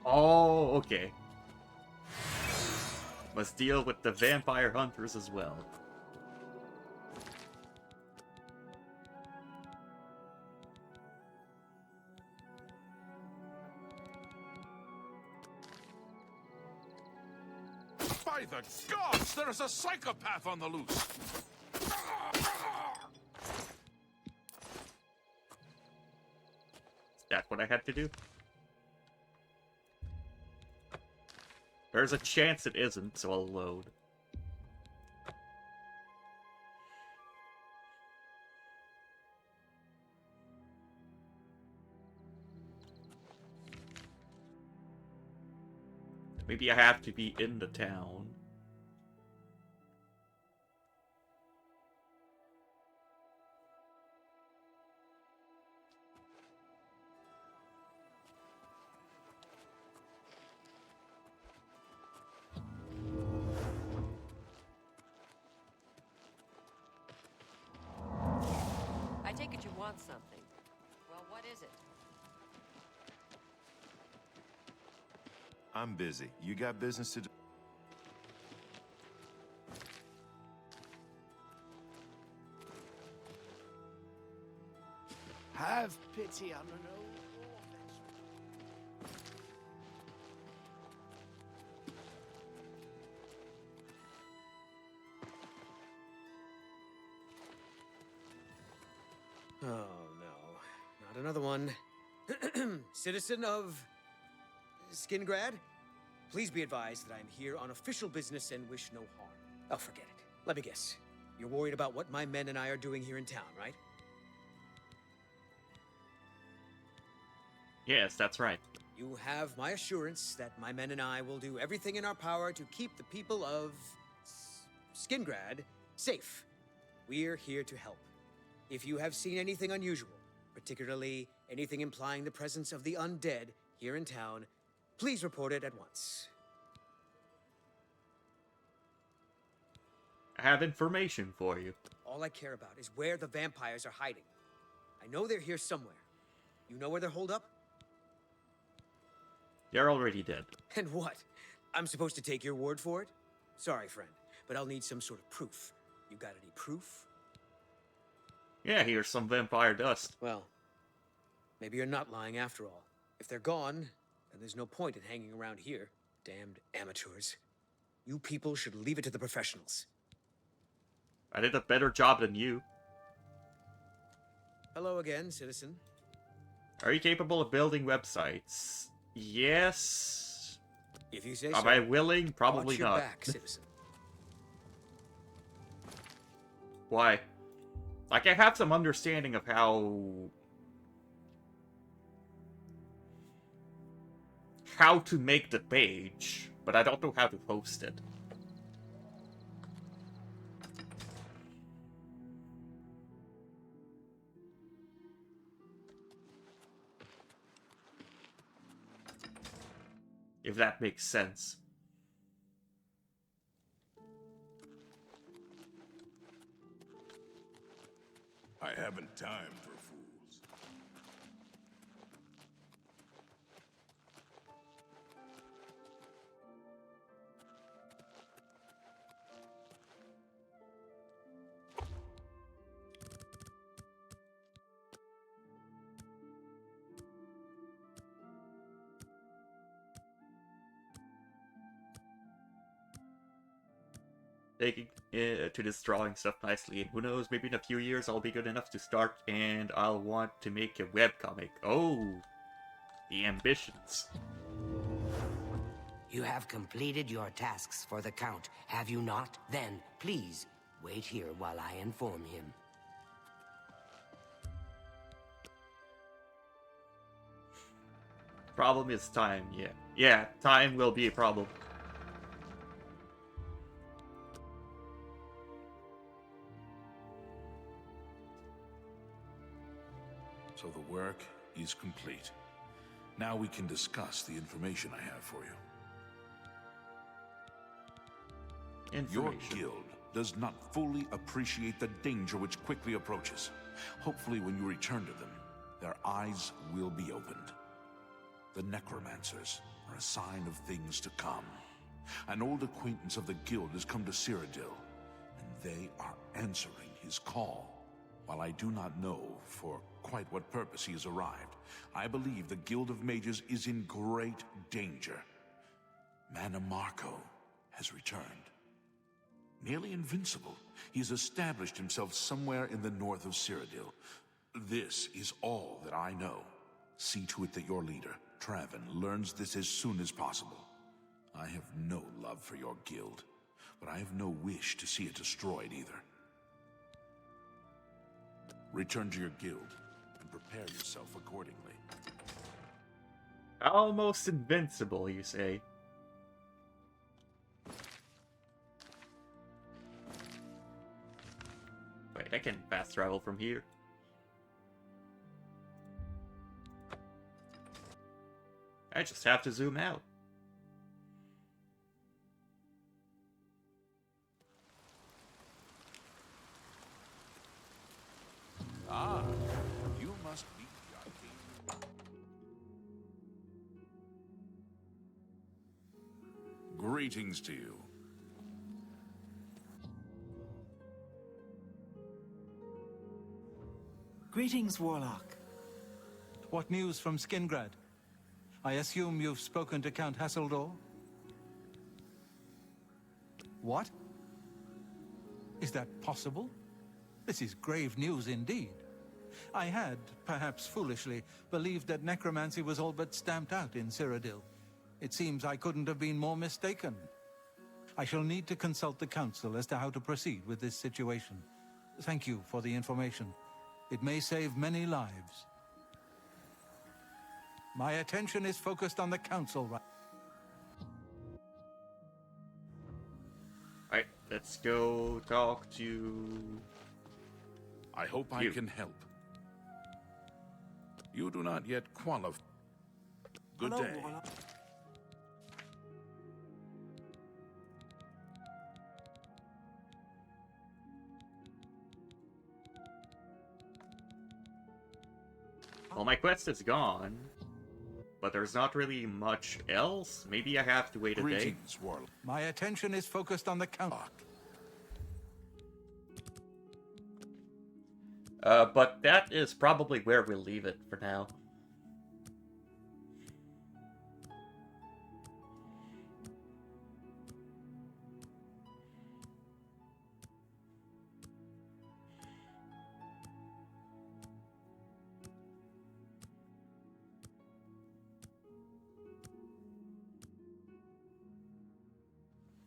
Oh, okay. Must deal with the vampire hunters as well. By the gods, there is a psychopath on the loose! Is that what I had to do? There's a chance it isn't, so I'll load. Maybe I have to be in the town. I take it you want something. Well, what is it? I'm busy. You got business to do? Have pity on an old Oh, no. Not another one. Citizen of... Skingrad? Please be advised that I'm here on official business and wish no harm. Oh, forget it. Let me guess. You're worried about what my men and I are doing here in town, right? Yes, that's right. You have my assurance that my men and I will do everything in our power to keep the people of... Skingrad safe. We're here to help. If you have seen anything unusual, particularly anything implying the presence of the undead here in town, please report it at once. I have information for you. All I care about is where the vampires are hiding. I know they're here somewhere. You know where they're holed up? They're already dead. And what? I'm supposed to take your word for it? Sorry, friend, but I'll need some sort of proof. You got any proof? Yeah, here's some vampire dust. Well, maybe you're not lying after all. If they're gone, then there's no point in hanging around here. Damned amateurs. You people should leave it to the professionals. I did a better job than you. Hello again, citizen. Are you capable of building websites? Yes. If you say Am so. I willing? Probably Watch your not. back, citizen. Why? Like, I have some understanding of how to make the page, but I don't know how to host it. If that makes sense. I haven't time for fools. Taking to this drawing stuff nicely, and who knows, maybe in a few years I'll be good enough to start and I'll want to make a webcomic. Oh, the ambitions. You have completed your tasks for the Count, have you not? Then, please, wait here while I inform him. Problem is time, yeah. Yeah, time will be a problem. work is complete. Now we can discuss the information I have for you. Your guild does not fully appreciate the danger which quickly approaches. Hopefully when you return to them, their eyes will be opened. The necromancers are a sign of things to come. An old acquaintance of the guild has come to Cyrodiil, and they are answering his call. While I do not know for quite what purpose he has arrived, I believe the Guild of Mages is in great danger. Mannimarco has returned. Nearly invincible, he has established himself somewhere in the north of Cyrodiil. This is all that I know. See to it that your leader, Traven, learns this as soon as possible. I have no love for your guild, but I have no wish to see it destroyed either. Return to your guild and prepare yourself accordingly. Almost invincible, you say? Wait, I can fast travel from here. I just have to zoom out. Ah, you must be the arcane. Greetings to you. Greetings, Warlock. What news from Skingrad? I assume you've spoken to Count Hasseldor? What? Is that possible? This is grave news indeed. I had, perhaps foolishly, believed that necromancy was all but stamped out in Cyrodiil. It seems I couldn't have been more mistaken. I shall need to consult the council as to how to proceed with this situation. Thank you for the information. It may save many lives. My attention is focused on the council right. Alright, let's go talk to... I hope I can help. You do not yet qualify. Good Hello, day. Warlock. Well, my quest is gone, but there's not really much else. Maybe I have to wait a day. Greetings, Warlock. My attention is focused on the council. But that is probably where we'll leave it for now.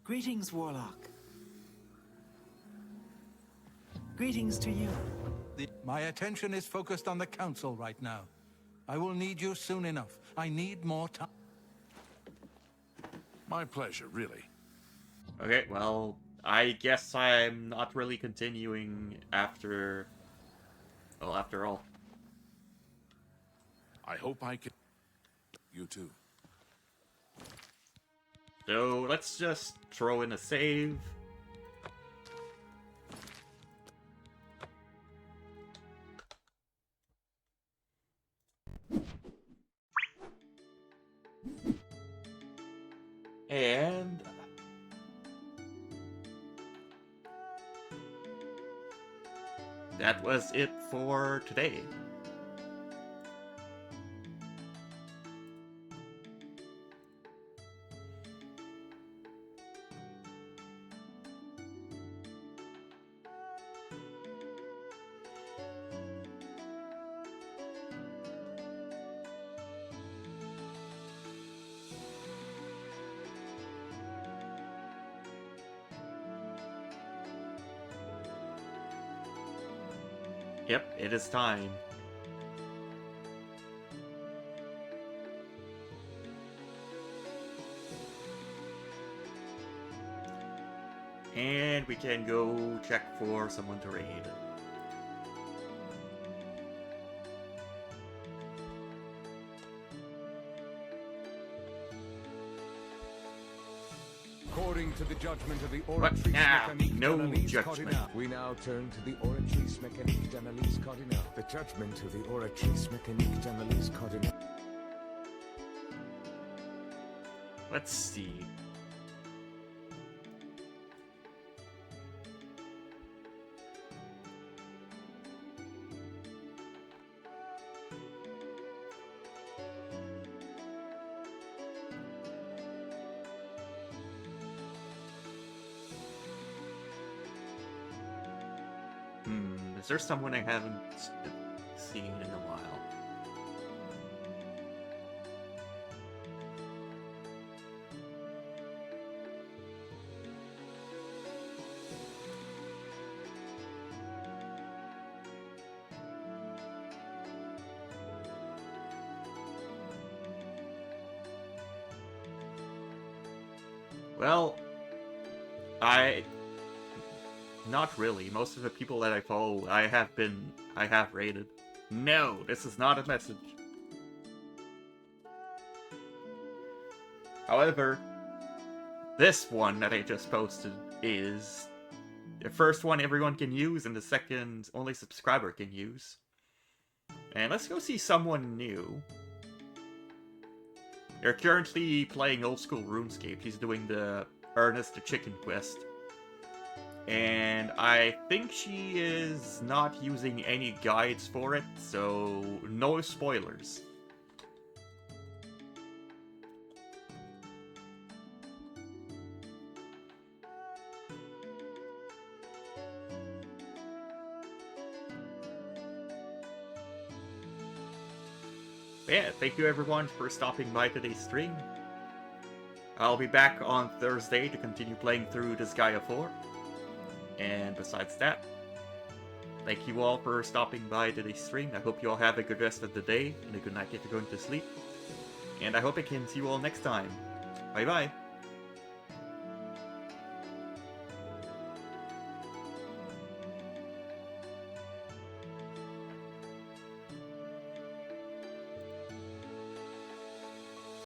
Greetings, Warlock. Greetings to you. My attention is focused on the council right now. I will need you soon enough. I need more time. My pleasure, really. Okay, well, I guess I'm not really continuing after... Well, after all. I hope I can... You too. So, let's just throw in a save. And... that was it for today. Yep, it is time. And we can go check for someone to raid. According to the judgment of the What Oratrice now? Mécanique No d'Analyse judgment. Cardinale. We now turn to the Oratrice Mécanique d'Analyse Cardinale. The judgment of the Oratrice Mécanique d'Analyse Cardinale. Let's see. Is there someone I haven't seen in a while? Well, not really. Most of the people that I follow, I have rated. No, this is not a message. However, this one that I just posted is the first one everyone can use and the second only subscriber can use. And let's go see someone new. They're currently playing old school RuneScape. He's doing the Ernest the Chicken quest. And I think she is not using any guides for it, so no spoilers. Yeah, thank you everyone for stopping by today's stream. I'll be back on Thursday to continue playing through Disgaea 4. And besides that, thank you all for stopping by today's stream. I hope you all have a good rest of the day and a good night if you're going to sleep. And I hope I can see you all next time. Bye bye.